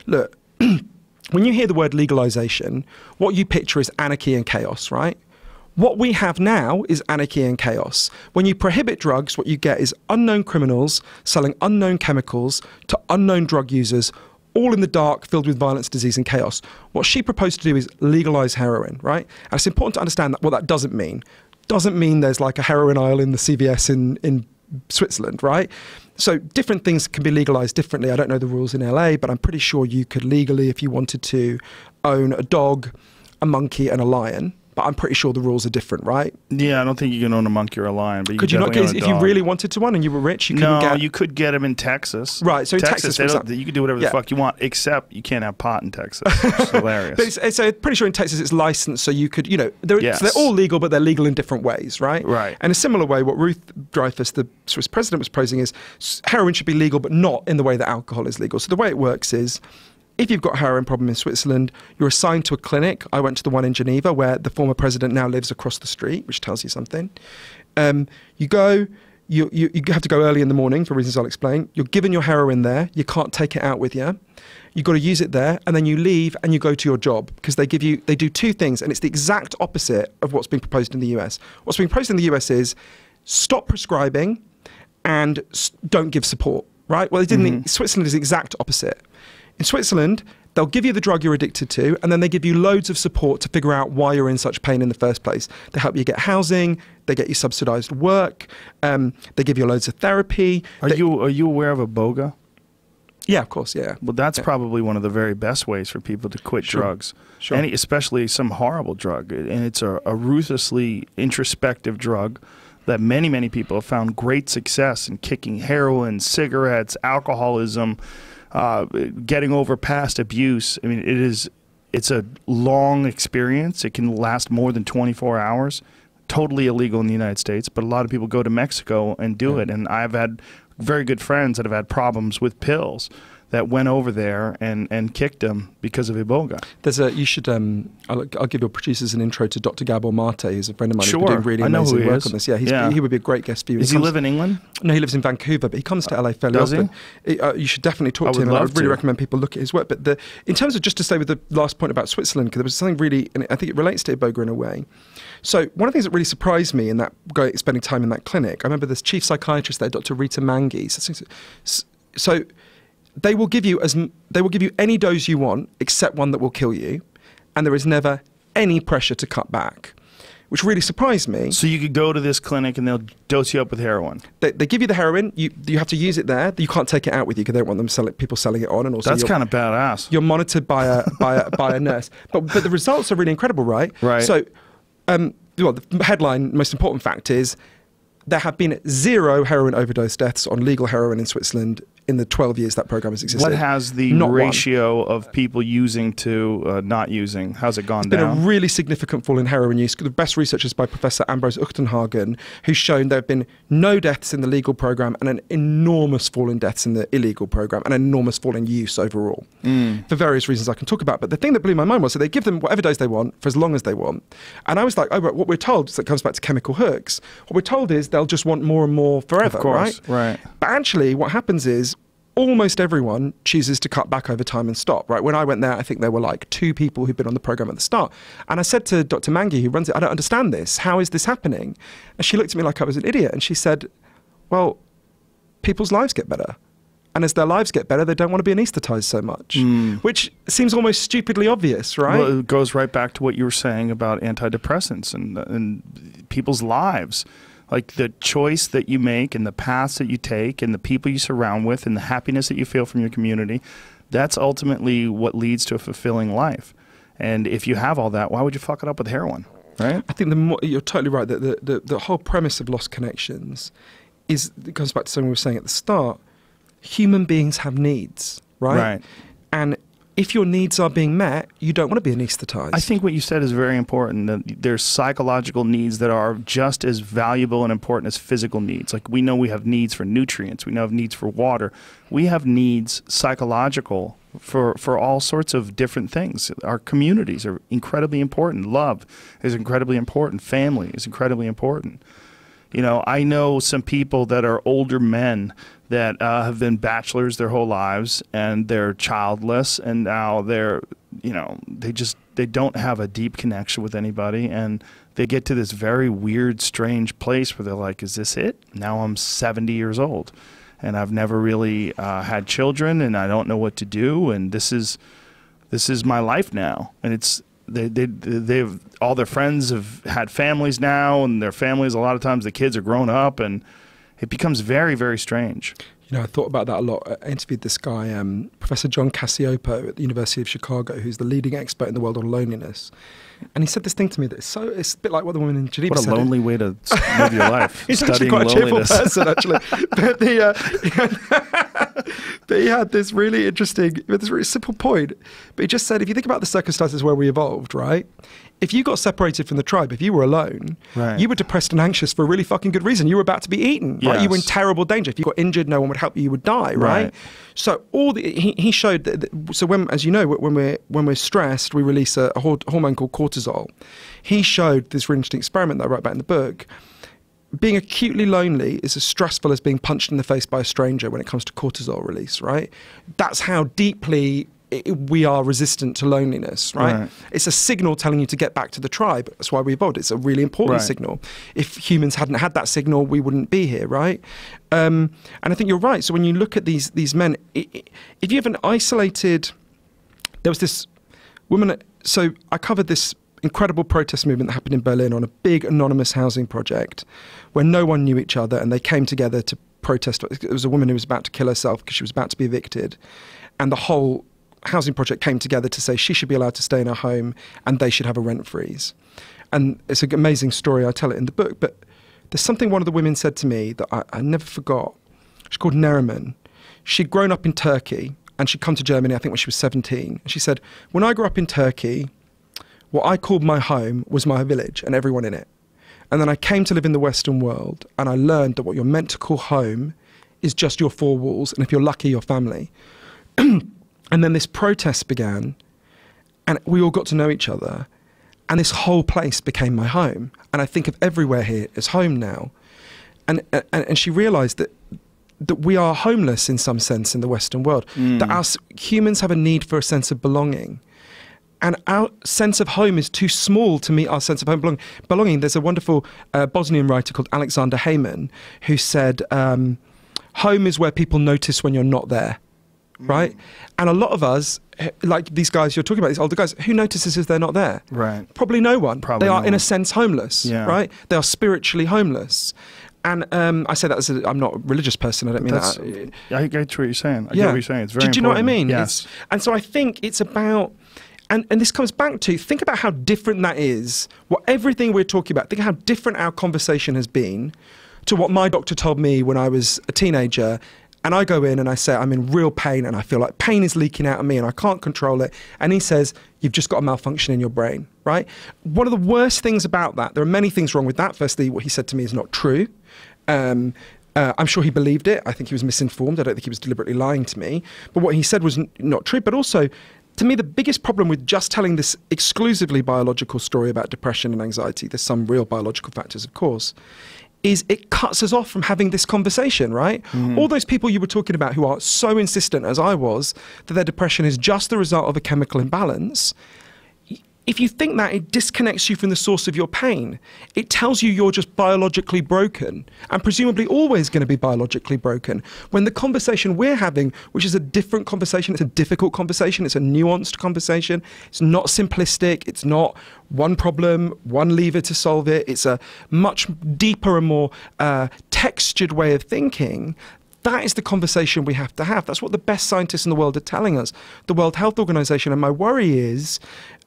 look, when you hear the word legalization, what you picture is anarchy and chaos, right? What we have now is anarchy and chaos. When you prohibit drugs, what you get is unknown criminals selling unknown chemicals to unknown drug users all in the dark, filled with violence, disease, and chaos. What she proposed to do is legalize heroin, right? And it's important to understand that what that doesn't mean. Doesn't mean there's like a heroin aisle in the CVS in Switzerland, right? So different things can be legalized differently. I don't know the rules in LA, but I'm pretty sure you could legally, if you wanted to, own a dog, a monkey, and a lion. But I'm pretty sure the rules are different, right? Yeah, I don't think you can own a monkey or a lion, but you could you not definitely get, own a if you dog. really wanted to one and you were rich, you couldn't No, get... you could get them in Texas. Right, so in Texas, for example, you could do whatever the fuck you want, except you can't have pot in Texas. It's hilarious. But so pretty sure in Texas it's licensed, so you could, you know, Yes. so they're all legal, but they're legal in different ways, right? Right. And a similar way, what Ruth Dreyfus, the Swiss president, was proposing is heroin should be legal, but not in the way that alcohol is legal. So the way it works is, if you've got a heroin problem in Switzerland, you're assigned to a clinic. I went to the one in Geneva where the former president now lives across the street, which tells you something. You go, you have to go early in the morning for reasons I'll explain. You're given your heroin there. You can't take it out with you. You've got to use it there, and then you leave and you go to your job because they do two things, and it's the exact opposite of what's being proposed in the US. What's being proposed in the US is stop prescribing and don't give support, right? Well, they didn't. Switzerland is the exact opposite. In Switzerland, they'll give you the drug you're addicted to, and then they give you loads of support to figure out why you're in such pain in the first place. They help you get housing, they get you subsidized work, they give you loads of therapy. Are you aware of Iboga? Yeah, of course, yeah. Well, that's probably one of the very best ways for people to quit drugs, especially some horrible drug. And it's a ruthlessly introspective drug that many people have found great success in kicking heroin, cigarettes, alcoholism, getting over past abuse. I mean, it's a long experience. It can last more than 24 hours. Totally illegal in the United States, but a lot of people go to Mexico and do it. And I've had very good friends that have had problems with pills that went over there and kicked them because of Iboga. You should, I'll give your producers an intro to Dr. Gabor Mate, who's a friend of mine who's been doing really I know amazing who he work is. on this. Yeah, he would be a great guest for you. Does he live in England? No, he lives in Vancouver, but he comes to LA fairly often. You should definitely talk to him, and I would really recommend people look at his work. But in terms of, just to stay with the last point about Switzerland, because there was something really, and I think it relates to Iboga in a way. So one of the things that really surprised me in that spending time in that clinic, I remember this chief psychiatrist there, Dr. Rita Mangi. So they will give you any dose you want except one that will kill you, and there is never any pressure to cut back, which really surprised me. So you could go to this clinic and they'll dose you up with heroin. They give you the heroin. You have to use it there. You can't take it out with you because they don't want them people selling it on. And also that's kind of badass. You're monitored by a nurse. But the results are really incredible, right? Right. So, the headline, most important fact is there have been 0 heroin overdose deaths on legal heroin in Switzerland in the 12 years that program has existed. What has the ratio of people using to not using? How's it gone down? There's been a really significant fall in heroin use. The best research is by Professor Ambros Uchtenhagen, who's shown there have been no deaths in the legal program and an enormous fall in deaths in the illegal program and an enormous fall in use overall, for various reasons I can talk about. But the thing that blew my mind was that they give them whatever dose they want for as long as they want. And I was like, oh, but what we're told, so it comes back to chemical hooks, what we're told is they'll just want more and more forever, of course, right? But actually what happens is almost everyone chooses to cut back over time and stop, right? When I went there, I think there were like 2 people who'd been on the program at the start. And I said to Dr. Mangi, who runs it, I don't understand this. How is this happening? And she looked at me like I was an idiot. And she said, well, people's lives get better. And as their lives get better, they don't want to be anesthetized so much, which seems almost stupidly obvious, right? Well, it goes right back to what you were saying about antidepressants and people's lives. Like the choice that you make and the paths that you take and the people you surround with and the happiness that you feel from your community, that's ultimately what leads to a fulfilling life. And if you have all that, why would you fuck it up with heroin, right? I think you're totally right that the whole premise of Lost Connections it goes back to something we were saying at the start. Human beings have needs, right? Right. And if your needs are being met, you don't want to be anesthetized. I think what you said is very important, that there's psychological needs that are just as valuable and important as physical needs. Like we know we have needs for nutrients, we know we have needs for water. We have needs psychological for all sorts of different things. Our communities are incredibly important. Love is incredibly important. Family is incredibly important. You know, I know some people that are older men that have been bachelors their whole lives and they're childless, and now they're, you know, they don't have a deep connection with anybody, and they get to this very weird, strange place where they're like, is this it? Now I'm 70 years old. and I've never really had children, and I don't know what to do, and this is my life now. And it's they've all their friends have had families now, and their families, a lot of times the kids are grown up, and it becomes very, very strange. You know, I thought about that a lot. I interviewed this guy, Professor John Cassiopo at the University of Chicago, who's the leading expert in the world on loneliness. And he said this thing to me that it's a bit like what the woman in Geneva said. What a lonely way to live your life. He's actually quite a cheerful person, actually. But he had this really interesting, this really simple point. But he just said, if you think about the circumstances where we evolved, right? If you got separated from the tribe, if you were alone, right, you were depressed and anxious for a really fucking good reason. You were about to be eaten, right? Yes. You were in terrible danger. If you got injured, no one would help you. You would die, right? So he showed that. So when, as you know, when we're stressed, we release a hormone called cortisol. He showed this really interesting experiment that I write about in the book. Being acutely lonely is as stressful as being punched in the face by a stranger when it comes to cortisol release, right? That's how deeply we are resistant to loneliness, right? It's a signal telling you to get back to the tribe. That's why we evolved. It's a really important signal. If humans hadn't had that signal, we wouldn't be here, right? And I think you're right. So when you look at these men, if you have an isolated... There was this woman... So I covered this incredible protest movement that happened in Berlin on a big anonymous housing project where no one knew each other, and they came together to protest. It was a woman who was about to kill herself because she was about to be evicted. And the whole housing project came together to say she should be allowed to stay in her home and they should have a rent freeze. And it's an amazing story. I tell it in the book. But there's something one of the women said to me that I never forgot. She's called Neriman. She'd grown up in Turkey and she'd come to Germany, I think, when she was 17. And she said, when I grew up in Turkey, what I called my home was my village and everyone in it. And then I came to live in the Western world and I learned that what you're meant to call home is just your four walls, and if you're lucky, your family. And then this protest began, and we all got to know each other, and this whole place became my home. And I think of everywhere here as home now. And she realised that we are homeless in some sense in the Western world, that us humans have a need for a sense of belonging. And our sense of home is too small to meet our sense of home belonging. There's a wonderful Bosnian writer called Alexander Heyman who said, home is where people notice when you're not there. Right? And a lot of us, like these guys you're talking about, these older guys, who notices if they're not there? Right. Probably no one. Probably they are, no in one. a sense, homeless. Yeah. Right? They are spiritually homeless. And I say that as I'm not a religious person. I don't mean that. I get what you're saying. I get what you're saying. It's very important. Do you know what I mean? Yes. And so I think it's about... And this comes back to, think about how different that is, what everything we're talking about, think how different our conversation has been to what my doctor told me when I was a teenager. And I go in and I say, I'm in real pain and I feel like pain is leaking out of me and I can't control it. And he says, you've just got a malfunction in your brain, right? One of the worst things about that, there are many things wrong with that. Firstly, what he said to me is not true. I'm sure he believed it. I think he was misinformed. I don't think he was deliberately lying to me. But what he said was not true. But also, to me, the biggest problem with just telling this exclusively biological story about depression and anxiety, there's some real biological factors, of course, is it cuts us off from having this conversation, right? All those people you were talking about who are so insistent, as I was, that their depression is just the result of a chemical imbalance. If you think that, it disconnects you from the source of your pain. It tells you you're just biologically broken and presumably always going to be biologically broken. When the conversation we're having, which is a different conversation, it's a difficult conversation, it's a nuanced conversation, it's not simplistic, it's not one problem, one lever to solve it, it's a much deeper and more textured way of thinking. That is the conversation we have to have. That's what the best scientists in the world are telling us. The World Health Organization. And my worry is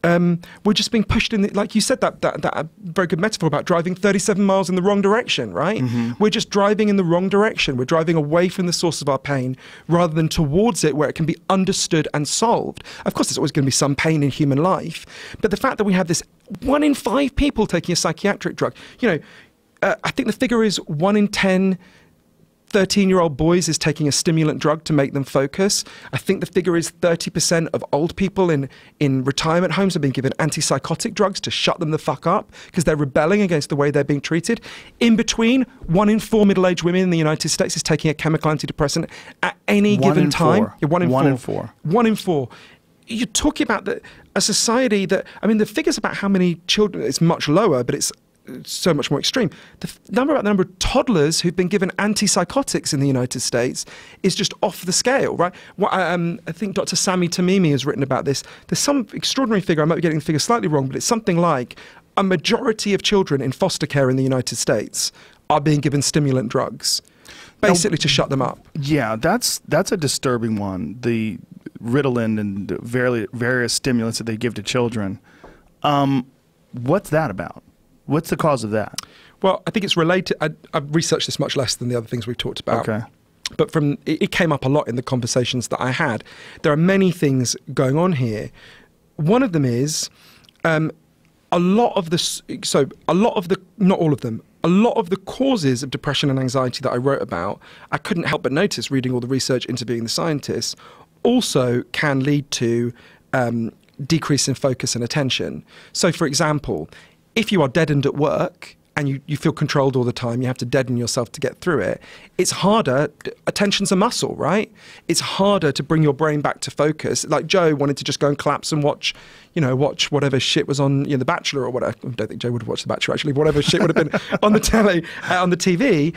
we're just being pushed in, like you said, that very good metaphor about driving 37 miles in the wrong direction, right? We're just driving in the wrong direction. We're driving away from the source of our pain rather than towards it where it can be understood and solved. Of course, there's always going to be some pain in human life. But the fact that we have this 1 in 5 people taking a psychiatric drug, you know, I think the figure is 1 in 10 13-year-old boys is taking a stimulant drug to make them focus. I think the figure is 30% of old people in retirement homes are being given antipsychotic drugs to shut them the fuck up because they're rebelling against the way they're being treated. In between, 1 in 4 middle-aged women in the United States is taking a chemical antidepressant at any given time. Yeah, 1 in 4. 1 in 4. You're talking about a society that, I mean, the figures about how many children, it's much lower, but it's so much more extreme. The number of toddlers who've been given antipsychotics in the United States is just off the scale, right? I think Dr. Sami Tamimi has written about this. There's some extraordinary figure, I might be getting the figure slightly wrong, but it's something like a majority of children in foster care in the United States are being given stimulant drugs, basically to shut them up. Yeah, that's a disturbing one. The Ritalin and the various stimulants that they give to children. What's that about? What's the cause of that? Well, I think it's related. I've researched this much less than the other things we've talked about. Okay. But it came up a lot in the conversations that I had. There are many things going on here. One of them is not all of them, a lot of the causes of depression and anxiety that I wrote about, I couldn't help but notice reading all the research, interviewing the scientists, also can lead to decrease in focus and attention. So, for example, if you are deadened at work and you feel controlled all the time, you have to deaden yourself to get through it, it's harder. Attention's a muscle, right? It's harder to bring your brain back to focus. Like Joe wanted to just go and collapse and watch whatever shit was on The Bachelor or whatever. I don't think Joe would have watched The Bachelor, actually. Whatever shit would have been on the telly, on the TV.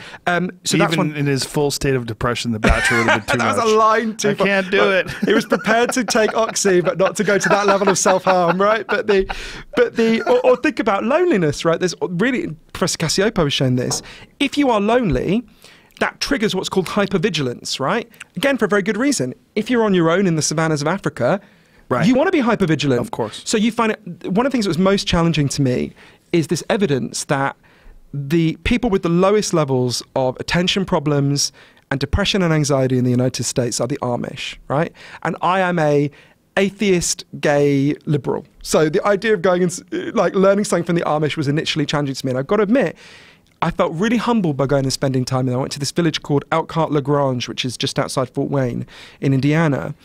So even that's one, in his full state of depression, The Bachelor would have been too much. That was a line too far. I can't do it. He was prepared to take oxy, but not to go to that level of self-harm, right? Or think about loneliness, right? There's really, Professor Cacioppo has shown this. If you are lonely, that triggers what's called hypervigilance, right? Again, for a very good reason. If you're on your own in the savannas of Africa, right, you want to be hypervigilant. Of course. So you find it, one of the things that was most challenging to me is this evidence that the people with the lowest levels of attention problems and depression and anxiety in the United States are the Amish, right? And I am a atheist, gay, liberal. So the idea of going and learning something from the Amish was initially challenging to me. And I've got to admit, I felt really humbled by going and spending time. And I went to this village called Elkhart-LaGrange, which is just outside Fort Wayne in Indiana.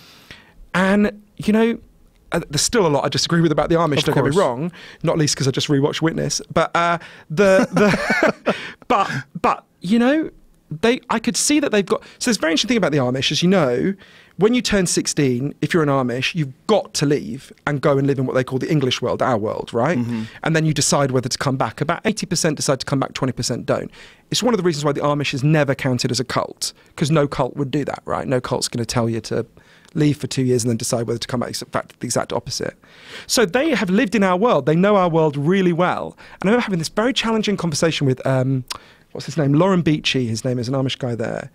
And, there's still a lot I disagree with about the Amish, don't get me wrong, not least because I just rewatched Witness. But I could see that they've got. So there's a very interesting thing about the Amish, as you know, when you turn 16, if you're an Amish, you've got to leave and go and live in what they call the English world, our world, right? Mm-hmm. And then you decide whether to come back. About 80% decide to come back, 20% don't. It's one of the reasons why the Amish is never counted as a cult, because no cult would do that, right? No cult's going to tell you to leave for 2 years and then decide whether to come back. It's in fact the exact opposite. So they have lived in our world. They know our world really well. And I remember having this very challenging conversation with, what's his name? Lauren Beachy, his name is an Amish guy there,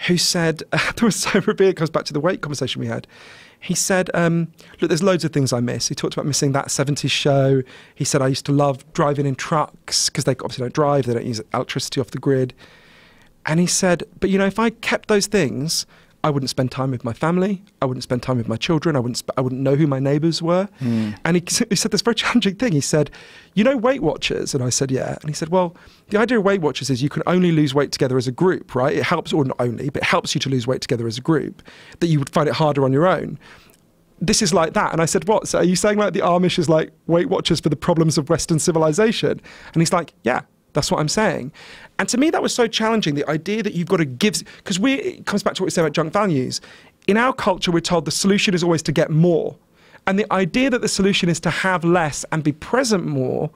who said, there was so revered, it comes back to the weight conversation we had. He said, look, there's loads of things I miss. He talked about missing that 70s show. He said, I used to love driving in trucks because they obviously don't drive, they don't use electricity off the grid. And he said, but if I kept those things, I wouldn't spend time with my family. I wouldn't spend time with my children. I wouldn't know who my neighbours were. Mm. And he said this very challenging thing. He said, Weight Watchers? And I said, yeah. And he said, well, the idea of Weight Watchers is you can only lose weight together as a group, right? It helps, or not only, but it helps you to lose weight together as a group, that you would find it harder on your own. This is like that. And I said, what? So are you saying like the Amish is like Weight Watchers for the problems of Western civilization? And he's like, yeah. That's what I'm saying. And to me, that was so challenging, the idea that you've got to give, because it comes back to what we say about junk values. In our culture, we're told the solution is always to get more. And the idea that the solution is to have less and be present more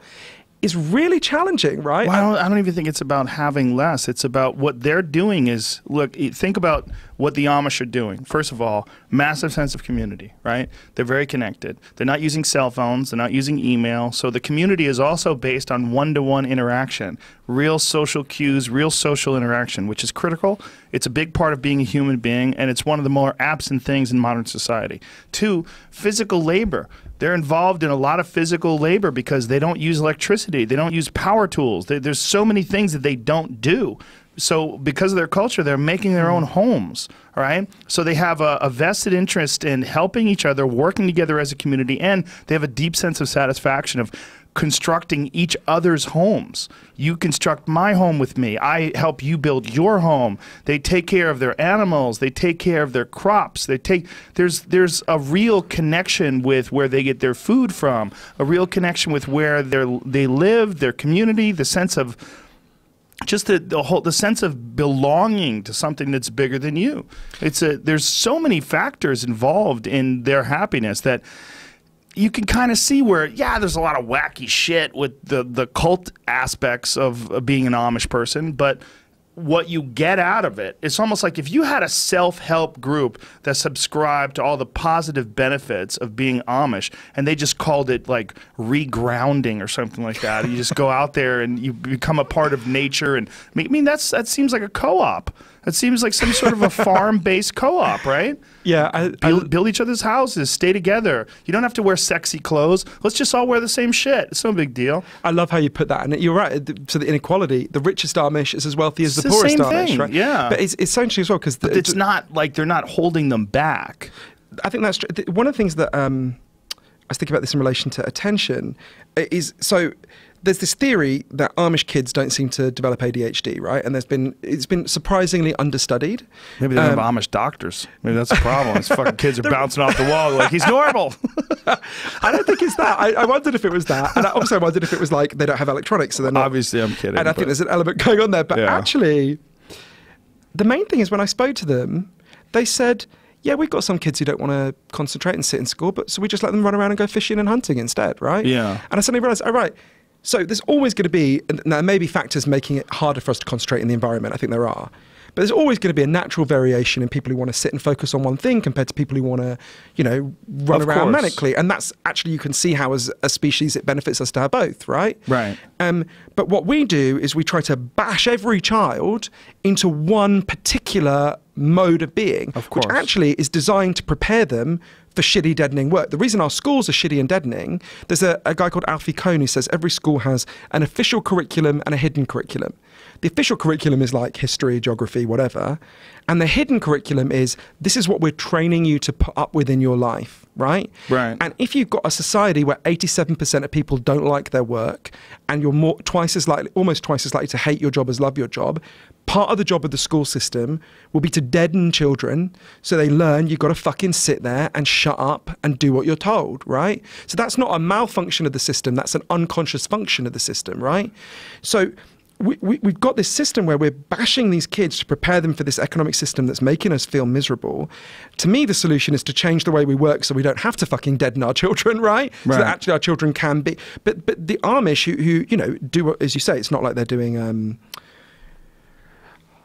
is really challenging, right? Well, I don't even think it's about having less. It's about what they're doing is, look, think about what the Amish are doing. First of all, massive sense of community, right? They're very connected. They're not using cell phones. They're not using email. So the community is also based on one-to-one interaction, real social cues, real social interaction, which is critical. It's a big part of being a human being, and it's one of the more absent things in modern society. 2, physical labor. They're involved in a lot of physical labor because they don't use electricity. They don't use power tools. There's so many things that they don't do. So because of their culture, they're making their own homes, all right? So they have a vested interest in helping each other, working together as a community, and they have a deep sense of satisfaction of constructing each other's homes. You construct my home with me. I help you build your home. They take care of their animals. They take care of their crops. There's a real connection with where they get their food from, a real connection with where they live, their community, the sense of just the sense of belonging to something that's bigger than you. There's so many factors involved in their happiness that you can kind of see where, yeah, there's a lot of wacky shit with the cult aspects of being an Amish person, but what you get out of it, it's almost like if you had a self-help group that subscribed to all the positive benefits of being Amish, and they just called it like regrounding or something like that. You just go out there and you become a part of nature, and I mean that seems like a co-op. It seems like some sort of a farm-based co-op, right? Yeah. Build each other's houses, stay together. You don't have to wear sexy clothes. Let's just all wear the same shit. It's no big deal. I love how you put that. And you're right. So the inequality, the richest Amish is as wealthy as the poorest same Amish, thing, right? yeah. But it's essentially as well because it's not like they're not holding them back. I think that's true. One of the things that I was thinking about this in relation to attention is so. There's this theory that Amish kids don't seem to develop ADHD, right? And it's been surprisingly understudied. Maybe they don't have Amish doctors. Maybe that's the problem. These fucking kids are bouncing off the wall like, he's normal. I don't think it's that. I wondered if it was that. And I wondered if it was like they don't have electronics, so they're not. Obviously, I'm kidding. And I think there's an element going on there. But actually, the main thing is when I spoke to them, they said, yeah, we've got some kids who don't want to concentrate and sit in school, but so we just let them run around and go fishing and hunting instead, right? Yeah. And I suddenly realised, oh, right. So there's always going to be, now maybe factors making it harder for us to concentrate in the environment, I think there are. But there's always going to be a natural variation in people who want to sit and focus on one thing compared to people who want to, run around manically. And that's actually, you can see how as a species it benefits us to have both, right? Right. But what we do is we try to bash every child into one particular mode of being, which actually is designed to prepare them for shitty, deadening work. The reason our schools are shitty and deadening, there's a guy called Alfie Cohn who says every school has an official curriculum and a hidden curriculum. The official curriculum is like history, geography, whatever. And the hidden curriculum is, this is what we're training you to put up with in your life, right? Right. And if you've got a society where 87% of people don't like their work, and you're almost twice as likely to hate your job as love your job, part of the job of the school system will be to deaden children so they learn you've got to fucking sit there and shut up and do what you're told, right? So that's not a malfunction of the system, that's an unconscious function of the system, right? So we've got this system where we're bashing these kids to prepare them for this economic system that's making us feel miserable. To me, the solution is to change the way we work so we don't have to fucking deaden our children, right? So that actually our children can be. But the Amish who do, as you say, it's not like they're doing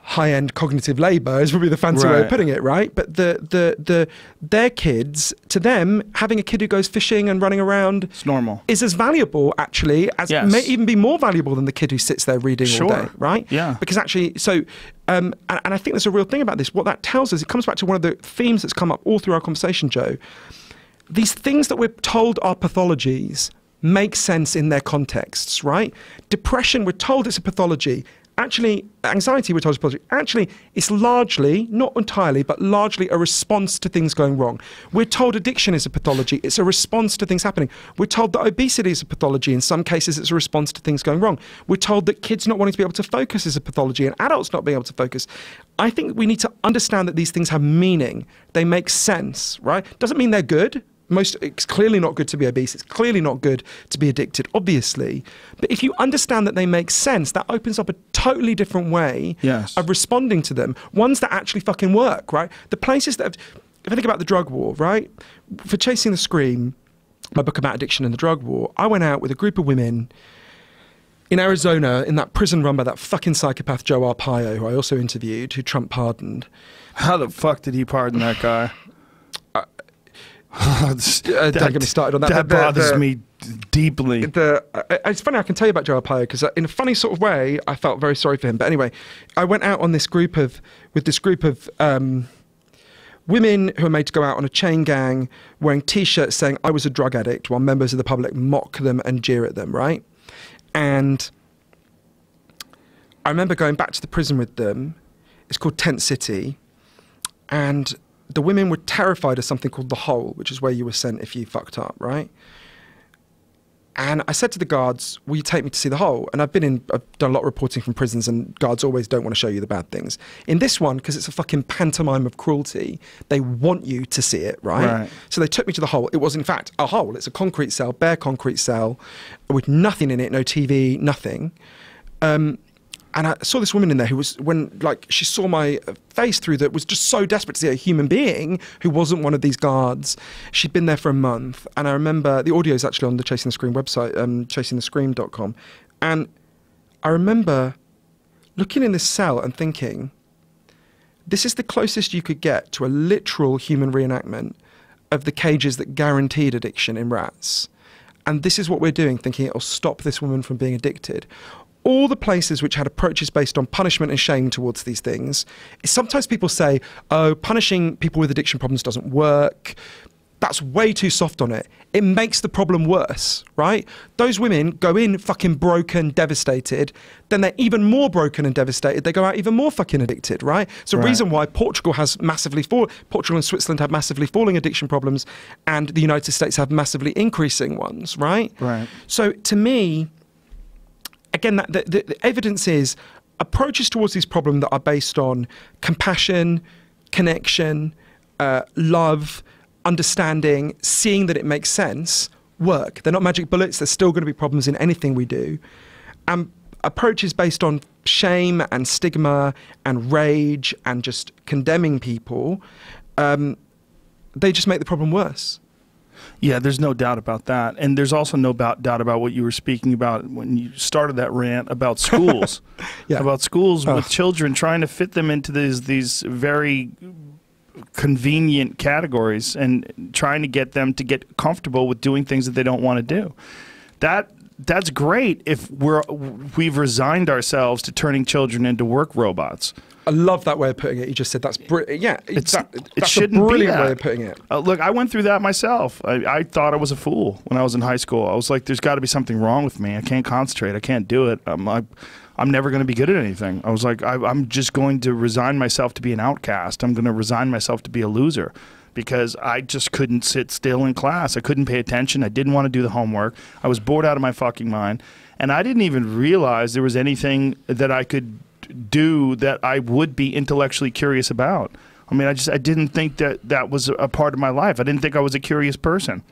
high-end cognitive labour is probably the fancy way of putting it, right? But their kids, to them, having a kid who goes fishing and running around, it's normal, is as valuable actually as may even be more valuable than the kid who sits there reading all day, right? Yeah. Because actually, so and I think there's a real thing about this. What that tells us, it comes back to one of the themes that's come up all through our conversation, Joe. These things that we're told are pathologies make sense in their contexts, right? Depression, we're told it's a pathology. Actually, anxiety, we're told, is pathology. Actually, it's largely, not entirely, but largely a response to things going wrong. We're told addiction is a pathology. It's a response to things happening. We're told that obesity is a pathology. In some cases, it's a response to things going wrong. We're told that kids not wanting to be able to focus is a pathology and adults not being able to focus. I think we need to understand that these things have meaning. They make sense, right? Doesn't mean they're good. It's clearly not good to be obese. It's clearly not good to be addicted, obviously. But if you understand that they make sense, that opens up a totally different way of responding to them. Ones that actually fucking work, right? The places that if I think about the drug war, right? For Chasing the Scream, my book about addiction and the drug war, I went out with a group of women in Arizona, in that prison run by that fucking psychopath Joe Arpaio, who I also interviewed, who Trump pardoned. How the fuck did he pardon that guy? Don't get me started on that. That bothers me deeply. It's funny, I can tell you about Joe Arpaio because in a funny sort of way, I felt very sorry for him. But anyway, I went out on this group of women who are made to go out on a chain gang wearing T-shirts saying I was a drug addict, while members of the public mock them and jeer at them, right? And I remember going back to the prison with them. It's called Tent City, and the women were terrified of something called the hole, which is where you were sent if you fucked up, right? And I said to the guards, will you take me to see the hole? And I've done a lot of reporting from prisons, and guards always don't want to show you the bad things. In this one, because it's a fucking pantomime of cruelty, they want you to see it, right? So they took me to the hole. It was in fact a hole. It's a concrete cell, bare concrete cell, with nothing in it, no TV, nothing. And I saw this woman in there who was, she saw my face through that, was just so desperate to see a human being who wasn't one of these guards. She'd been there for a month. And I remember, the audio is actually on the Chasing the Scream website, chasingthescream.com. And I remember looking in this cell and thinking, this is the closest you could get to a literal human reenactment of the cages that guaranteed addiction in rats. And this is what we're doing, thinking it'll stop this woman from being addicted. All the places which had approaches based on punishment and shame towards these things, sometimes people say, oh, punishing people with addiction problems doesn't work. That's way too soft on it. It makes the problem worse, right? Those women go in fucking broken, devastated. Then they're even more broken and devastated. They go out even more fucking addicted, right? So the reason why Portugal and Switzerland have massively falling addiction problems, and the United States have massively increasing ones, right? Right. So to me, again, the evidence is approaches towards these problems that are based on compassion, connection, love, understanding, seeing that it makes sense, work. They're not magic bullets. There's still going to be problems in anything we do. And approaches based on shame and stigma and rage and just condemning people, they just make the problem worse. Yeah, there's no doubt about that. And there's also no doubt about what you were speaking about when you started that rant about schools. About schools with children, trying to fit them into these very convenient categories and trying to get them to get comfortable with doing things that they don't want to do. That's great if we've resigned ourselves to turning children into work robots. I love that way of putting it. You just said that's brilliant. Yeah, it that's shouldn't a brilliant be that way of putting it. Look, I went through that myself. I thought I was a fool when I was in high school. I was like, there's got to be something wrong with me. I can't concentrate. I can't do it. I'm never going to be good at anything. I was like, I'm just going to resign myself to be an outcast. I'm going to resign myself to be a loser because I just couldn't sit still in class. I couldn't pay attention. I didn't want to do the homework. I was bored out of my fucking mind. And I didn't even realize there was anything that I could do that I would be intellectually curious about. I mean, I didn't think that was a part of my life. I didn't think I was a curious person.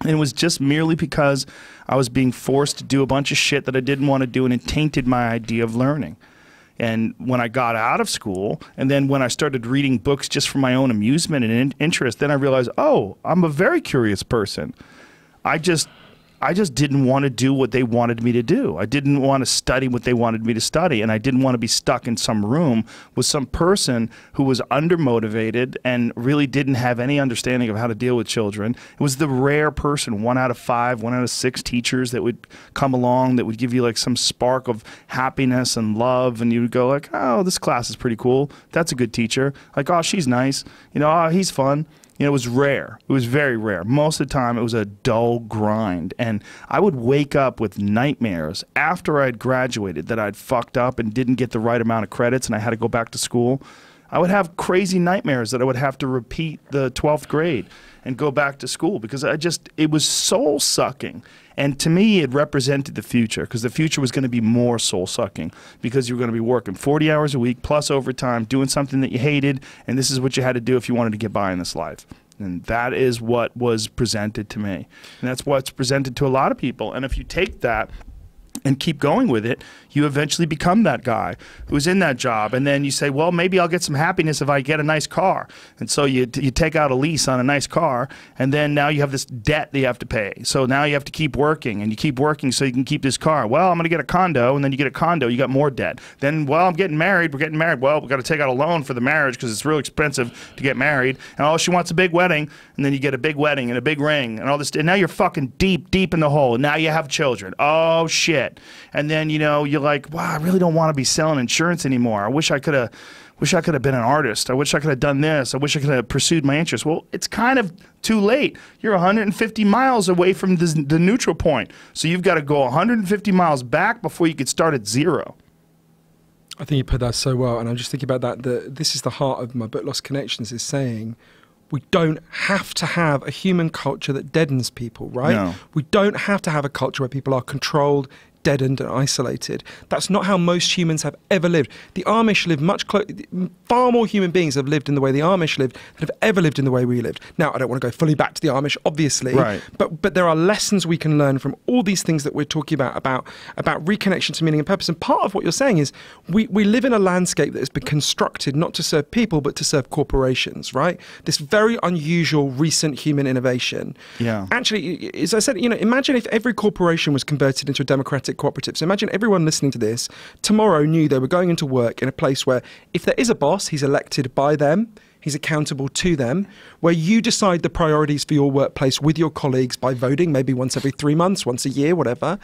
And it was just merely because I was being forced to do a bunch of shit that I didn't want to do, and it tainted my idea of learning. And when I got out of school, and then when I started reading books just for my own amusement and interest, then I realized, oh, I'm a very curious person. I just didn't want to do what they wanted me to do. I didn't want to study what they wanted me to study, and I didn't want to be stuck in some room with some person who was undermotivated and really didn't have any understanding of how to deal with children. It was the rare person, 1 out of 5, 1 out of 6 teachers that would come along that would give you like some spark of happiness and love, and you would go like, oh, this class is pretty cool. That's a good teacher. Like, oh, she's nice. You know, oh, he's fun. You know, it was rare. It was very rare. Most of the time, it was a dull grind. And I would wake up with nightmares after I'd graduated that I'd fucked up and didn't get the right amount of credits and I had to go back to school. I would have crazy nightmares that I would have to repeat the 12th grade and go back to school because it was soul-sucking. And to me, it represented the future because the future was going to be more soul-sucking because you were going to be working 40 hours a week plus overtime, doing something that you hated, and this is what you had to do if you wanted to get by in this life. And that is what was presented to me. And that's what's presented to a lot of people. And if you take that and keep going with it, you eventually become that guy who's in that job. And then you say, well, maybe I'll get some happiness if I get a nice car. And so you take out a lease on a nice car, and then now you have this debt that you have to pay. So now you have to keep working, and you keep working so you can keep this car. Well, I'm going to get a condo, and then you get a condo, you got more debt. Then, well, I'm getting married, we're getting married. Well, we've got to take out a loan for the marriage because it's real expensive to get married. And oh, she wants a big wedding, and then you get a big wedding and a big ring and all this. And now you're fucking deep in the hole, and now you have children. Oh, shit. And then, you know, you're like, wow, I really don't want to be selling insurance anymore. I wish I could have been an artist. I wish I could have done this. I wish I could have pursued my interests. Well, it's kind of too late. You're 150 miles away from the neutral point. So you've got to go 150 miles back before you could start at zero. I think you put that so well. And I'm just thinking about that. This is the heart of my book, Lost Connections, is saying we don't have to have a human culture that deadens people, right? No. We don't have to have a culture where people are controlled, deadened and isolated. That's not how most humans have ever lived. The Amish live far more human beings have lived in the way the Amish lived than have ever lived in the way we lived. Now, I don't want to go fully back to the Amish, obviously, right. but there are lessons we can learn from all these things that we're talking about reconnection to meaning and purpose. And part of what you're saying is we live in a landscape that has been constructed not to serve people, but to serve corporations, right? This very unusual recent human innovation. Yeah. Actually, as I said, imagine if every corporation was converted into a democratic cooperative. So imagine everyone listening to this tomorrow knew they were going into work in a place where if there is a boss, he's elected by them, he's accountable to them, where you decide the priorities for your workplace with your colleagues by voting, maybe once every 3 months, once a year, whatever.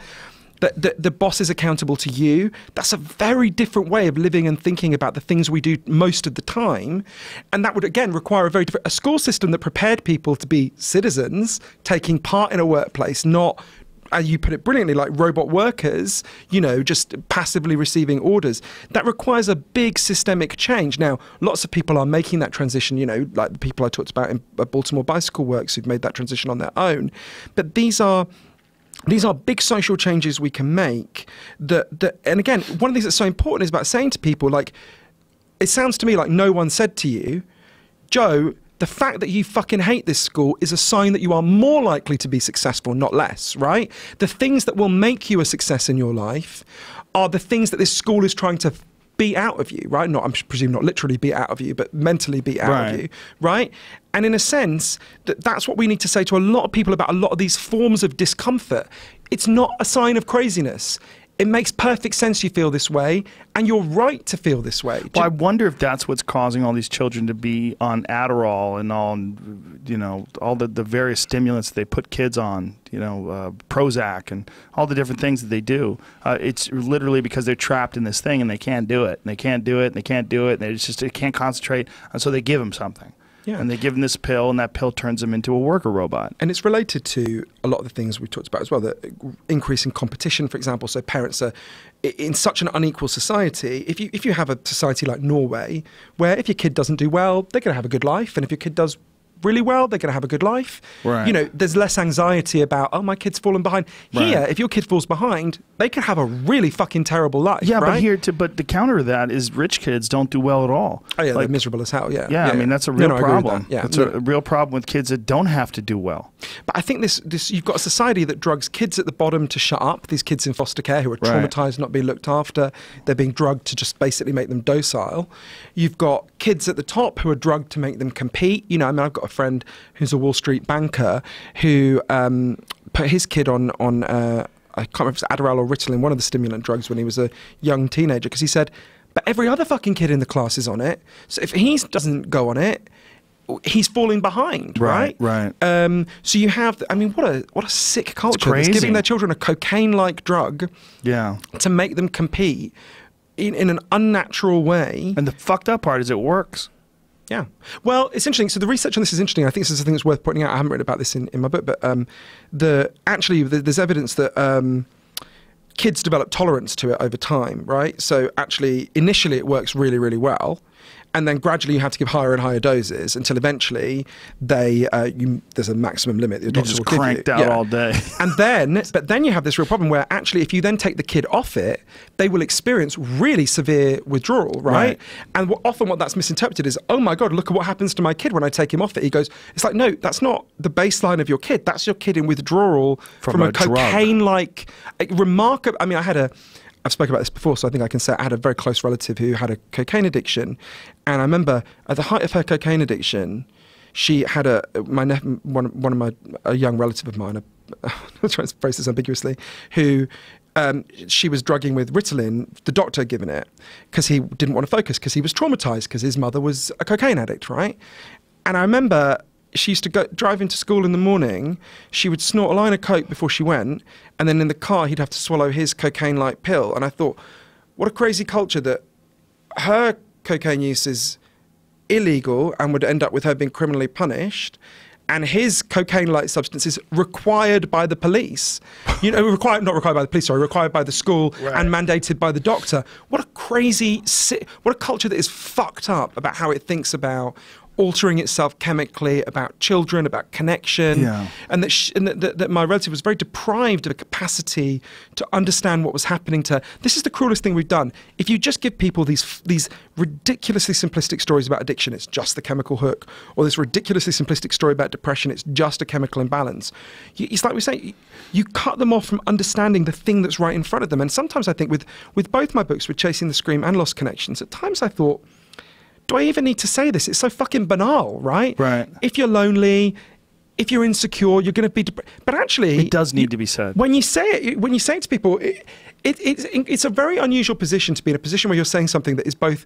The boss is accountable to you. That's a very different way of living and thinking about the things we do most of the time. And that would, again, require a school system that prepared people to be citizens, taking part in a workplace, not, as you put it brilliantly, like robot workers, just passively receiving orders. That requires a big systemic change. Now, lots of people are making that transition, like the people I talked about in Baltimore Bicycle Works who've made that transition on their own. But these are big social changes we can make and again, one of the things that's so important is about saying to people, like, it sounds to me like no one said to you, Joe, the fact that you fucking hate this school is a sign that you are more likely to be successful, not less, right? The things that will make you a success in your life are the things that this school is trying to beat out of you, right? I presume not literally beat out of you, but mentally beat out of you, right? And in a sense, that's what we need to say to a lot of people about a lot of these forms of discomfort. It's not a sign of craziness. It makes perfect sense you feel this way, and you're right to feel this way. Well, I wonder if that's what's causing all these children to be on Adderall and on, all the various stimulants they put kids on, Prozac and all the different things that they do. It's literally because they're trapped in this thing and they can't do it, and they can't do it, and they can't do it, and they can't concentrate, and so they give them something. Yeah. And they give them this pill, and that pill turns them into a worker robot. And it's related to a lot of the things we talked about as well, the increasing competition, for example. So parents are in such an unequal society. If you have a society like Norway, where if your kid doesn't do well, they're going to have a good life, and if your kid does really well, they're going to have a good life. Right. There's less anxiety about, oh, my kid's fallen behind. Right. Here, if your kid falls behind, they could have a really fucking terrible life. Yeah, right? but the counter to that is rich kids don't do well at all. Oh yeah, they're miserable as hell. Yeah. Yeah, I mean that's a real problem. Yeah, it's a real problem with kids that don't have to do well. But I think this you've got a society that drugs kids at the bottom to shut up. These kids in foster care who are traumatized, not being looked after. They're being drugged to just basically make them docile. You've got kids at the top who are drugged to make them compete. I've got a friend who's a Wall Street banker who put his kid on I can't remember if it's Adderall or Ritalin, one of the stimulant drugs, when he was a young teenager, because he said, but every other fucking kid in the class is on it. So if he doesn't go on it, he's falling behind, right? Right. So you have, what a sick culture. It's giving their children a cocaine-like drug to make them compete in an unnatural way. And the fucked up part is it works. Yeah. Well, it's interesting. So the research on this is interesting. I think this is a thing that's worth pointing out. I haven't written about this in my book, but there's evidence that kids develop tolerance to it over time, right? So actually, initially it works really, really well. And then gradually you have to give higher and higher doses until eventually there's a maximum limit. You're just cranked out all day. But then you have this real problem where actually if you then take the kid off it, they will experience really severe withdrawal, right? And often what that's misinterpreted is, oh my God, look at what happens to my kid when I take him off it. He goes, it's like, no, that's not the baseline of your kid. That's your kid in withdrawal from a cocaine-like, remarkable, I've spoken about this before, so I think I can say I had a very close relative who had a cocaine addiction. And I remember at the height of her cocaine addiction, she had a young relative of mine, I'm trying to phrase this ambiguously, who she was drugging with Ritalin. The doctor had given it because he didn't want to focus because he was traumatized because his mother was a cocaine addict, right? And I remember she used to drive into school in the morning, she would snort a line of coke before she went, and then in the car he'd have to swallow his cocaine-like pill. And I thought, what a crazy culture that her cocaine use is illegal and would end up with her being criminally punished, and his cocaine-like substance is required by the police. Not required by the police, sorry, required by the school and mandated by the doctor. What a crazy, what a culture that is fucked up about how it thinks about altering itself chemically, about children, about connection, and that my relative was very deprived of a capacity to understand what was happening to her. This is the cruelest thing we've done. If you just give people these ridiculously simplistic stories about addiction, it's just the chemical hook, or this ridiculously simplistic story about depression, it's just a chemical imbalance. It's like we say, you cut them off from understanding the thing that's right in front of them. And sometimes I think with both my books, with Chasing the Scream and Lost Connections, at times I thought, do I even need to say this? It's so fucking banal, right? Right. If you're lonely, if you're insecure, you're going to be but actually... It does need to be said. When you say it to people, it's a very unusual position to be in, a position where you're saying something that is both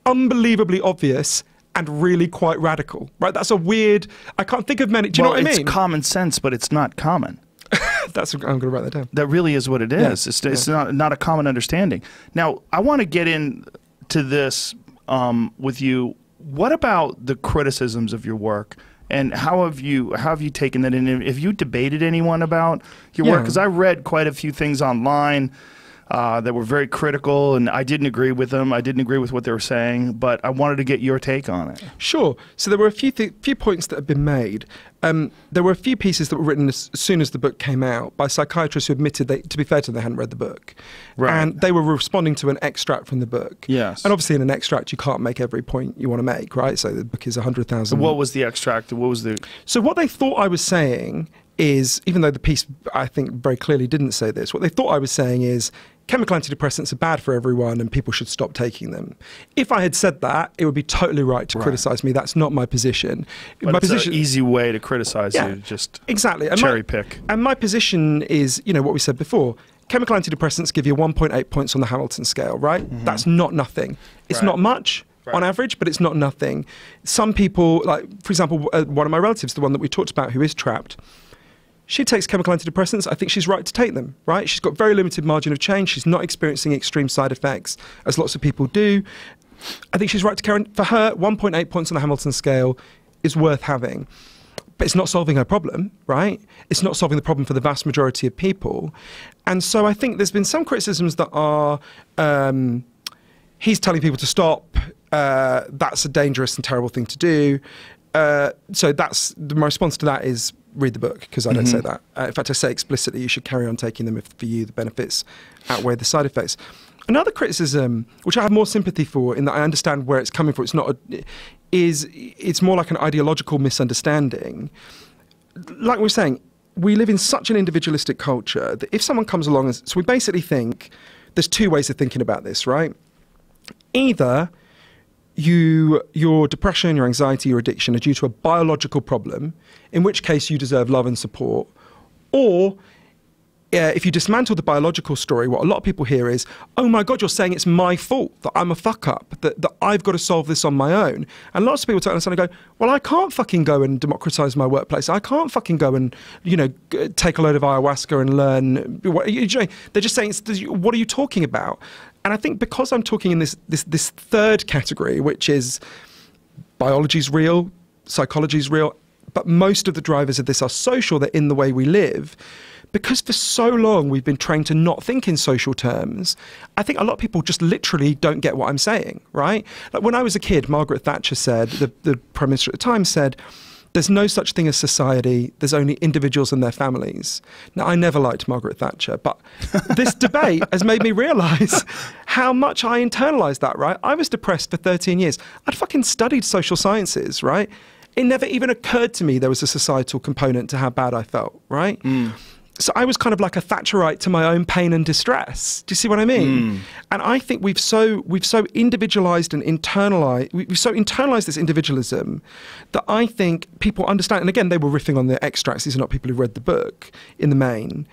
unbelievably obvious and really quite radical, right? That's a weird... I can't think of many... Do you know what I mean? It's common sense, but it's not common. I'm going to write that down. That really is what it is. Yeah. It's not a common understanding. Now, I want to get into this... with you, what about the criticisms of your work, and how have you taken that in? Have you debated anyone about your work? Because I read quite a few things online that were very critical, and I didn't agree with them. I didn't agree with what they were saying, but I wanted to get your take on it. Sure. So there were a few points that have been made. There were a few pieces that were written as soon as the book came out by psychiatrists who admitted, to be fair to them, they hadn't read the book. Right. And they were responding to an extract from the book. Yes. And obviously in an extract you can't make every point you want to make, right? So the book is 100,000. So what was the extract? What was the... So what they thought I was saying is, even though the piece I think very clearly didn't say this, what they thought I was saying is chemical antidepressants are bad for everyone and people should stop taking them. If I had said that, it would be totally right to criticize me. That's not my position. But my it's position, an easy way to criticize you, just exactly. And cherry pick. And my position is, what we said before, chemical antidepressants give you 1.8 points on the Hamilton scale, right? Mm-hmm. That's not nothing. It's not much. Right. On average, but it's not nothing. Some people, like, for example, one of my relatives, the one that we talked about who is trapped, she takes chemical antidepressants. I think she's right to take them, right? She's got very limited margin of change. She's not experiencing extreme side effects, as lots of people do. I think she's right to carry. For her, 1.8 points on the Hamilton scale is worth having. But it's not solving her problem, right? It's not solving the problem for the vast majority of people. And so I think there's been some criticisms that are, he's telling people to stop. That's a dangerous and terrible thing to do. So my response to that is read the book, because I don't say that. In fact, I say explicitly you should carry on taking them if for you the benefits outweigh the side effects. Another criticism, which I have more sympathy for, in that I understand where it's coming from, it's more like an ideological misunderstanding. Like we were saying, we live in such an individualistic culture that if someone comes along so we basically think there's two ways of thinking about this, right? Either your depression, your anxiety, your addiction are due to a biological problem, in which case you deserve love and support. Or if you dismantle the biological story, what a lot of people hear is, oh my God, you're saying it's my fault, that I'm a fuck up, that I've got to solve this on my own. And lots of people turn and go, well, I can't fucking go and democratize my workplace. I can't fucking go and, take a load of ayahuasca and learn. They're just saying, what are you talking about? And I think because I'm talking in this third category, which is biology's real, psychology's real, but most of the drivers of this are social, they're in the way we live. Because for so long we've been trained to not think in social terms, I think a lot of people just literally don't get what I'm saying, right? Like when I was a kid, Margaret Thatcher said, the Prime Minister at the time said, there's no such thing as society, there's only individuals and their families. Now, I never liked Margaret Thatcher, but this debate has made me realise how much I internalised that, right? I was depressed for 13 years. I'd fucking studied social sciences, right? It never even occurred to me there was a societal component to how bad I felt, right? So I was kind of like a Thatcherite to my own pain and distress. Do you see what I mean? And I think we've so individualized and internalized, we've so internalized this individualism that I think people understand. And again, they were riffing on the extracts. These are not people who read the book in the main.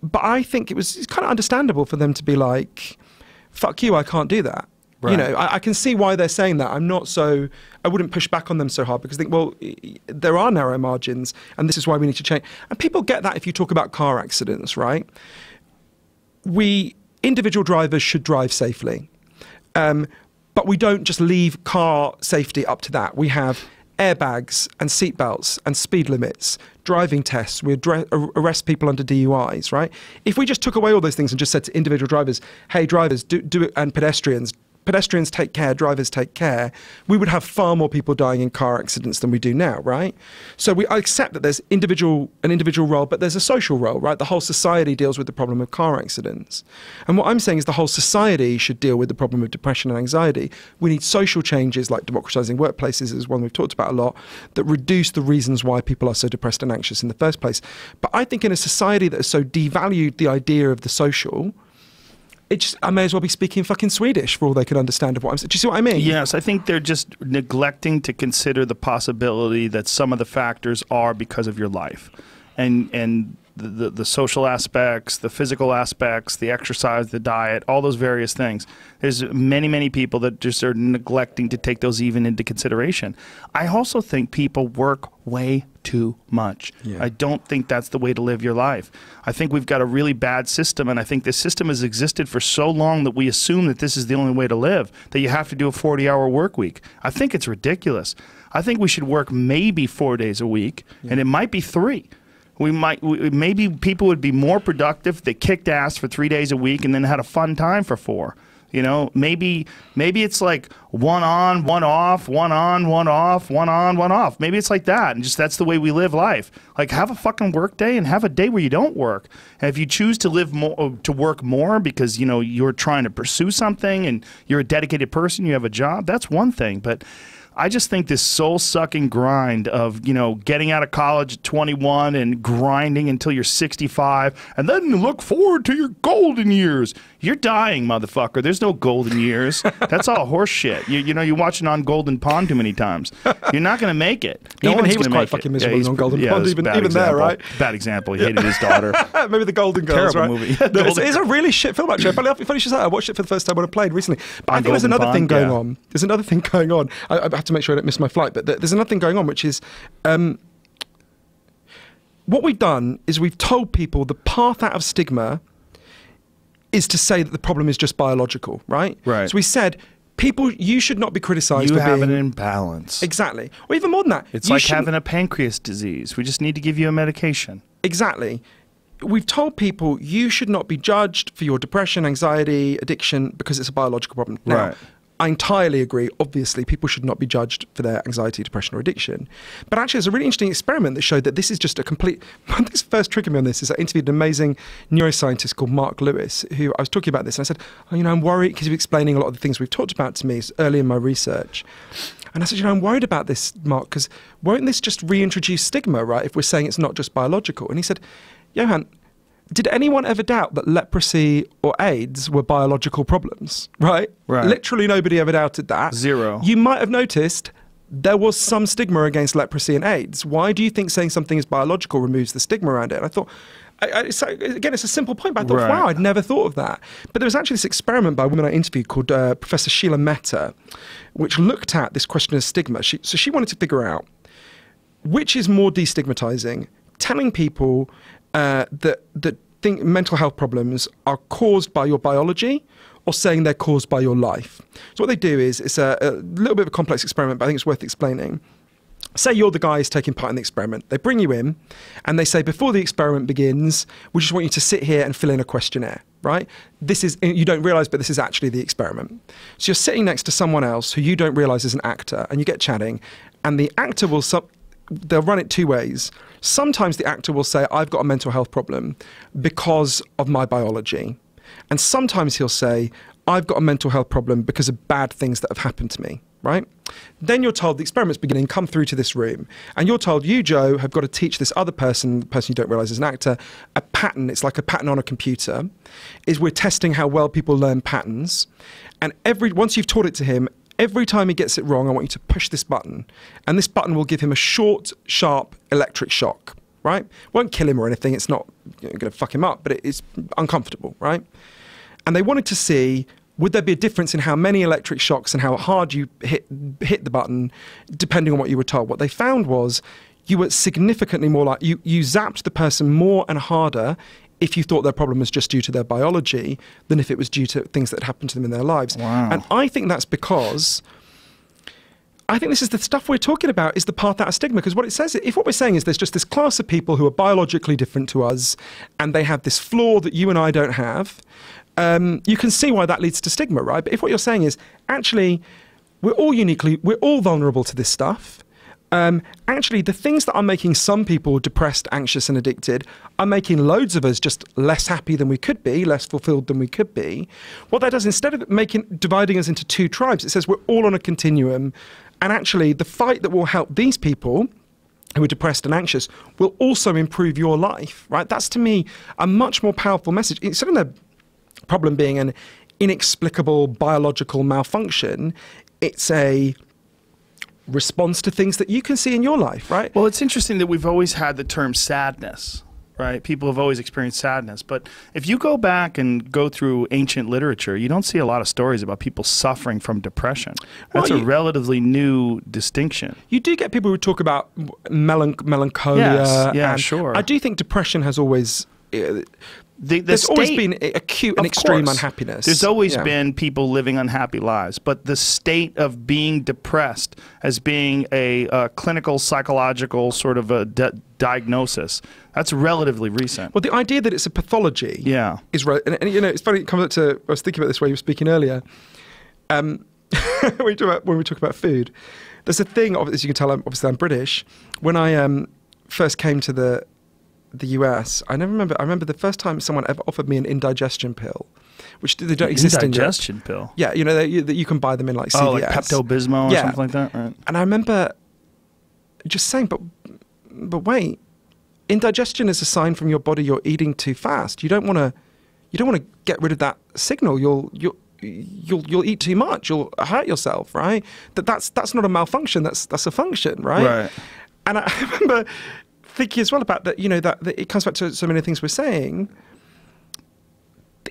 But I think it's kind of understandable for them to be like, fuck you, I can't do that. Right. I can see why they're saying that. I wouldn't push back on them so hard because I think, well, there are narrow margins and this is why we need to change. And people get that if you talk about car accidents, right? Individual drivers should drive safely. But we don't just leave car safety up to that. We have airbags and seatbelts and speed limits, driving tests. We arrest people under DUIs, right? If we just took away all those things and just said to individual drivers, hey, drivers, do it, and pedestrians, pedestrians take care, drivers take care, we would have far more people dying in car accidents than we do now, right? So I accept that there's an individual role, but there's a social role, right? The whole society deals with the problem of car accidents. And what I'm saying is the whole society should deal with the problem of depression and anxiety. We need social changes like democratizing workplaces is one we've talked about a lot, that reduce the reasons why people are so depressed and anxious in the first place. But I think in a society that has so devalued the idea of the social, I may as well be speaking fucking Swedish for all they can understand of what I'm saying. Do you see what I mean? Yes, I think they're just neglecting to consider the possibility that some of the factors are because of your life. And the social aspects, the physical aspects, the exercise, the diet, all those various things. There's many people that just are neglecting to take those even into consideration. I also think people work way too much. Yeah. I don't think that's the way to live your life. I think we've got a really bad system, and I think this system has existed for so long that we assume that this is the only way to live, that you have to do a 40-hour work week. I think it's ridiculous. I think we should work maybe 4 days a week, and it might be 3. Maybe people would be more productive if they kicked ass for 3 days a week and then had a fun time for 4. You know, maybe it's like 1 on, 1 off, 1 on, 1 off, 1 on, 1 off. Maybe it's like that, and just that's the way we live life. Like, have a fucking work day and have a day where you don't work. And if you choose to live more, to work more because, you know, you're trying to pursue something and you're a dedicated person, you have a job, that's one thing. But I just think this soul-sucking grind of, you know, getting out of college at 21 and grinding until you're 65 and then look forward to your golden years. You're dying, motherfucker. There's no golden years. That's all horse shit. You know, you're watching On Golden Pond too many times. You're not going to make it. Even he was quite fucking miserable on Golden Pond, even there, right? Bad example. He hated his daughter. Maybe the Golden Girls, terrible right? movie. No, it's a really shit film, actually. Funny she said that. I watched it for the first time when I played recently. But I think there's another thing going on. There's another thing going on. I have to make sure I don't miss my flight, but there's another thing going on, which is what we've done is we've told people the path out of stigma is to say that the problem is just biological, right? Right. So we said, people, you should not be criticised. You have an imbalance. Exactly. Or even more than that. It's like having a pancreas disease. We just need to give you a medication. Exactly. We've told people you should not be judged for your depression, anxiety, addiction because it's a biological problem. Now, right. I entirely agree. Obviously, people should not be judged for their anxiety, depression, or addiction. But actually, there's a really interesting experiment that showed that this is just a complete... One thing that first triggered me on this is I interviewed an amazing neuroscientist called Mark Lewis, who I was talking about this, and I said, oh, you know, I'm worried, because he was explaining a lot of the things we've talked about to me early in my research. And I said, you know, I'm worried about this, Mark, because won't this just reintroduce stigma, right, if we're saying it's not just biological? And he said, Johann, did anyone ever doubt that leprosy or AIDS were biological problems, right? Right. Literally nobody ever doubted that. Zero. You might have noticed there was some stigma against leprosy and AIDS. Why do you think saying something is biological removes the stigma around it? And I thought, again, it's a simple point, but I thought, right. wow, I'd never thought of that. But there was actually this experiment by a woman I interviewed called Professor Sheila Mehta, which looked at this question of stigma. So she wanted to figure out which is more destigmatizing, telling people that think mental health problems are caused by your biology or saying they're caused by your life. So what they do is, it's a little bit of a complex experiment, but I think it's worth explaining. Say you're the guy who's taking part in the experiment. They bring you in and they say, before the experiment begins, we just want you to sit here and fill in a questionnaire, right? This is, you don't realise, but this is actually the experiment. So you're sitting next to someone else who you don't realise is an actor, and you get chatting, and the actor will... They'll run it two ways. Sometimes the actor will say, I've got a mental health problem because of my biology. And sometimes he'll say, I've got a mental health problem because of bad things that have happened to me, right? Then you're told the experiment's beginning, come through to this room. And you're told, you, Joe, have got to teach this other person, the person you don't realise is an actor, a pattern. It's like a pattern on a computer. We're testing how well people learn patterns. And once you've taught it to him, every time he gets it wrong, I want you to push this button. And this button will give him a short, sharp electric shock, right? Won't kill him or anything. It's not going to fuck him up, but it's uncomfortable, right? And they wanted to see, would there be a difference in how many electric shocks and how hard you hit the button, depending on what you were told? What they found was you were significantly more like, you zapped the person more and harder if you thought their problem was just due to their biology than if it was due to things that had happened to them in their lives. Wow. And I think that's because I think this is the stuff we're talking about, is the path out of stigma. Because what it says, if what we're saying is there's just this class of people who are biologically different to us and they have this flaw that you and I don't have, you can see why that leads to stigma, right? But if what you're saying is, actually, we're all vulnerable to this stuff. Actually, the things that are making some people depressed, anxious, and addicted are making loads of us just less happy than we could be, less fulfilled than we could be. What that does, instead of dividing us into two tribes, it says we're all on a continuum. And actually, the fight that will help these people who are depressed and anxious will also improve your life, right? That's, to me, a much more powerful message. Instead of the problem being an inexplicable biological malfunction, it's a response to things that you can see in your life, right? Well, it's interesting that we've always had the term sadness, right? People have always experienced sadness. But if you go back and go through ancient literature, you don't see a lot of stories about people suffering from depression. That's a relatively new distinction. You do get people who talk about melancholia. Yes, yeah, and sure. I do think depression has always... There's always been acute and extreme unhappiness. There's always been people living unhappy lives, but the state of being depressed as being a clinical, psychological sort of a diagnosis, that's relatively recent. Well, the idea that it's a pathology is right. And you know, it's funny, it comes up to, I was thinking about this while you were speaking earlier. When we talk about food, there's a thing, as you can tell, obviously I'm British. When I first came to the US, I remember the first time someone ever offered me an indigestion pill, which they don't exist in Europe. Indigestion pill? Yeah, you know, that you can buy them in like CVS. Oh, like Pepto-Bismol or something like that? Right. And I remember just saying, but wait, indigestion is a sign from your body you're eating too fast. You don't want to get rid of that signal. You'll eat too much. You'll hurt yourself, right? That's not a malfunction. That's a function, right? Right. And I remember thinking as well about that, you know, that it comes back to so many things we're saying.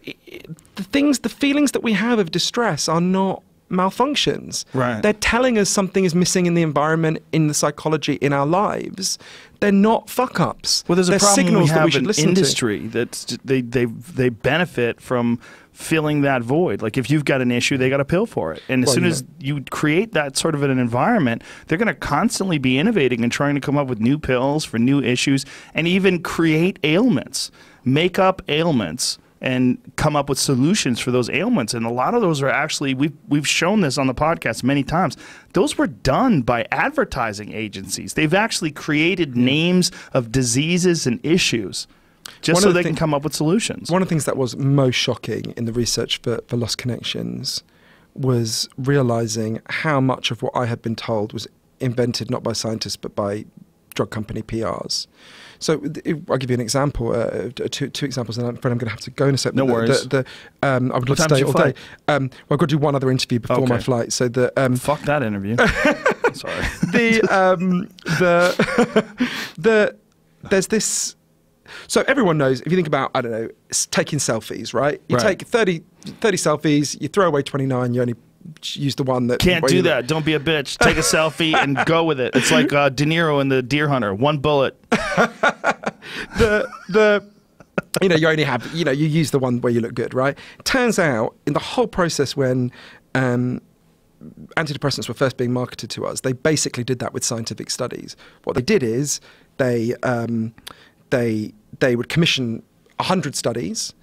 The feelings that we have of distress are not malfunctions. Right. They're telling us something is missing in the environment, in the psychology, in our lives. They're not fuck ups. Well, there's a problem signals we have that we should in listen industry that's they benefit from filling that void. Like if you've got an issue, they got a pill for it. And as soon as you create that sort of an environment, they're going to constantly be innovating and trying to come up with new pills for new issues and even create ailments, make up ailments and come up with solutions for those ailments. And a lot of those are actually, we've shown this on the podcast many times, those were done by advertising agencies. They've actually created names of diseases and issues just so they can come up with solutions. One of the things that was most shocking in the research for Lost Connections was realizing how much of what I had been told was invented not by scientists but by drug company PRs. So I'll give you an example, two examples, and I'm afraid I'm going to have to go in a second. No worries. I would love to stay all day. Well, I've got to do one other interview before my flight. So fuck that interview. Sorry. There's this. So everyone knows, if you think about, I don't know, taking selfies, right? You take 30 selfies, you throw away 29, you only use the one that... Can't do that. Don't be a bitch. Take a selfie and go with it. It's like De Niro in The Deer Hunter. One bullet. You know, you only have, you know, you use the one where you look good, right? Turns out, in the whole process when antidepressants were first being marketed to us, they basically did that with scientific studies. What they did is they would commission 100 studies.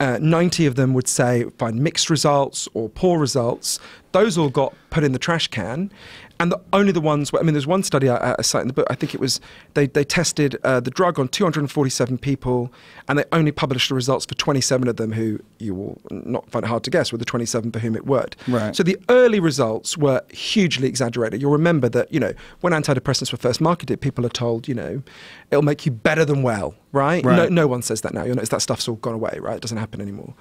90 of them would find mixed results or poor results. Those all got put in the trash can. And only the ones, I mean, there's one study I cite in the book, I think it was, they tested the drug on 247 people, and they only published the results for 27 of them, who you will not find it hard to guess were the 27 for whom it worked. Right. So the early results were hugely exaggerated. You'll remember that, you know, when antidepressants were first marketed, people are told, you know, it'll make you better than well, right? No one says that now. You'll notice that stuff's all gone away, right? It doesn't happen anymore.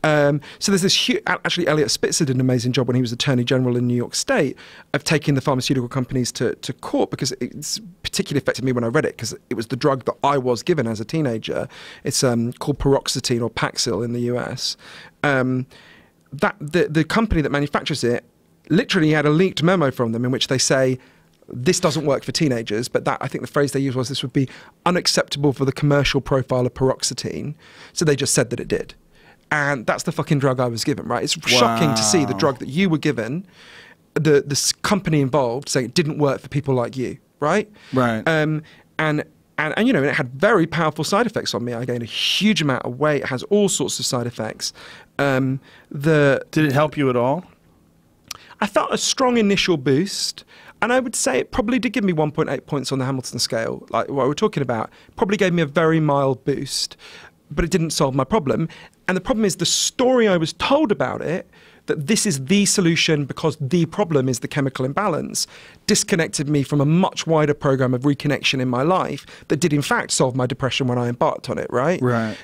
So there's this huge, actually Elliot Spitzer did an amazing job when he was Attorney General in New York State of taking the pharmaceutical companies to court, because it's particularly affected me when I read it, because it was the drug that I was given as a teenager. It's called paroxetine or Paxil in the US. The company that manufactures it literally had a leaked memo from them in which they say, this doesn't work for teenagers, but I think the phrase they used was, this would be unacceptable for the commercial profile of paroxetine. So they just said that it did. And that's the fucking drug I was given, right? It's shocking to see the drug that you were given, this company involved saying it didn't work for people like you, right? Right. And And you know, it had very powerful side effects on me. I gained a huge amount of weight. It has all sorts of side effects. Did it help you at all? I felt a strong initial boost, and I would say it probably did give me 1.8 points on the Hamilton scale, like what we're talking about. Probably gave me a very mild boost, but it didn't solve my problem. And the problem is the story I was told about it, that this is the solution because the problem is the chemical imbalance, disconnected me from a much wider program of reconnection in my life that did in fact solve my depression when I embarked on it, right? Right.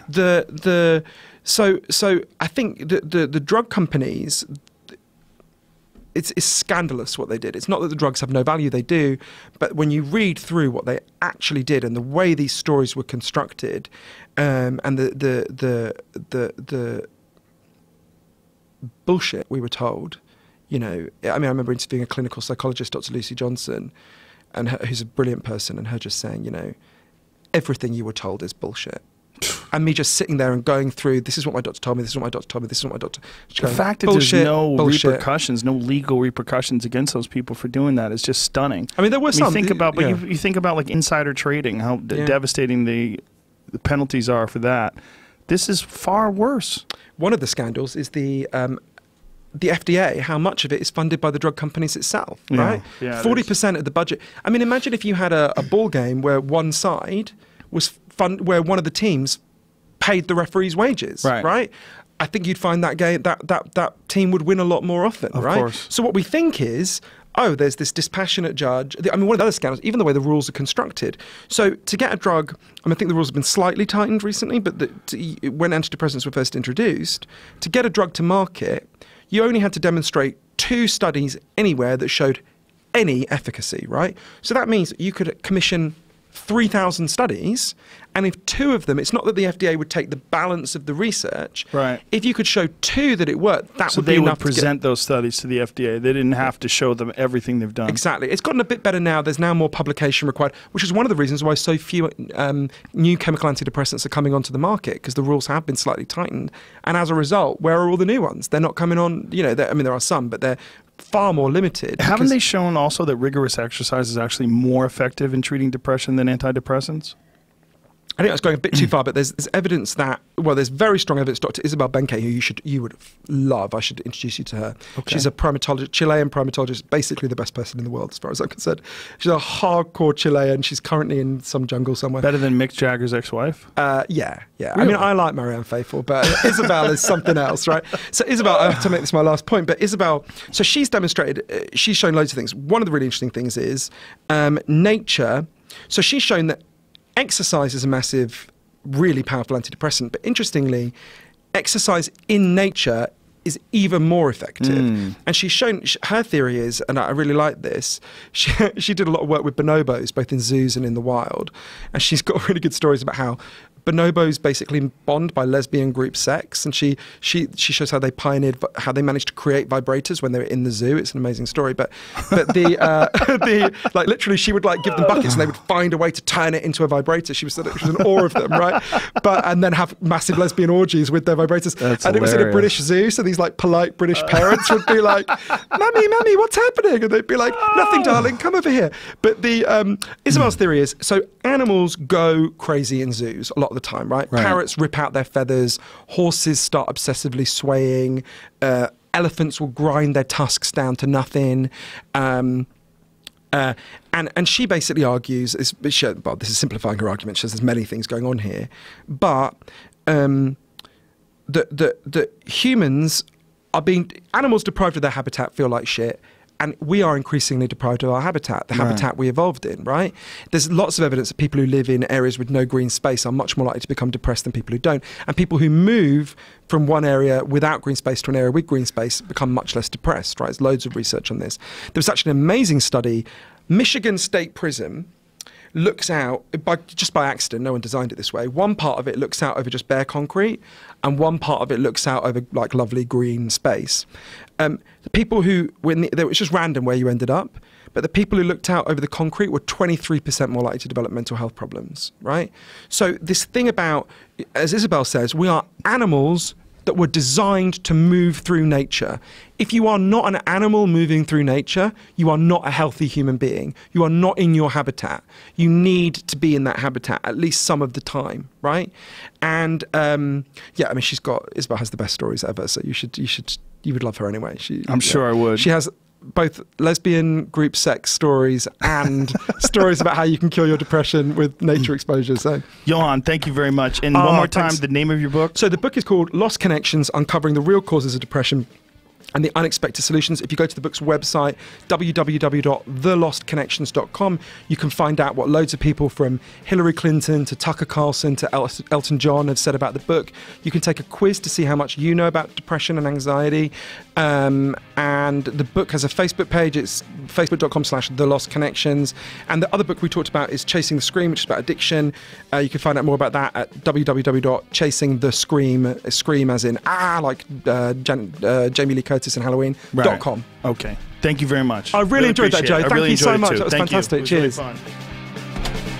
So I think the drug companies, it's scandalous what they did. It's not that the drugs have no value, they do, but when you read through what they actually did and the way these stories were constructed, and the bullshit we were told, you know. I mean, I remember interviewing a clinical psychologist, Dr. Lucy Johnson, and who's a brilliant person, and her just saying, you know, everything you were told is bullshit. And me just sitting there and going through, this is what my doctor told me, this is what my doctor told me, this is what my doctor... The fact that there's no repercussions, no legal repercussions against those people for doing that is just stunning. I mean, there were some... You think about, but you think about like insider trading, how devastating the penalties are for that. This is far worse. One of the scandals is the FDA, how much of it is funded by the drug companies itself, right? Yeah, 40% of the budget. I mean, imagine if you had a ball game where one side was where one of the teams paid the referee's wages, right? I think you'd find that game that team would win a lot more often, right? Of course. So what we think is, oh, there's this dispassionate judge. I mean, one of the other scandals, even the way the rules are constructed. So to get a drug, I think the rules have been slightly tightened recently, but when antidepressants were first introduced, to get a drug to market, you only had to demonstrate 2 studies anywhere that showed any efficacy, right? So that means you could commission 3,000 studies, and if 2 of them, it's not that the FDA would take the balance of the research. Right. If you could show 2 that it worked, that would be enough. So they would present those studies to the FDA. They didn't have to show them everything they've done. Exactly. It's gotten a bit better now. There's now more publication required, which is one of the reasons why so few new chemical antidepressants are coming onto the market, because the rules have been slightly tightened. And as a result, where are all the new ones? They're not coming on, you know, I mean, there are some, but they're far more limited. Haven't they shown also that rigorous exercise is actually more effective in treating depression than antidepressants? I think that's going a bit too far, but there's evidence that, well, there's very strong evidence. Dr. Isabel Benkei, who you would love, I should introduce you to her. Okay. She's a primatologist, Chilean primatologist, basically the best person in the world as far as I'm concerned. She's a hardcore Chilean. She's currently in some jungle somewhere. Better than Mick Jagger's ex-wife? Yeah. Really? I mean, I like Marianne Faithfull, but Isabel is something else, right? So Isabel, I have to make this my last point, but Isabel, so she's demonstrated, she's shown loads of things. One of the really interesting things is nature. So she's shown that exercise is a massive, really powerful antidepressant, but interestingly, exercise in nature is even more effective. And she's shown, her theory is, and I really like this, she did a lot of work with bonobos, both in zoos and in the wild, and she's got really good stories about how bonobos basically bond by lesbian group sex, and she shows how they pioneered, how they managed to create vibrators when they were in the zoo. It's an amazing story, but the like literally she would like give them buckets and they would find a way to turn it into a vibrator. She was in awe of them, right? And then have massive lesbian orgies with their vibrators. That's and hilarious. It was in a British zoo, so these like polite British parents would be like, "Mummy, what's happening?" And they'd be like, "Nothing, darling, come over here." But the Isabel's theory is, so animals go crazy in zoos a lot of the time, right? Parrots rip out their feathers, horses start obsessively swaying, elephants will grind their tusks down to nothing, and she basically argues, well, this is simplifying her argument, she says there's many things going on here, but the humans are being, animals deprived of their habitat feel like shit, and we are increasingly deprived of our habitat, the habitat we evolved in, right? There's lots of evidence that people who live in areas with no green space are much more likely to become depressed than people who don't. And people who move from one area without green space to an area with green space become much less depressed, right? There's loads of research on this. There was actually an amazing study. Michigan State Prison looks out, just by accident, no one designed it this way, one part of it looks out over just bare concrete, and one part of it looks out over like lovely green space. The people who, it was just random where you ended up, but the people who looked out over the concrete were 23% more likely to develop mental health problems, right? So this thing about, as Isabel says, we are animals that were designed to move through nature. If you are not an animal moving through nature, you are not a healthy human being. You are not in your habitat. You need to be in that habitat at least some of the time, right? And yeah, I mean, Isabel has the best stories ever, so you would love her anyway. I'm sure I would. She has both lesbian group sex stories and stories about how you can cure your depression with nature exposure. So, Johann, thank you very much. And one more time, thanks. the name of your book? So the book is called Lost Connections, Uncovering the Real Causes of Depression and the Unexpected Solutions. If you go to the book's website, www.thelostconnections.com, you can find out what loads of people from Hillary Clinton to Tucker Carlson to Elton John have said about the book. You can take a quiz to see how much you know about depression and anxiety. And the book has a Facebook page. It's facebook.com/thelostconnections. And the other book we talked about is Chasing the Scream, which is about addiction. You can find out more about that at www.chasingthescream, scream as in like Jamie Lee Curtis and Halloween.com. Right. Okay. Thank you very much. I really enjoyed that, Joe. Thank you so much. That was fantastic. Cheers. Really fun.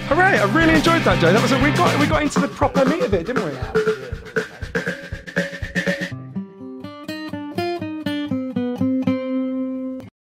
Hooray! I really enjoyed that, Joe. We got into the proper meat of it, didn't we?